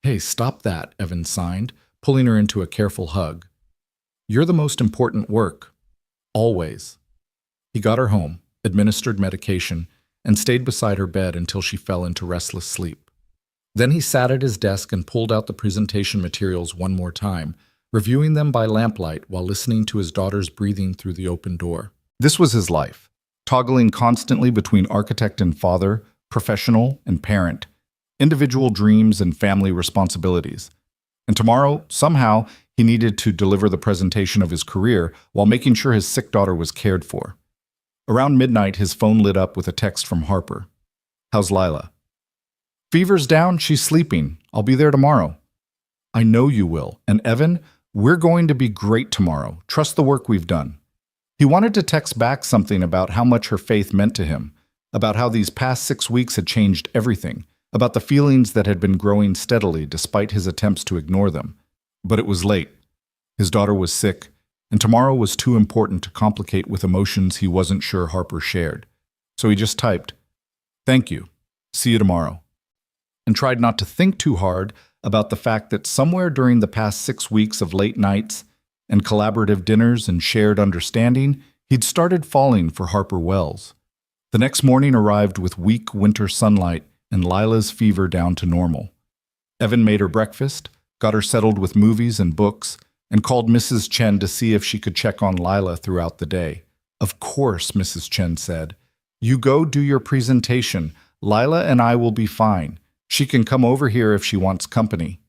"Hey, stop that," Evan signed, pulling her into a careful hug. "You're the most important work. Always." He got her home, administered medication, and stayed beside her bed until she fell into restless sleep. Then he sat at his desk and pulled out the presentation materials one more time, reviewing them by lamplight while listening to his daughter's breathing through the open door. This was his life, toggling constantly between architect and father, professional and parent, individual dreams and family responsibilities. And tomorrow, somehow, he needed to deliver the presentation of his career while making sure his sick daughter was cared for. Around midnight, his phone lit up with a text from Harper. How's Lila? Fever's down, she's sleeping. I'll be there tomorrow. I know you will. And Evan, we're going to be great tomorrow. Trust the work we've done. He wanted to text back something about how much her faith meant to him, about how these past 6 weeks had changed everything, about the feelings that had been growing steadily despite his attempts to ignore them. But it was late. His daughter was sick, and tomorrow was too important to complicate with emotions he wasn't sure Harper shared. So he just typed, "Thank you. See you tomorrow," and tried not to think too hard about the fact that somewhere during the past 6 weeks of late nights and collaborative dinners and shared understanding, he'd started falling for Harper Wells. The next morning arrived with weak winter sunlight and Lila's fever down to normal. Evan made her breakfast, got her settled with movies and books, and called Mrs. Chen to see if she could check on Lila throughout the day. "Of course," Mrs. Chen said. "You go do your presentation. Lila and I will be fine. She can come over here if she wants company."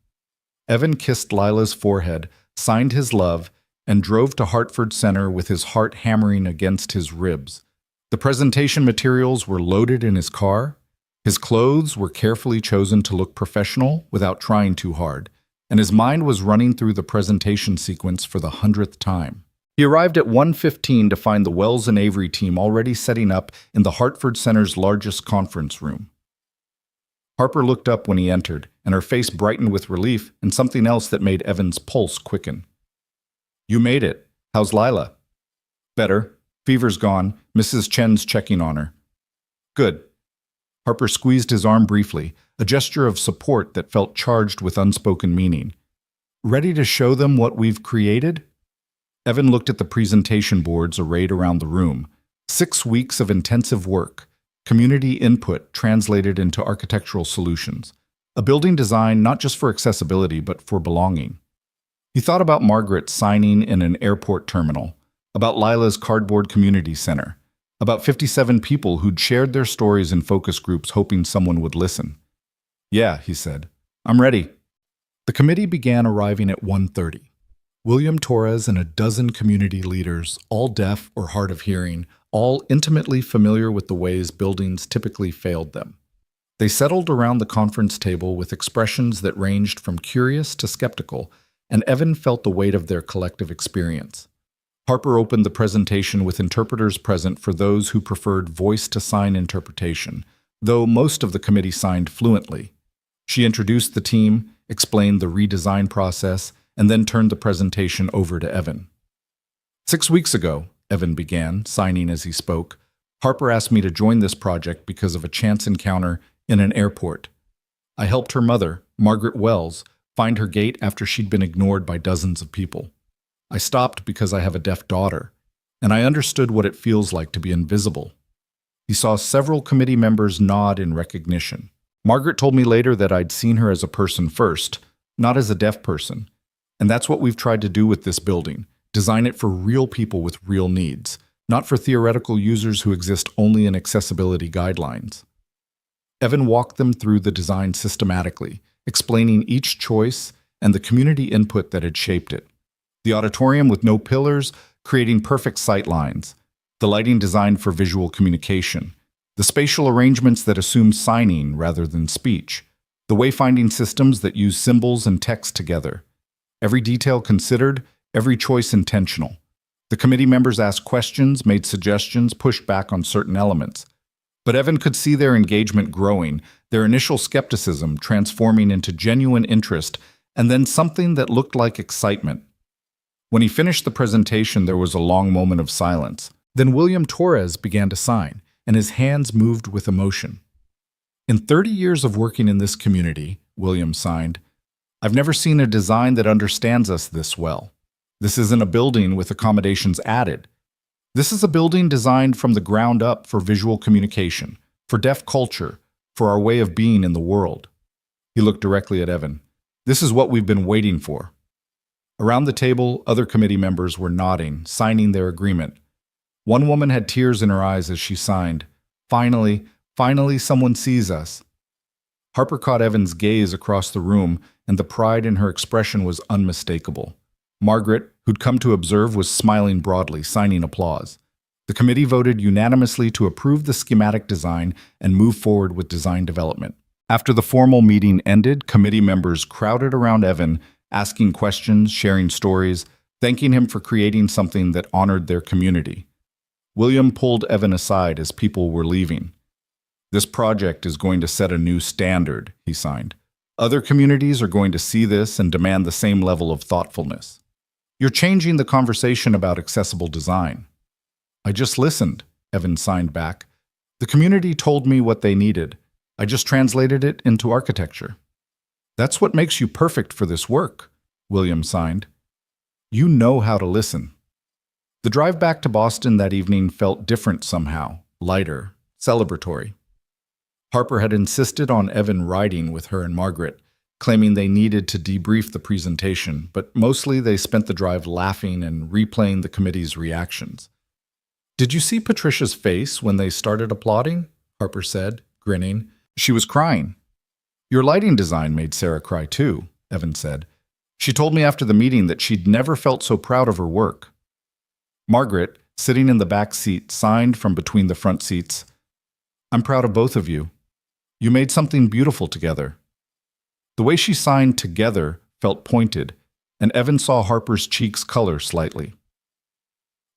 Evan kissed Lila's forehead, signed his love, and drove to Hartford Center with his heart hammering against his ribs. The presentation materials were loaded in his car. His clothes were carefully chosen to look professional without trying too hard, and his mind was running through the presentation sequence for the 100th time. He arrived at 1:15 to find the Wells and Avery team already setting up in the Hartford Center's largest conference room. Harper looked up when he entered, and her face brightened with relief and something else that made Evan's pulse quicken. "You made it. How's Lila?" "Better. Fever's gone. Mrs. Chen's checking on her." "Good." Harper squeezed his arm briefly, a gesture of support that felt charged with unspoken meaning. "Ready to show them what we've created?" Evan looked at the presentation boards arrayed around the room. 6 weeks of intensive work, community input translated into architectural solutions, a building design not just for accessibility but for belonging. He thought about Margaret signing in an airport terminal, about Lila's cardboard community center, about 57 people who'd shared their stories in focus groups hoping someone would listen. "Yeah," he said. "I'm ready." The committee began arriving at 1:30. William Torres and a dozen community leaders, all deaf or hard of hearing, all intimately familiar with the ways buildings typically failed them. They settled around the conference table with expressions that ranged from curious to skeptical, and Evan felt the weight of their collective experience. Harper opened the presentation with interpreters present for those who preferred voice-to-sign interpretation, though most of the committee signed fluently. She introduced the team, explained the redesign process, and then turned the presentation over to Evan. 6 weeks ago, Evan began, signing as he spoke, Harper asked me to join this project because of a chance encounter in an airport. I helped her mother, Margaret Wells, find her gate after she'd been ignored by dozens of people. I stopped because I have a deaf daughter, and I understood what it feels like to be invisible. He saw several committee members nod in recognition. Margaret told me later that I'd seen her as a person first, not as a deaf person. And that's what we've tried to do with this building, design it for real people with real needs, not for theoretical users who exist only in accessibility guidelines. Evan walked them through the design systematically, explaining each choice and the community input that had shaped it. The auditorium with no pillars, creating perfect sight lines. The lighting designed for visual communication. The spatial arrangements that assume signing rather than speech. The wayfinding systems that use symbols and text together. Every detail considered, every choice intentional. The committee members asked questions, made suggestions, pushed back on certain elements. But Evan could see their engagement growing, their initial skepticism transforming into genuine interest, and then something that looked like excitement. When he finished the presentation, there was a long moment of silence. Then William Torres began to sign, and his hands moved with emotion. "In 30 years of working in this community," William signed, "I've never seen a design that understands us this well. This isn't a building with accommodations added. This is a building designed from the ground up for visual communication, for deaf culture, for our way of being in the world." He looked directly at Evan. "This is what we've been waiting for." Around the table, other committee members were nodding, signing their agreement. One woman had tears in her eyes as she signed, Finally someone sees us." Harper caught Evan's gaze across the room, and the pride in her expression was unmistakable. Margaret, who'd come to observe, was smiling broadly, signing applause. The committee voted unanimously to approve the schematic design and move forward with design development. After the formal meeting ended, committee members crowded around Evan, asking questions, sharing stories, thanking him for creating something that honored their community. William pulled Evan aside as people were leaving. "This project is going to set a new standard," he signed. "Other communities are going to see this and demand the same level of thoughtfulness. You're changing the conversation about accessible design." "I just listened," Evan signed back. "The community told me what they needed. I just translated it into architecture." "That's what makes you perfect for this work," William signed. "You know how to listen." The drive back to Boston that evening felt different somehow, lighter, celebratory. Harper had insisted on Evan riding with her and Margaret, claiming they needed to debrief the presentation, but mostly they spent the drive laughing and replaying the committee's reactions. "Did you see Patricia's face when they started applauding?" Harper said, grinning. "She was crying." "Your lighting design made Sarah cry too," Evan said. "She told me after the meeting that she'd never felt so proud of her work." Margaret, sitting in the back seat, signed from between the front seats, "I'm proud of both of you. You made something beautiful together." The way she signed "together" felt pointed, and Evan saw Harper's cheeks color slightly.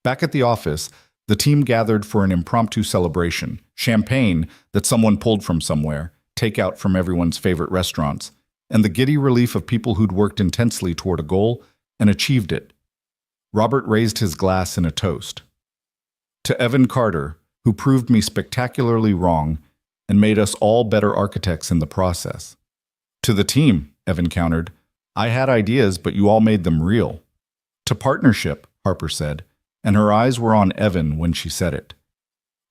Back at the office, the team gathered for an impromptu celebration, champagne that someone pulled from somewhere, takeout from everyone's favorite restaurants, and the giddy relief of people who'd worked intensely toward a goal and achieved it. Robert raised his glass in a toast. "To Evan Carter, who proved me spectacularly wrong and made us all better architects in the process." "To the team," Evan countered. "I had ideas, but you all made them real." "To partnership," Harper said, and her eyes were on Evan when she said it.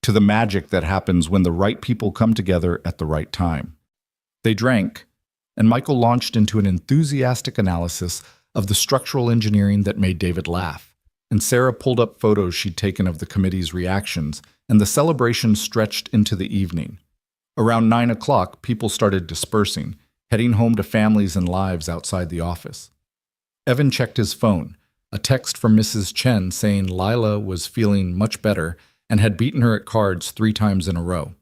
"To the magic that happens when the right people come together at the right time." They drank, and Michael launched into an enthusiastic analysis of the structural engineering that made David laugh, and Sarah pulled up photos she'd taken of the committee's reactions, and the celebration stretched into the evening. Around 9 o'clock, people started dispersing, heading home to families and lives outside the office. Evan checked his phone, a text from Mrs. Chen saying Lila was feeling much better and had beaten her at cards 3 times in a row.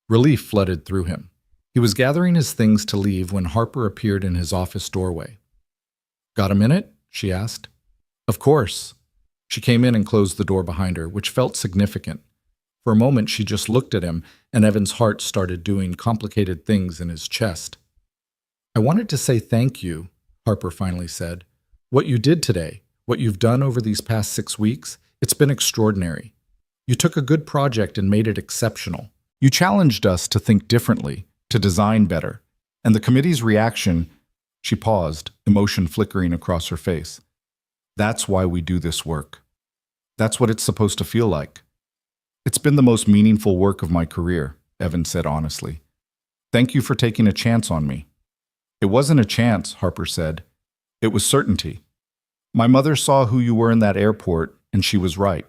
Relief flooded through him. He was gathering his things to leave when Harper appeared in his office doorway. "Got a minute?" she asked. "Of course." She came in and closed the door behind her, which felt significant. For a moment, she just looked at him, and Evan's heart started doing complicated things in his chest. "I wanted to say thank you," Harper finally said. "What you did today, what you've done over these past 6 weeks, it's been extraordinary. You took a good project and made it exceptional. You challenged us to think differently, to design better. And the committee's reaction—" She paused, emotion flickering across her face. "That's why we do this work. That's what it's supposed to feel like." "It's been the most meaningful work of my career," Evan said honestly. "Thank you for taking a chance on me." "It wasn't a chance," Harper said. "It was certainty. My mother saw who you were in that airport, and she was right."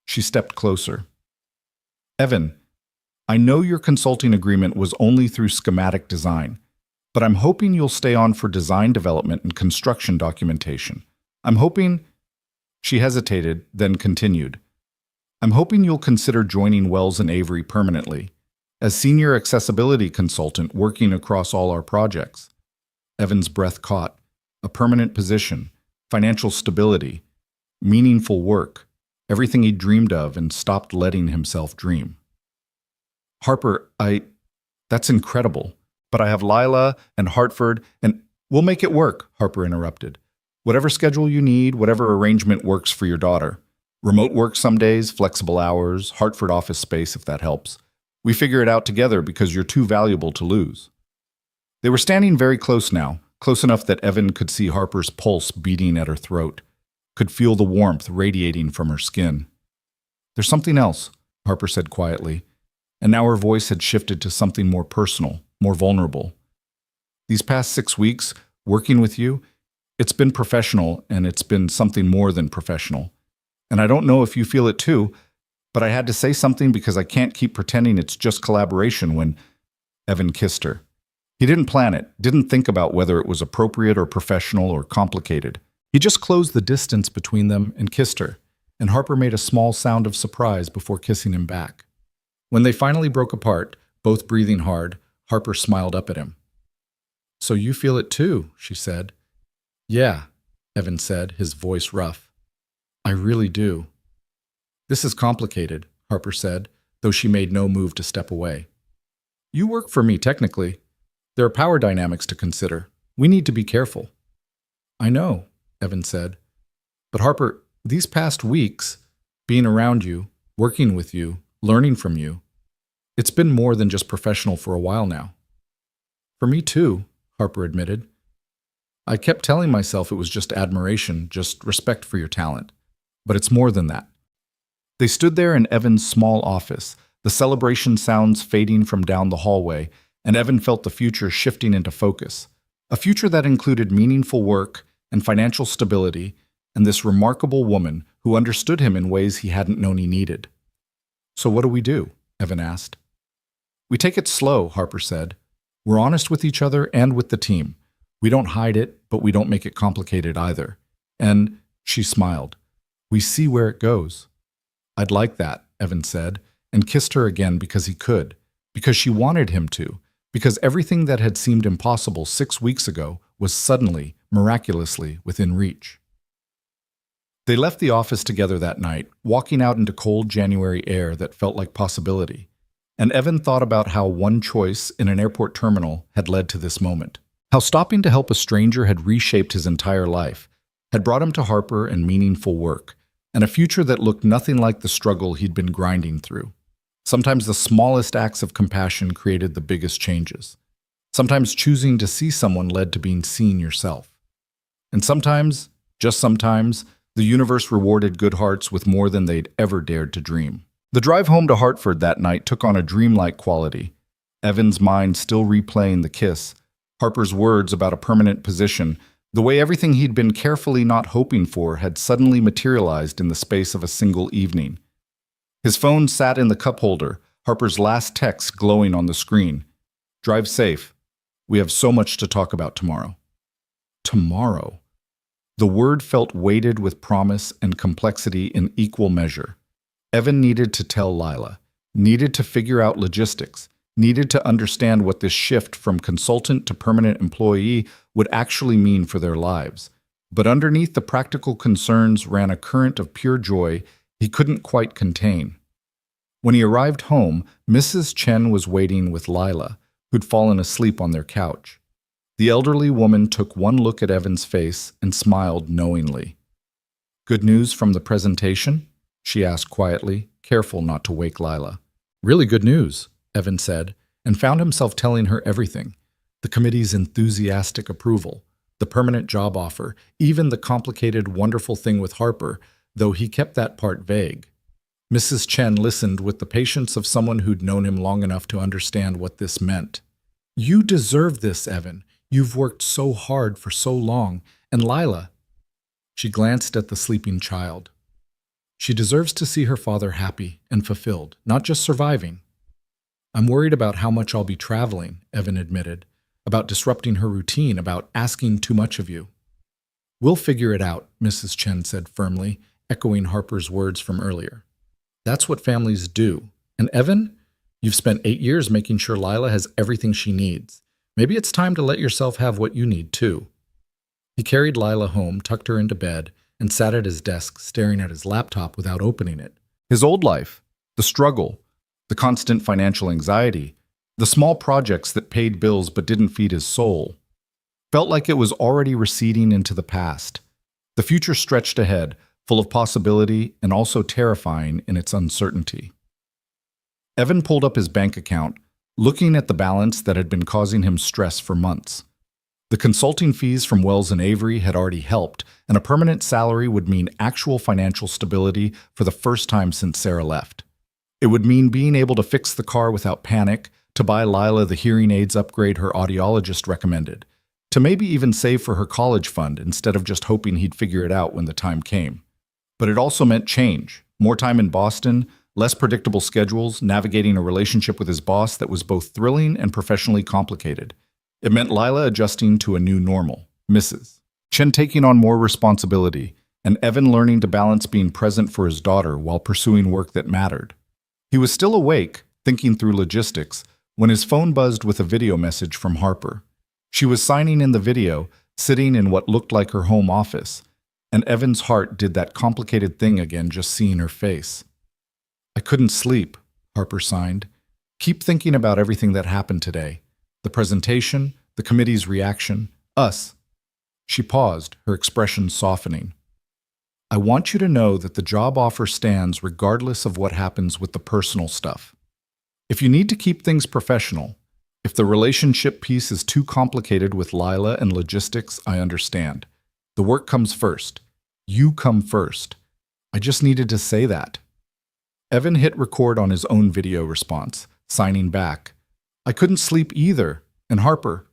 She stepped closer. "Evan, I know your consulting agreement was only through schematic design, but I'm hoping you'll stay on for design development and construction documentation. I'm hoping—" She hesitated, then continued. "I'm hoping you'll consider joining Wells and Avery permanently, as senior accessibility consultant working across all our projects." Evan's breath caught. A permanent position, financial stability, meaningful work, everything he dreamed of and stopped letting himself dream. "Harper, that's incredible. But I have Lila and Hartford, and—" "We'll make it work," Harper interrupted. "Whatever schedule you need, whatever arrangement works for your daughter. Remote work some days, flexible hours, Hartford office space if that helps. We figure it out together because you're too valuable to lose." They were standing very close now, close enough that Evan could see Harper's pulse beating at her throat, could feel the warmth radiating from her skin. "There's something else," Harper said quietly, and now her voice had shifted to something more personal, more vulnerable. "These past 6 weeks, working with you, it's been professional, and it's been something more than professional. And I don't know if you feel it too, but I had to say something because I can't keep pretending it's just collaboration when—" Evan kissed her. He didn't plan it, didn't think about whether it was appropriate or professional or complicated. He just closed the distance between them and kissed her. and Harper made a small sound of surprise before kissing him back. When they finally broke apart, both breathing hard, Harper smiled up at him. "So you feel it too," she said. "Yeah," Evan said, his voice rough. "I really do." "This is complicated," Harper said, though she made no move to step away. "You work for me, technically. There are power dynamics to consider. We need to be careful." "I know," Evan said. "But Harper, these past weeks, being around you, working with you, learning from you, it's been more than just professional for a while now." "For me too," Harper admitted. "I kept telling myself it was just admiration, just respect for your talent. But it's more than that." They stood there in Evan's small office, the celebration sounds fading from down the hallway, and Evan felt the future shifting into focus. A future that included meaningful work and financial stability, and this remarkable woman who understood him in ways he hadn't known he needed. "So what do we do?" Evan asked. "We take it slow," Harper said. "We're honest with each other and with the team. We don't hide it, but we don't make it complicated either. And," she smiled, "we see where it goes." "I'd like that," Evan said, and kissed her again because he could, because she wanted him to, because everything that had seemed impossible 6 weeks ago was suddenly, miraculously, within reach. They left the office together that night, walking out into cold January air that felt like possibility. And Evan thought about how one choice in an airport terminal had led to this moment. How stopping to help a stranger had reshaped his entire life, had brought him to Harper and meaningful work, and a future that looked nothing like the struggle he'd been grinding through. Sometimes the smallest acts of compassion created the biggest changes. Sometimes choosing to see someone led to being seen yourself. And sometimes, just sometimes, the universe rewarded good hearts with more than they'd ever dared to dream. The drive home to Hartford that night took on a dreamlike quality. Evan's mind still replaying the kiss, Harper's words about a permanent position, the way everything he'd been carefully not hoping for had suddenly materialized in the space of a single evening. His phone sat in the cup holder, Harper's last text glowing on the screen. "Drive safe. We have so much to talk about tomorrow." Tomorrow. The word felt weighted with promise and complexity in equal measure. Evan needed to tell Lila, needed to figure out logistics, needed to understand what this shift from consultant to permanent employee would actually mean for their lives. But underneath the practical concerns ran a current of pure joy he couldn't quite contain. When he arrived home, Mrs. Chen was waiting with Lila, who'd fallen asleep on their couch. The elderly woman took one look at Evan's face and smiled knowingly. "Good news from the presentation?" she asked quietly, careful not to wake Lila. "Really good news," Evan said, and found himself telling her everything. The committee's enthusiastic approval, the permanent job offer, even the complicated, wonderful thing with Harper, though he kept that part vague. Mrs. Chen listened with the patience of someone who'd known him long enough to understand what this meant. "You deserve this, Evan. You've worked so hard for so long. And Lila," she glanced at the sleeping child. "She deserves to see her father happy and fulfilled, not just surviving." "I'm worried about how much I'll be traveling," Evan admitted, "about disrupting her routine, about asking too much of you." "We'll figure it out," Mrs. Chen said firmly, echoing Harper's words from earlier. "That's what families do. And Evan, you've spent 8 years making sure Lila has everything she needs. Maybe it's time to let yourself have what you need, too." He carried Lila home, tucked her into bed, and sat at his desk, staring at his laptop without opening it. His old life, the struggle, the constant financial anxiety, the small projects that paid bills but didn't feed his soul, felt like it was already receding into the past. The future stretched ahead, full of possibility and also terrifying in its uncertainty. Evan pulled up his bank account, looking at the balance that had been causing him stress for months. The consulting fees from Wells and Avery had already helped, and a permanent salary would mean actual financial stability for the first time since Sarah left. It would mean being able to fix the car without panic, to buy Lila the hearing aids upgrade her audiologist recommended, to maybe even save for her college fund instead of just hoping he'd figure it out when the time came. But it also meant change, more time in Boston, less predictable schedules, navigating a relationship with his boss that was both thrilling and professionally complicated. It meant Lila adjusting to a new normal, Mrs. Chen taking on more responsibility, and Evan learning to balance being present for his daughter while pursuing work that mattered. He was still awake, thinking through logistics, when his phone buzzed with a video message from Harper. She was signing in the video, sitting in what looked like her home office, and Evan's heart did that complicated thing again just seeing her face. "I couldn't sleep," Harper signed. "Keep thinking about everything that happened today. The presentation, the committee's reaction, us." She paused, her expression softening. "I want you to know that the job offer stands regardless of what happens with the personal stuff. If you need to keep things professional, if the relationship piece is too complicated with Lila and logistics, I understand. The work comes first. You come first. I just needed to say that." Evan hit record on his own video response, signing back. "I couldn't sleep either. And Harper,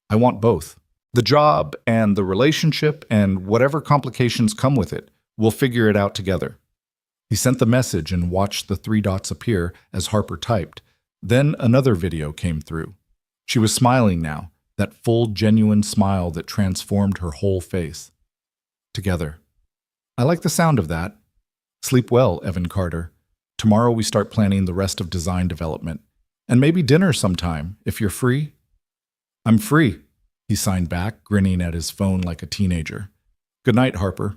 I want both. The job and the relationship and whatever complications come with it, we'll figure it out together." He sent the message and watched the 3 dots appear as Harper typed. Then another video came through. She was smiling now, that full, genuine smile that transformed her whole face. "Together. I like the sound of that. Sleep well, Evan Carter. Tomorrow we start planning the rest of design development. And maybe dinner sometime, if you're free." "I'm free," he signed back, grinning at his phone like a teenager. "Good night, Harper."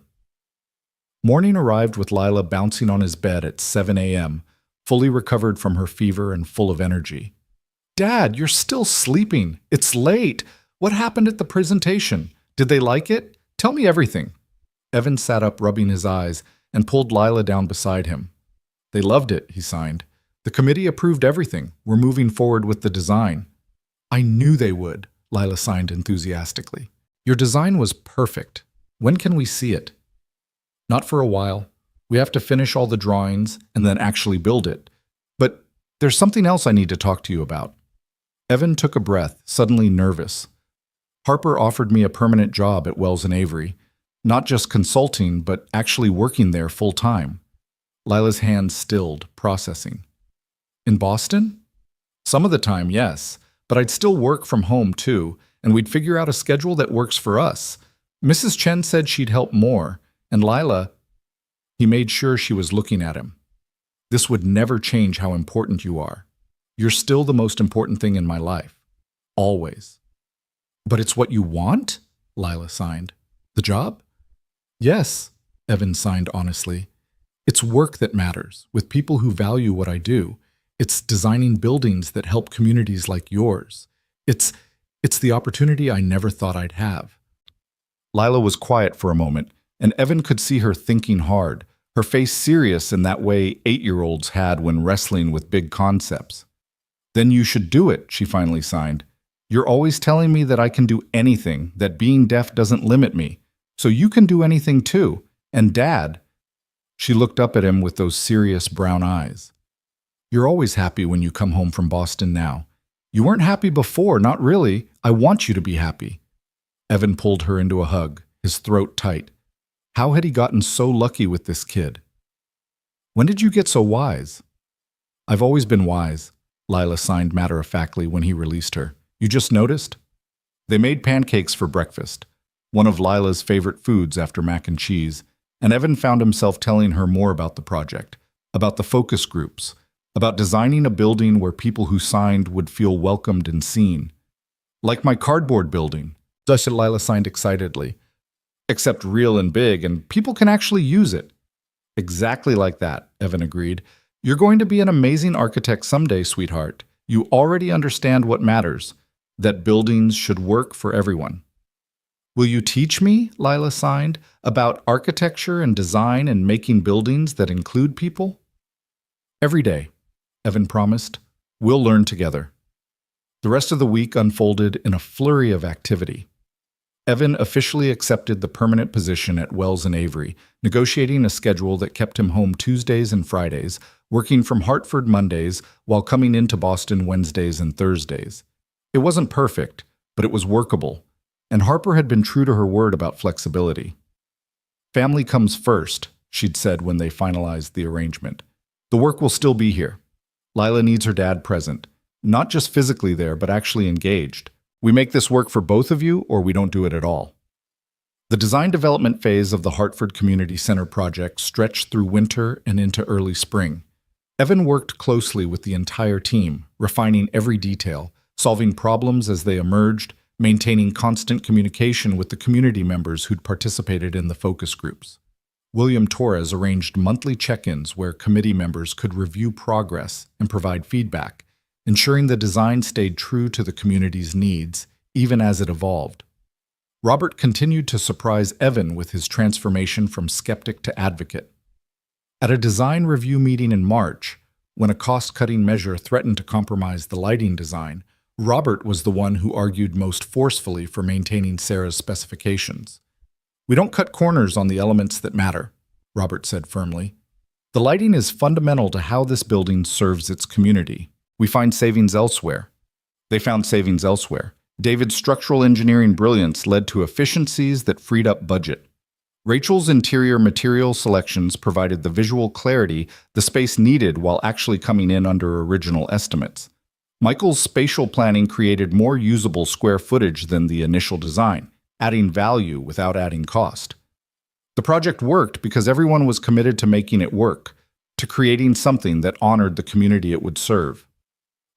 Morning arrived with Lila bouncing on his bed at 7 a.m., fully recovered from her fever and full of energy. "Dad, you're still sleeping. It's late. What happened at the presentation? Did they like it? Tell me everything." Evan sat up, rubbing his eyes, and pulled Lila down beside him. "They loved it," he signed. "The committee approved everything. We're moving forward with the design." "I knew they would," Lila signed enthusiastically. "Your design was perfect. When can we see it?" "Not for a while. We have to finish all the drawings and then actually build it. But there's something else I need to talk to you about." Evan took a breath, suddenly nervous. "Harper offered me a permanent job at Wells & Avery. Not just consulting, but actually working there full-time." Lila's hands stilled, processing. "In Boston?" "Some of the time, yes. But I'd still work from home, too, and we'd figure out a schedule that works for us. Mrs. Chen said she'd help more, and Lila..." He made sure she was looking at him. "This would never change how important you are. You're still the most important thing in my life. Always." "But it's what you want?" Lila signed. "The job?" "Yes," Evan signed honestly. "It's work that matters, with people who value what I do. It's designing buildings that help communities like yours. It's the opportunity I never thought I'd have." Lila was quiet for a moment, and Evan could see her thinking hard, her face serious in that way 8-year-olds had when wrestling with big concepts. "Then you should do it," she finally signed. "You're always telling me that I can do anything, that being deaf doesn't limit me. So you can do anything too. And Dad..." She looked up at him with those serious brown eyes. "You're always happy when you come home from Boston now. You weren't happy before, not really. I want you to be happy." Evan pulled her into a hug, his throat tight. How had he gotten so lucky with this kid? "When did you get so wise?" "I've always been wise," Lila signed matter-of-factly when he released her. "You just noticed?" They made pancakes for breakfast, one of Lila's favorite foods after mac and cheese, and Evan found himself telling her more about the project, about the focus groups, about designing a building where people who signed would feel welcomed and seen. "Like my cardboard building," Lila signed excitedly. "Except real and big, and people can actually use it." "Exactly like that," Evan agreed. "You're going to be an amazing architect someday, sweetheart. You already understand what matters, that buildings should work for everyone." "Will you teach me," Lila signed, "about architecture and design and making buildings that include people?" "Every day," Evan promised. "We'll learn together." The rest of the week unfolded in a flurry of activity. Evan officially accepted the permanent position at Wells & Avery, negotiating a schedule that kept him home Tuesdays and Fridays, working from Hartford Mondays while coming into Boston Wednesdays and Thursdays. It wasn't perfect, but it was workable, and Harper had been true to her word about flexibility. "Family comes first," she'd said when they finalized the arrangement. "The work will still be here. Lila needs her dad present, not just physically there, but actually engaged. We make this work for both of you, or we don't do it at all." The design development phase of the Hartford Community Center project stretched through winter and into early spring. Evan worked closely with the entire team, refining every detail, solving problems as they emerged, maintaining constant communication with the community members who'd participated in the focus groups. William Torres arranged monthly check-ins where committee members could review progress and provide feedback, ensuring the design stayed true to the community's needs, even as it evolved. Robert continued to surprise Evan with his transformation from skeptic to advocate. At a design review meeting in March, when a cost-cutting measure threatened to compromise the lighting design, Robert was the one who argued most forcefully for maintaining Sarah's specifications. "We don't cut corners on the elements that matter," Robert said firmly. "The lighting is fundamental to how this building serves its community. We find savings elsewhere." They found savings elsewhere. David's structural engineering brilliance led to efficiencies that freed up budget. Rachel's interior material selections provided the visual clarity the space needed while actually coming in under original estimates. Michael's spatial planning created more usable square footage than the initial design, adding value without adding cost. The project worked because everyone was committed to making it work, to creating something that honored the community it would serve.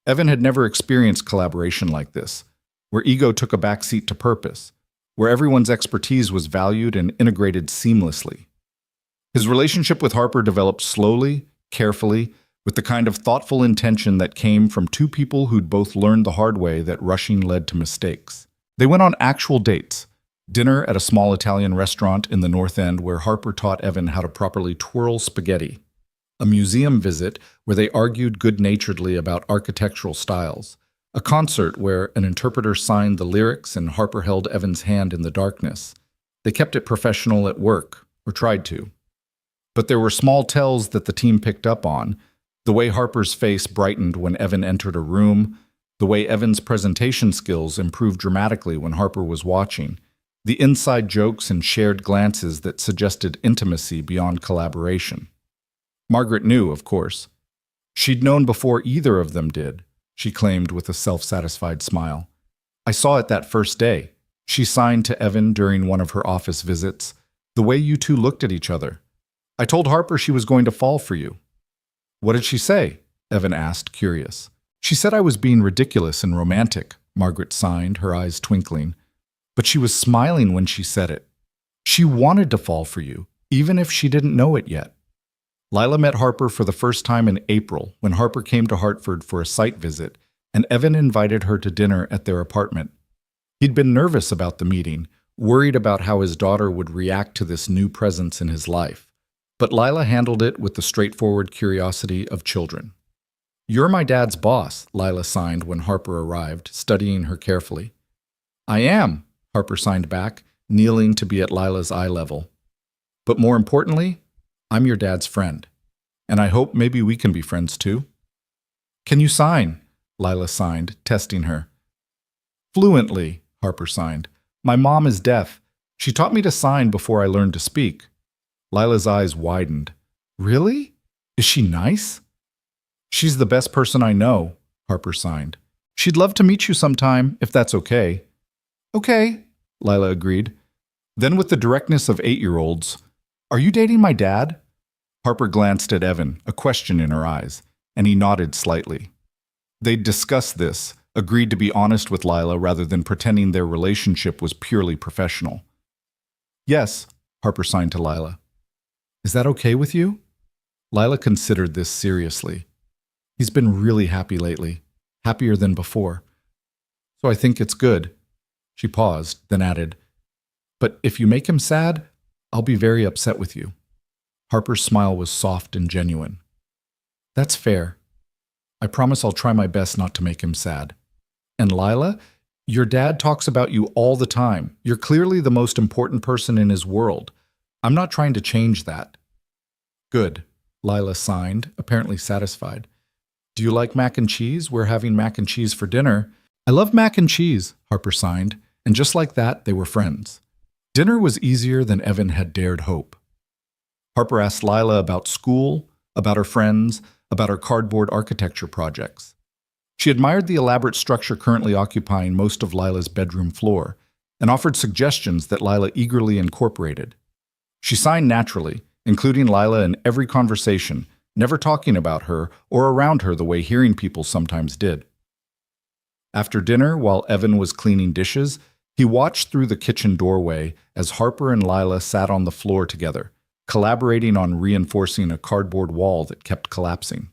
Evan had never experienced collaboration like this, where ego took a backseat to purpose, where everyone's expertise was valued and integrated seamlessly. His relationship with Harper developed slowly, carefully, with the kind of thoughtful intention that came from two people who'd both learned the hard way that rushing led to mistakes. They went on actual dates, dinner at a small Italian restaurant in the North End where Harper taught Evan how to properly twirl spaghetti, a museum visit where they argued good-naturedly about architectural styles, a concert where an interpreter signed the lyrics and Harper held Evan's hand in the darkness. They kept it professional at work, or tried to. But there were small tells that the team picked up on: the way Harper's face brightened when Evan entered a room, the way Evan's presentation skills improved dramatically when Harper was watching, the inside jokes and shared glances that suggested intimacy beyond collaboration. Margaret knew, of course. She'd known before either of them did, she claimed with a self-satisfied smile. "I saw it that first day," she signed to Evan during one of her office visits, "the way you two looked at each other. I told Harper she was going to fall for you." "What did she say?" Evan asked, curious. "She said I was being ridiculous and romantic," Margaret signed, her eyes twinkling. "But she was smiling when she said it. She wanted to fall for you, even if she didn't know it yet." Lila met Harper for the first time in April when Harper came to Hartford for a site visit, and Evan invited her to dinner at their apartment. He'd been nervous about the meeting, worried about how his daughter would react to this new presence in his life. But Lila handled it with the straightforward curiosity of children. "You're my dad's boss," Lila signed when Harper arrived, studying her carefully. "I am," Harper signed back, kneeling to be at Lila's eye level. "But more importantly, I'm your dad's friend, and I hope maybe we can be friends too." "Can you sign?" Lila signed, testing her. "Fluently," Harper signed. "My mom is deaf. She taught me to sign before I learned to speak." Lila's eyes widened. "Really? Is she nice?" "She's the best person I know," Harper signed. "She'd love to meet you sometime, if that's okay." "Okay," Lila agreed. Then with the directness of 8-year-olds, "Are you dating my dad?" Harper glanced at Evan, a question in her eyes, and he nodded slightly. They'd discussed this, agreed to be honest with Lila rather than pretending their relationship was purely professional. "Yes," Harper signed to Lila. "Is that okay with you?" Lila considered this seriously. "He's been really happy lately, happier than before. So I think it's good." She paused, then added, "But if you make him sad, I'll be very upset with you." Harper's smile was soft and genuine. "That's fair. I promise I'll try my best not to make him sad. And Lila, your dad talks about you all the time. You're clearly the most important person in his world. I'm not trying to change that." "Good," Lila signed, apparently satisfied. "Do you like mac and cheese? We're having mac and cheese for dinner." "I love mac and cheese," Harper signed, and just like that, they were friends. Dinner was easier than Evan had dared hope. Harper asked Lila about school, about her friends, about her cardboard architecture projects. She admired the elaborate structure currently occupying most of Lila's bedroom floor, and offered suggestions that Lila eagerly incorporated. She signed naturally, including Lila in every conversation, never talking about her or around her the way hearing people sometimes did. After dinner, while Evan was cleaning dishes, he watched through the kitchen doorway as Harper and Lila sat on the floor together, collaborating on reinforcing a cardboard wall that kept collapsing.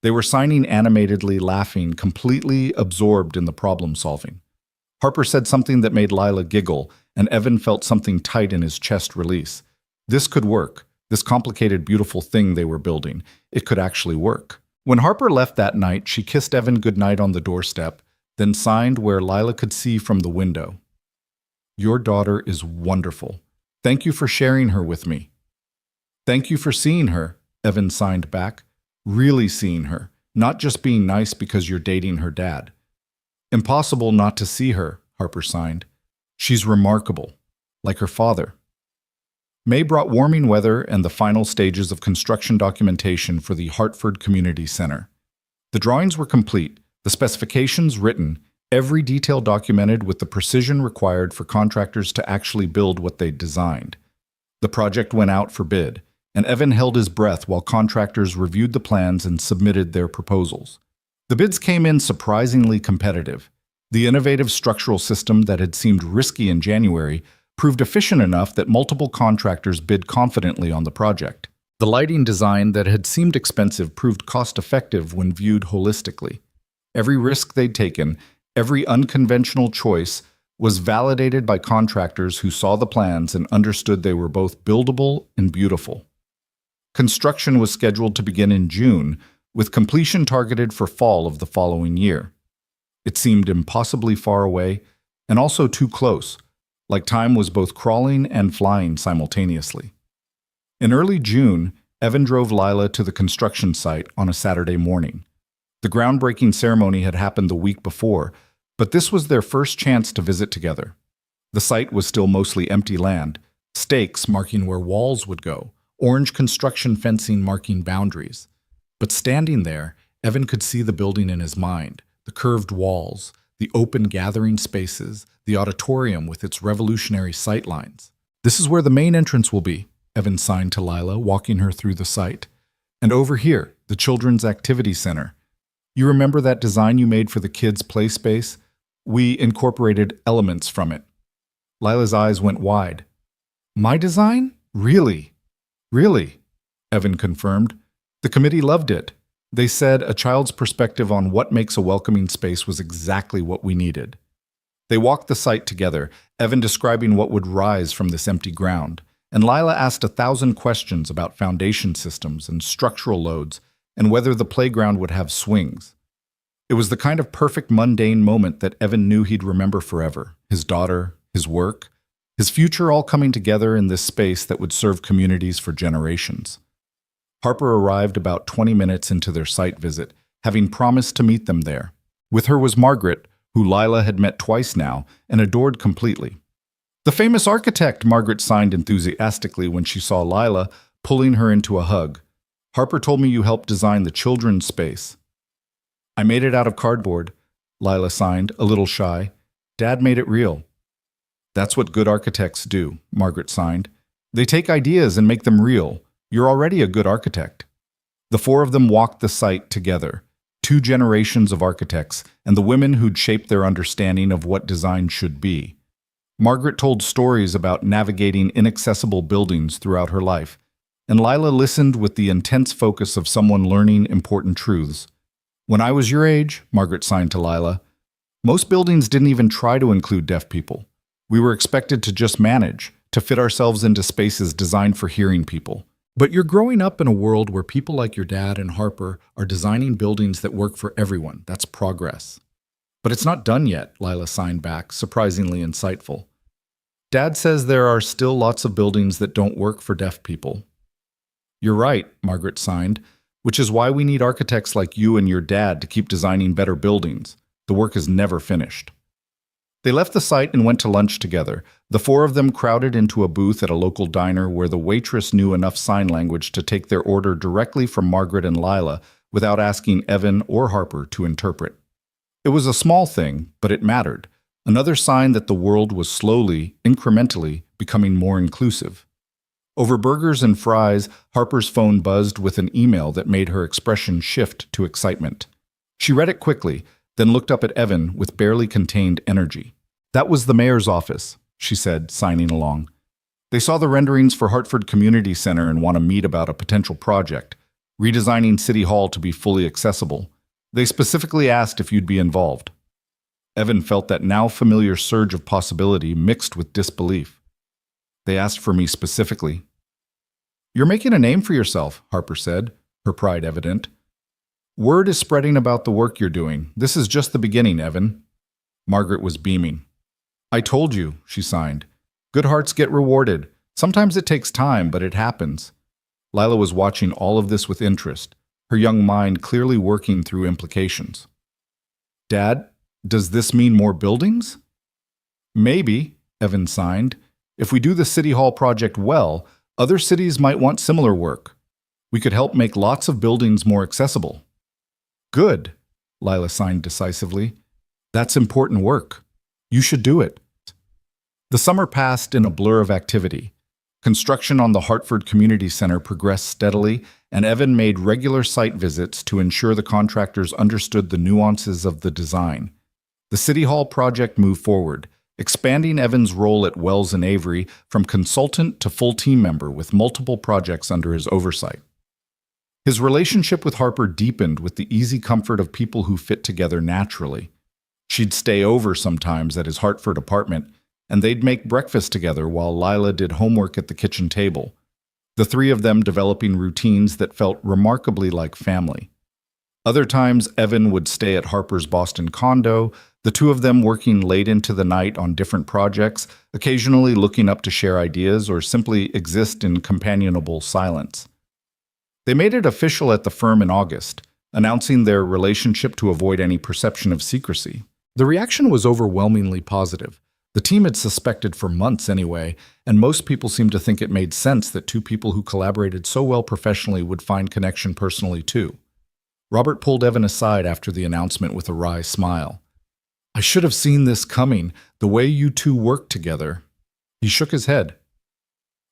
They were signing animatedly, laughing, completely absorbed in the problem-solving. Harper said something that made Lila giggle, and Evan felt something tight in his chest release. This could work. This complicated, beautiful thing they were building. It could actually work. When Harper left that night, she kissed Evan goodnight on the doorstep, then signed where Lila could see from the window. "Your daughter is wonderful. Thank you for sharing her with me." "Thank you for seeing her," Evan signed back. "Really seeing her, not just being nice because you're dating her dad." "Impossible not to see her," Harper signed. "She's remarkable, like her father." May brought warming weather and the final stages of construction documentation for the Hartford Community Center. The drawings were complete, the specifications written, every detail documented with the precision required for contractors to actually build what they'd designed. The project went out for bid, and Evan held his breath while contractors reviewed the plans and submitted their proposals. The bids came in surprisingly competitive. The innovative structural system that had seemed risky in January proved efficient enough that multiple contractors bid confidently on the project. The lighting design that had seemed expensive proved cost-effective when viewed holistically. Every risk they'd taken, every unconventional choice, was validated by contractors who saw the plans and understood they were both buildable and beautiful. Construction was scheduled to begin in June, with completion targeted for fall of the following year. It seemed impossibly far away, and also too close, like time was both crawling and flying simultaneously. In early June, Evan drove Lila to the construction site on a Saturday morning. The groundbreaking ceremony had happened the week before, but this was their first chance to visit together. The site was still mostly empty land, stakes marking where walls would go, orange construction fencing marking boundaries. But standing there, Evan could see the building in his mind, the curved walls, the open gathering spaces, the auditorium with its revolutionary sightlines. "This is where the main entrance will be," Evan signed to Lila, walking her through the site. "And over here, the Children's Activity Center. You remember that design you made for the kids' play space? We incorporated elements from it." Lila's eyes went wide. "My design? Really? Really?" Evan confirmed. "The committee loved it. They said a child's perspective on what makes a welcoming space was exactly what we needed." They walked the site together, Evan describing what would rise from this empty ground, and Lila asked 1,000 questions about foundation systems and structural loads and whether the playground would have swings. It was the kind of perfect mundane moment that Evan knew he'd remember forever. His daughter, his work, his future all coming together in this space that would serve communities for generations. Harper arrived about 20 minutes into their site visit, having promised to meet them there. With her was Margaret, who Lila had met twice now and adored completely. "The famous architect," Margaret signed enthusiastically when she saw Lila, pulling her into a hug. "Harper told me you helped design the children's space." "I made it out of cardboard," Lila signed, a little shy. "Dad made it real." "That's what good architects do," Margaret signed. "They take ideas and make them real. You're already a good architect." The four of them walked the site together, 2 generations of architects and the women who'd shaped their understanding of what design should be. Margaret told stories about navigating inaccessible buildings throughout her life, and Lila listened with the intense focus of someone learning important truths. "When I was your age," Margaret signed to Lila, "most buildings didn't even try to include deaf people. We were expected to just manage, to fit ourselves into spaces designed for hearing people. But you're growing up in a world where people like your dad and Harper are designing buildings that work for everyone. That's progress." "But it's not done yet," Lila signed back, surprisingly insightful. "Dad says there are still lots of buildings that don't work for deaf people." "You're right," Margaret signed, "which is why we need architects like you and your dad to keep designing better buildings. The work is never finished." They left the site and went to lunch together. The four of them crowded into a booth at a local diner where the waitress knew enough sign language to take their order directly from Margaret and Lila without asking Evan or Harper to interpret. It was a small thing, but it mattered. another sign that the world was slowly, incrementally, becoming more inclusive. Over burgers and fries, Harper's phone buzzed with an email that made her expression shift to excitement. She read it quickly, then looked up at Evan with barely contained energy. "That was the mayor's office," she said, signing along. "They saw the renderings for Hartford Community Center and want to meet about a potential project, redesigning City Hall to be fully accessible. They specifically asked if you'd be involved." Evan felt that now familiar surge of possibility mixed with disbelief. "They asked for me specifically." "You're making a name for yourself," Harper said, her pride evident. "Word is spreading about the work you're doing. This is just the beginning, Evan." Margaret was beaming. "I told you," she signed. "Good hearts get rewarded. Sometimes it takes time, but it happens." Lila was watching all of this with interest, her young mind clearly working through implications. "Dad, does this mean more buildings?" "Maybe," Evan signed. "If we do the City Hall project well, other cities might want similar work. We could help make lots of buildings more accessible." "Good," Lila signed decisively. "That's important work. You should do it." The summer passed in a blur of activity. Construction on the Hartford Community Center progressed steadily, and Evan made regular site visits to ensure the contractors understood the nuances of the design. The City Hall project moved forward, expanding Evan's role at Wells and Avery from consultant to full team member with multiple projects under his oversight. His relationship with Harper deepened with the easy comfort of people who fit together naturally. She'd stay over sometimes at his Hartford apartment, and they'd make breakfast together while Lila did homework at the kitchen table, the three of them developing routines that felt remarkably like family. Other times, Evan would stay at Harper's Boston condo, the two of them working late into the night on different projects, occasionally looking up to share ideas or simply exist in companionable silence. They made it official at the firm in August, announcing their relationship to avoid any perception of secrecy. The reaction was overwhelmingly positive. The team had suspected for months anyway, and most people seemed to think it made sense that two people who collaborated so well professionally would find connection personally too. Robert pulled Evan aside after the announcement with a wry smile. "I should have seen this coming, the way you two worked together." He shook his head.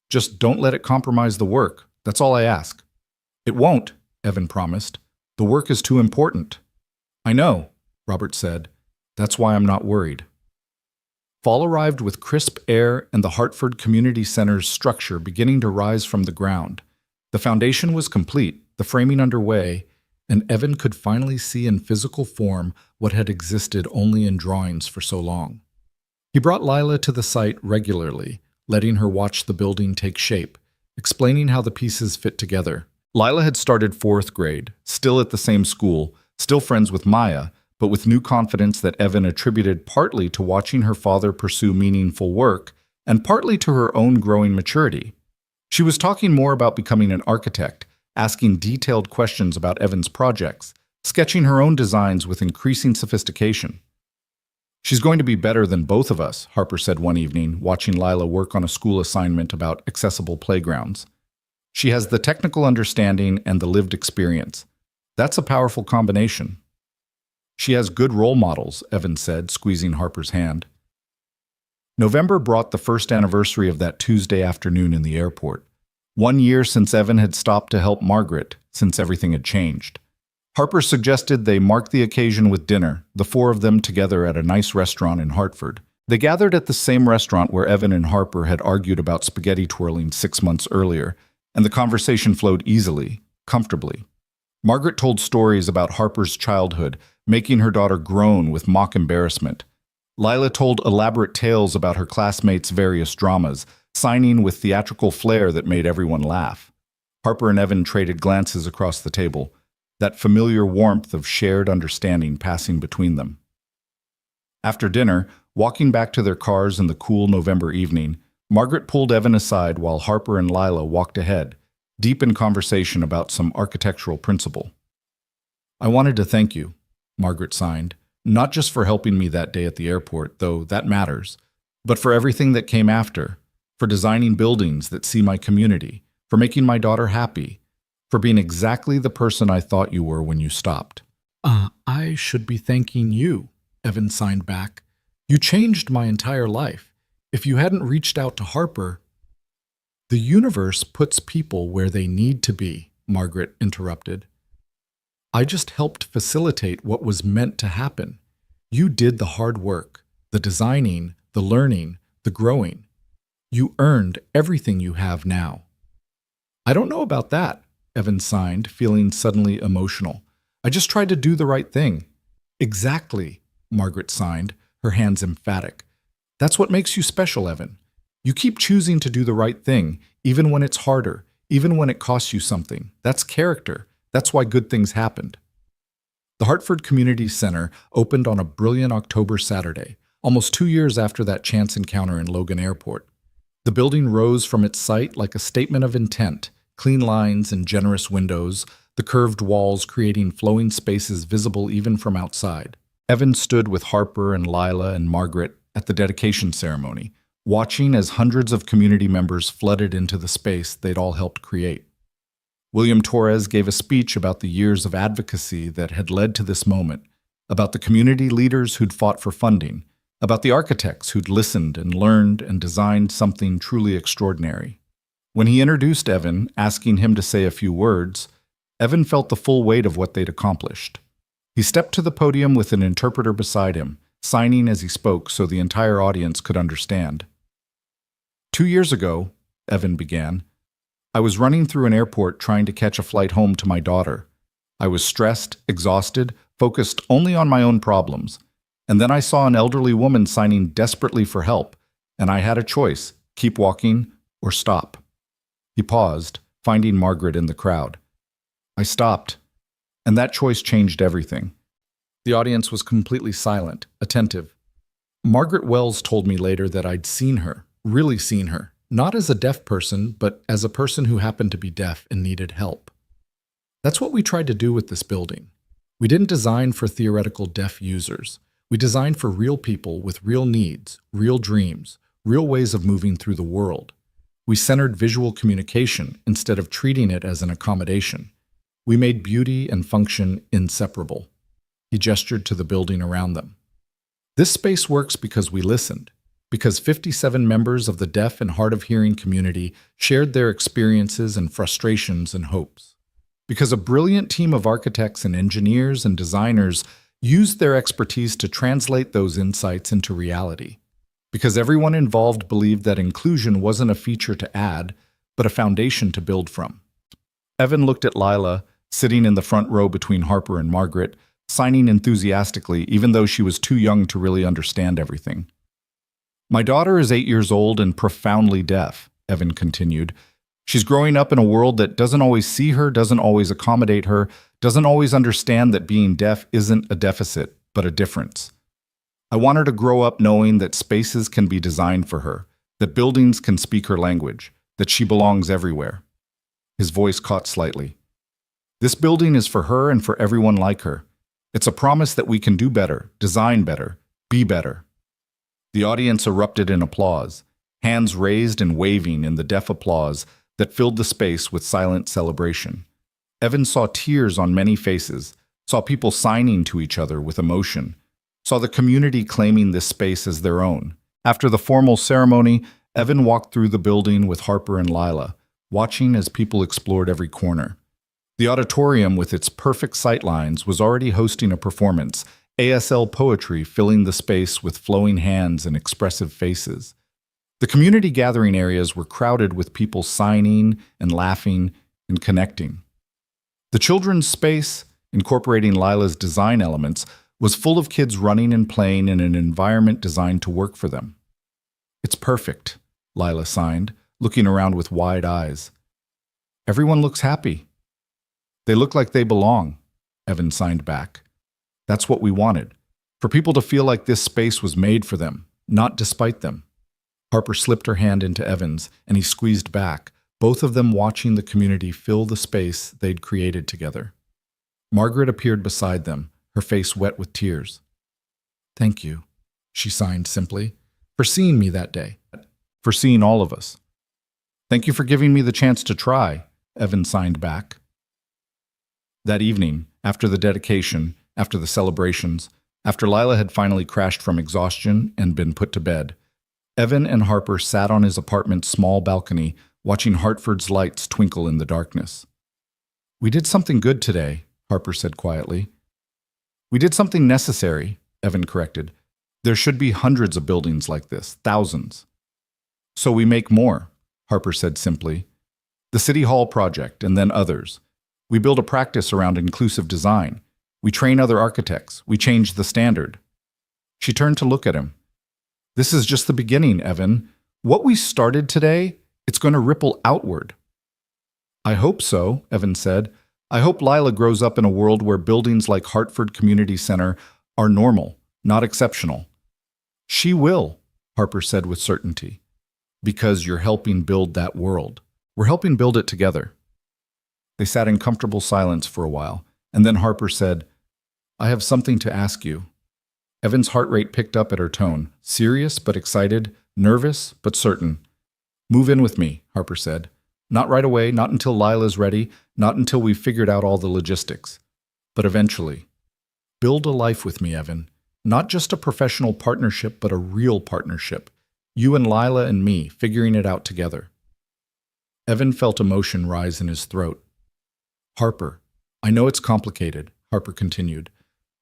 "Just don't let it compromise the work. That's all I ask." "It won't," Evan promised. "The work is too important." "I know," Robert said. "That's why I'm not worried." Fall arrived with crisp air and the Hartford Community Center's structure beginning to rise from the ground. The foundation was complete, the framing underway, and Evan could finally see in physical form what had existed only in drawings for so long. He brought Lila to the site regularly, letting her watch the building take shape, explaining how the pieces fit together. Lila had started 4th grade, still at the same school, still friends with Maya, but with new confidence that Evan attributed partly to watching her father pursue meaningful work and partly to her own growing maturity. She was talking more about becoming an architect, asking detailed questions about Evan's projects, sketching her own designs with increasing sophistication. "She's going to be better than both of us," Harper said one evening, watching Lila work on a school assignment about accessible playgrounds. "She has the technical understanding and the lived experience. That's a powerful combination." "She has good role models," Evan said, squeezing Harper's hand. November brought the first anniversary of that Tuesday afternoon in the airport. 1 year since Evan had stopped to help Margaret, since everything had changed. Harper suggested they mark the occasion with dinner, the four of them together at a nice restaurant in Hartford. They gathered at the same restaurant where Evan and Harper had argued about spaghetti twirling 6 months earlier, and the conversation flowed easily, comfortably. Margaret told stories about Harper's childhood, making her daughter groan with mock embarrassment. Lila told elaborate tales about her classmates' various dramas, signing with theatrical flair that made everyone laugh. Harper and Evan traded glances across the table, that familiar warmth of shared understanding passing between them. After dinner, walking back to their cars in the cool November evening, Margaret pulled Evan aside while Harper and Lila walked ahead, deep in conversation about some architectural principle. "I wanted to thank you," Margaret signed, "not just for helping me that day at the airport, though that matters, but for everything that came after, for designing buildings that see my community, for making my daughter happy, for being exactly the person I thought you were when you stopped." I should be thanking you," Evan signed back. You changed my entire life. If you hadn't reached out to Harper—" "The universe puts people where they need to be," Margaret interrupted. "I just helped facilitate what was meant to happen. You did the hard work, the designing, the learning, the growing. You earned everything you have now." "I don't know about that," Evan signed, feeling suddenly emotional. "I just tried to do the right thing." "Exactly," Margaret signed, her hands emphatic. "That's what makes you special, Evan. You keep choosing to do the right thing, even when it's harder, even when it costs you something. That's character. That's why good things happened." The Hartford Community Center opened on a brilliant October Saturday, almost 2 years after that chance encounter in Logan Airport. The building rose from its site like a statement of intent, clean lines and generous windows, the curved walls creating flowing spaces visible even from outside. Evan stood with Harper and Lila and Margaret at the dedication ceremony, watching as hundreds of community members flooded into the space they'd all helped create. William Torres gave a speech about the years of advocacy that had led to this moment, about the community leaders who'd fought for funding, about the architects who'd listened and learned and designed something truly extraordinary. When he introduced Evan, asking him to say a few words, Evan felt the full weight of what they'd accomplished. He stepped to the podium with an interpreter beside him, signing as he spoke so the entire audience could understand. 2 years ago, Evan began, I was running through an airport trying to catch a flight home to my daughter. I was stressed, exhausted, focused only on my own problems. And then I saw an elderly woman signing desperately for help, and I had a choice, keep walking or stop. He paused, finding Margaret in the crowd. I stopped, and that choice changed everything. The audience was completely silent, attentive. Margaret Wells told me later that I'd seen her, really seen her, not as a deaf person, but as a person who happened to be deaf and needed help. That's what we tried to do with this building. We didn't design for theoretical deaf users. We designed for real people with real needs, real dreams, real ways of moving through the world. We centered visual communication instead of treating it as an accommodation. We made beauty and function inseparable. He gestured to the building around them. This space works because we listened, because 57 members of the deaf and hard of hearing community shared their experiences and frustrations and hopes. Because a brilliant team of architects and engineers and designers used their expertise to translate those insights into reality. Because everyone involved believed that inclusion wasn't a feature to add, but a foundation to build from. Evan looked at Lila, sitting in the front row between Harper and Margaret, signing enthusiastically, even though she was too young to really understand everything. My daughter is 8 years old and profoundly deaf, Evan continued. She's growing up in a world that doesn't always see her, doesn't always accommodate her, doesn't always understand that being deaf isn't a deficit, but a difference. I want her to grow up knowing that spaces can be designed for her, that buildings can speak her language, that she belongs everywhere. His voice caught slightly. This building is for her and for everyone like her. It's a promise that we can do better, design better, be better. The audience erupted in applause, hands raised and waving in the deaf applause that filled the space with silent celebration. Evan saw tears on many faces, saw people signing to each other with emotion, saw the community claiming this space as their own. After the formal ceremony, Evan walked through the building with Harper and Lila, watching as people explored every corner. The auditorium, with its perfect sightlines, was already hosting a performance, ASL poetry filling the space with flowing hands and expressive faces. The community gathering areas were crowded with people signing and laughing and connecting. The children's space, incorporating Lila's design elements, was full of kids running and playing in an environment designed to work for them. It's perfect, Lila signed, looking around with wide eyes. Everyone looks happy. They look like they belong, Evan signed back. That's what we wanted, for people to feel like this space was made for them, not despite them. Harper slipped her hand into Evan's, and he squeezed back, both of them watching the community fill the space they'd created together. Margaret appeared beside them, her face wet with tears. Thank you, she signed simply, for seeing me that day, for seeing all of us. Thank you for giving me the chance to try, Evan signed back. That evening, after the dedication, after the celebrations, After Lila had finally crashed from exhaustion and been put to bed, Evan and Harper sat on his apartment's small balcony, watching Hartford's lights twinkle in the darkness. "We did something good today," Harper said quietly. "We did something necessary," Evan corrected. "There should be hundreds of buildings like this, thousands." "So we make more," Harper said simply. "The City Hall project, and then others. We build a practice around inclusive design. We train other architects. We change the standard." She turned to look at him. "This is just the beginning, Evan. What we started today, it's going to ripple outward." "I hope so," Evan said. "I hope Lila grows up in a world where buildings like Hartford Community Center are normal, not exceptional." "She will," Harper said with certainty, "because you're helping build that world. We're helping build it together." They sat in comfortable silence for a while, and then Harper said, "I have something to ask you." Evan's heart rate picked up at her tone, serious but excited, nervous but certain. "Move in with me," Harper said. "Not right away, not until Lila's ready, not until we've figured out all the logistics. But eventually. Build a life with me, Evan. Not just a professional partnership, but a real partnership. You and Lila and me, figuring it out together." Evan felt emotion rise in his throat. "Harper, I know it's complicated," Harper continued.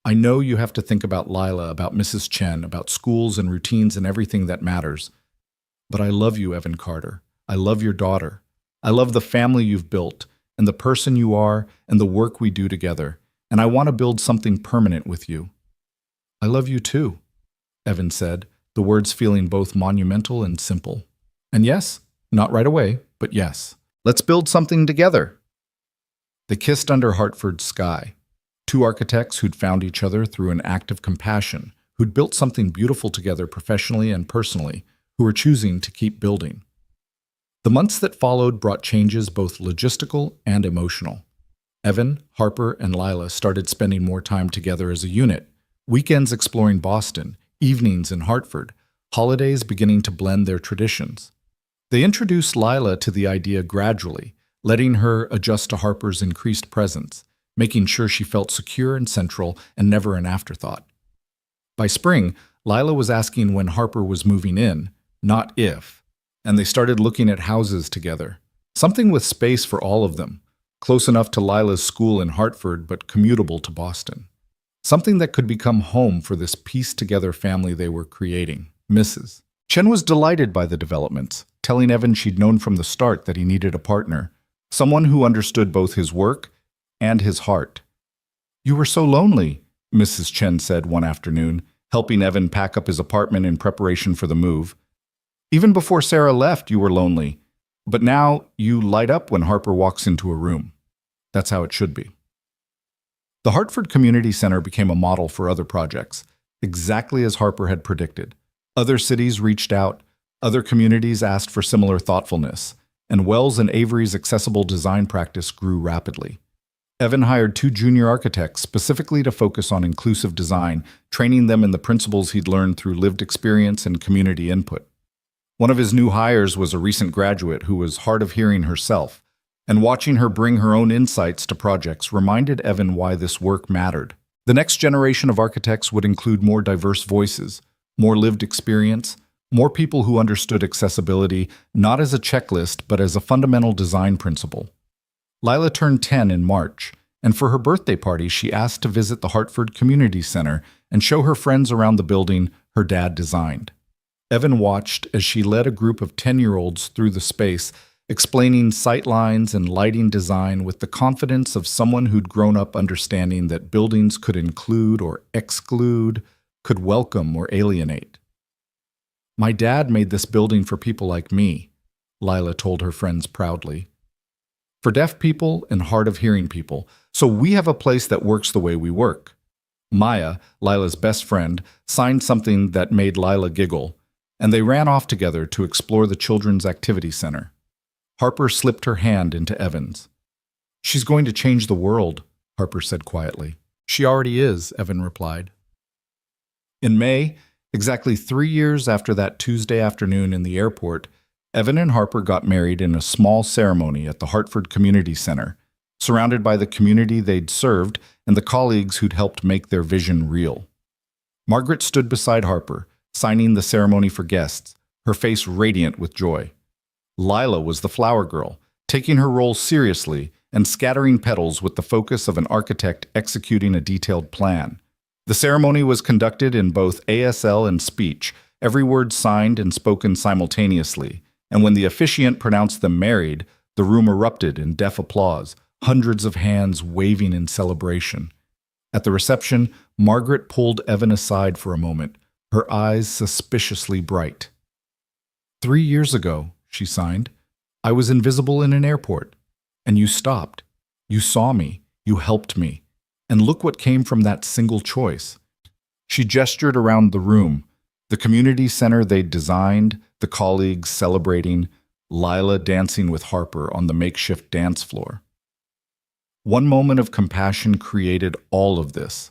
"I know you have to think about Lila, about Mrs. Chen, about schools and routines and everything that matters. But I love you, Evan Carter. I love your daughter. I love the family you've built, and the person you are, and the work we do together. And I want to build something permanent with you." "I love you too," Evan said, the words feeling both monumental and simple. "And yes, not right away, but yes. Let's build something together." They kissed under Hartford's sky. Two architects who'd found each other through an act of compassion, who'd built something beautiful together professionally and personally, who were choosing to keep building. The months that followed brought changes both logistical and emotional. Evan, Harper, and Lila started spending more time together as a unit, weekends exploring Boston, evenings in Hartford, holidays beginning to blend their traditions. They introduced Lila to the idea gradually, letting her adjust to Harper's increased presence, making sure she felt secure and central and never an afterthought. By spring, Lila was asking when Harper was moving in, not if, and they started looking at houses together, something with space for all of them, close enough to Lila's school in Hartford but commutable to Boston. Something that could become home for this pieced-together family they were creating, Mrs. Chen was delighted by the developments, telling Evan she'd known from the start that he needed a partner, someone who understood both his work and his heart. "You were so lonely," Mrs. Chen said one afternoon, helping Evan pack up his apartment in preparation for the move. "Even before Sarah left, you were lonely. But now you light up when Harper walks into a room. That's how it should be." The Hartford Community Center became a model for other projects, exactly as Harper had predicted. Other cities reached out, other communities asked for similar thoughtfulness, and Wells and Avery's accessible design practice grew rapidly. Evan hired 2 junior architects specifically to focus on inclusive design, training them in the principles he'd learned through lived experience and community input. One of his new hires was a recent graduate who was hard of hearing herself, and watching her bring her own insights to projects reminded Evan why this work mattered. The next generation of architects would include more diverse voices, more lived experience, more people who understood accessibility not as a checklist but as a fundamental design principle. Lila turned 10 in March, and for her birthday party she asked to visit the Hartford Community Center and show her friends around the building her dad designed. Evan watched as she led a group of 10-year-olds through the space, explaining sightlines and lighting design with the confidence of someone who'd grown up understanding that buildings could include or exclude, could welcome or alienate. "My dad made this building for people like me," Lila told her friends proudly. "For deaf people and hard of hearing people, so we have a place that works the way we work." Maya, Lila's best friend, signed something that made Lila giggle, and they ran off together to explore the Children's Activity Center. Harper slipped her hand into Evan's. "She's going to change the world," Harper said quietly. "She already is," Evan replied. In May, exactly 3 years after that Tuesday afternoon in the airport, Evan and Harper got married in a small ceremony at the Hartford Community Center, surrounded by the community they'd served and the colleagues who'd helped make their vision real. Margaret stood beside Harper, signing the ceremony for guests, her face radiant with joy. Lila was the flower girl, taking her role seriously and scattering petals with the focus of an architect executing a detailed plan. The ceremony was conducted in both ASL and speech, every word signed and spoken simultaneously, and when the officiant pronounced them married, the room erupted in deaf applause, hundreds of hands waving in celebration. At the reception, Margaret pulled Evan aside for a moment, her eyes suspiciously bright. 3 years ago, she signed, I was invisible in an airport, and you stopped. You saw me, you helped me, and look what came from that single choice. She gestured around the room, the community center they'd designed, the colleagues celebrating, Lila dancing with Harper on the makeshift dance floor. One moment of compassion created all of this.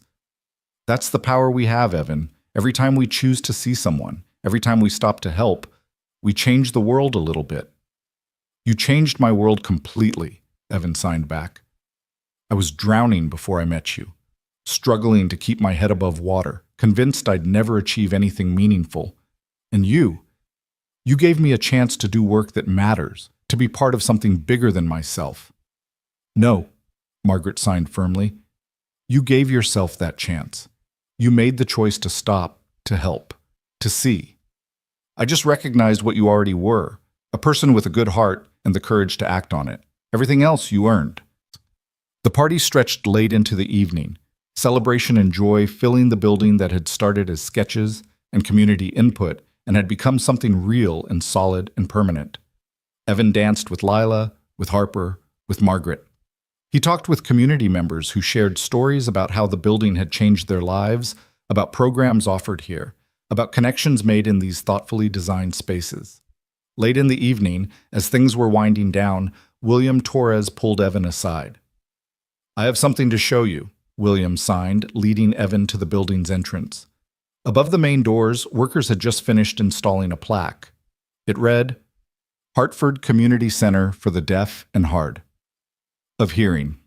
That's the power we have, Evan. Every time we choose to see someone, every time we stop to help, we change the world a little bit. You changed my world completely, Evan signed back. I was drowning before I met you, struggling to keep my head above water, convinced I'd never achieve anything meaningful. And you gave me a chance to do work that matters, to be part of something bigger than myself. No, Margaret signed firmly. You gave yourself that chance. You made the choice to stop, to help, to see. I just recognized what you already were, a person with a good heart and the courage to act on it. Everything else you earned. The party stretched late into the evening, celebration and joy filling the building that had started as sketches and community input and had become something real and solid and permanent. Evan danced with Lila, with Harper, with Margaret. He talked with community members who shared stories about how the building had changed their lives, about programs offered here, about connections made in these thoughtfully designed spaces. Late in the evening, as things were winding down, William Torres pulled Evan aside. I have something to show you, William signed, leading Evan to the building's entrance. Above the main doors, workers had just finished installing a plaque. It read, Hartford Community Center for the Deaf and Hard of Hearing.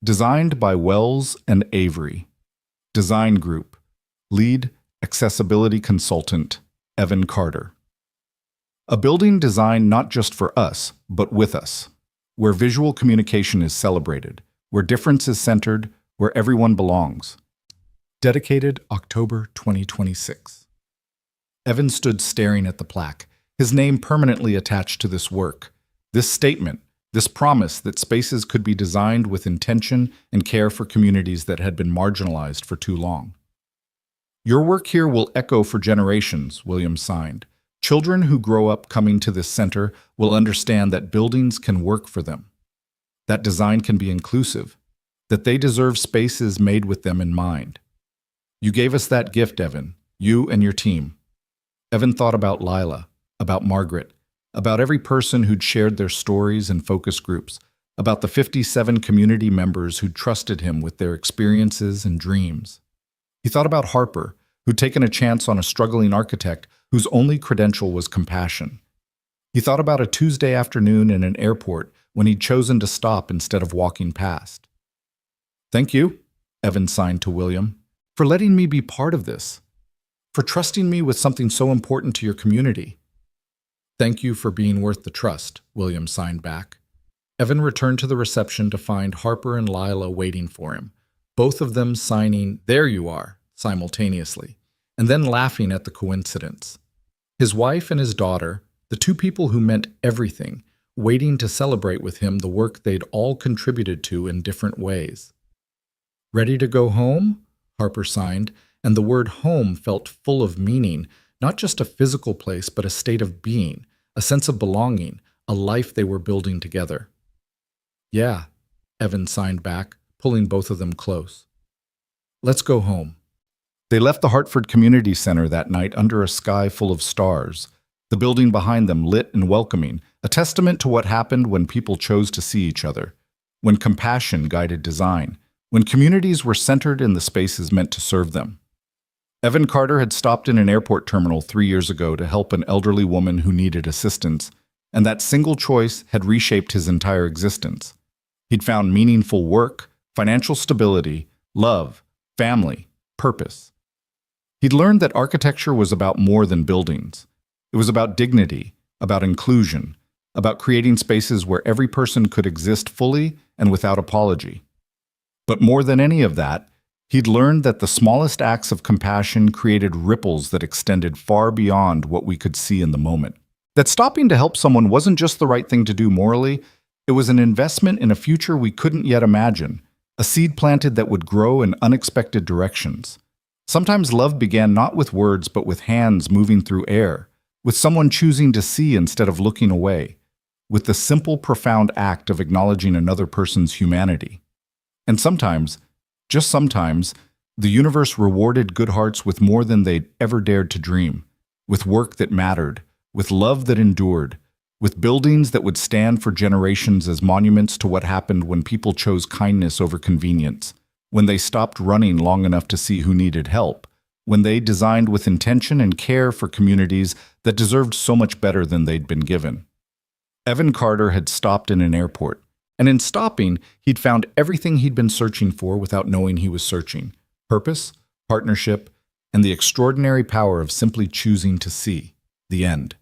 Designed by Wells and Avery. Design Group. Lead Accessibility Consultant, Evan Carter. A building designed not just for us, but with us, where visual communication is celebrated, where difference is centered, where everyone belongs. Dedicated October 2026. Evan stood staring at the plaque, his name permanently attached to this work. This statement, this promise that spaces could be designed with intention and care for communities that had been marginalized for too long. Your work here will echo for generations, William signed. Children who grow up coming to this center will understand that buildings can work for them, that design can be inclusive, that they deserve spaces made with them in mind. You gave us that gift, Evan, you and your team. Evan thought about Lila, about Margaret, about every person who'd shared their stories in focus groups, about the 57 community members who'd trusted him with their experiences and dreams. He thought about Harper, who'd taken a chance on a struggling architect whose only credential was compassion. He thought about a Tuesday afternoon in an airport when he'd chosen to stop instead of walking past. Thank you, Evan signed to William, for letting me be part of this, for trusting me with something so important to your community. Thank you for being worth the trust, William signed back. Evan returned to the reception to find Harper and Lila waiting for him, both of them signing, "There you are," simultaneously, and then laughing at the coincidence. His wife and his daughter, the two people who meant everything, waiting to celebrate with him the work they'd all contributed to in different ways. Ready to go home? Harper signed, and the word home felt full of meaning, not just a physical place, but a state of being, a sense of belonging, a life they were building together. Yeah, Evan signed back, pulling both of them close. Let's go home. They left the Hartford Community Center that night under a sky full of stars, the building behind them lit and welcoming, a testament to what happened when people chose to see each other, when compassion guided design, when communities were centered in the spaces meant to serve them. Evan Carter had stopped in an airport terminal 3 years ago to help an elderly woman who needed assistance, and that single choice had reshaped his entire existence. He'd found meaningful work, financial stability, love, family, purpose. He'd learned that architecture was about more than buildings. It was about dignity, about inclusion, about creating spaces where every person could exist fully and without apology. But more than any of that, he'd learned that the smallest acts of compassion created ripples that extended far beyond what we could see in the moment. That stopping to help someone wasn't just the right thing to do morally, it was an investment in a future we couldn't yet imagine, a seed planted that would grow in unexpected directions. Sometimes love began not with words but with hands moving through air, with someone choosing to see instead of looking away, with the simple, profound act of acknowledging another person's humanity. And sometimes, just sometimes, the universe rewarded good hearts with more than they'd ever dared to dream, with work that mattered, with love that endured, with buildings that would stand for generations as monuments to what happened when people chose kindness over convenience, when they stopped running long enough to see who needed help, when they designed with intention and care for communities that deserved so much better than they'd been given. Evan Carter had stopped in an airport, and in stopping, he'd found everything he'd been searching for without knowing he was searching: purpose, partnership, and the extraordinary power of simply choosing to see. The end.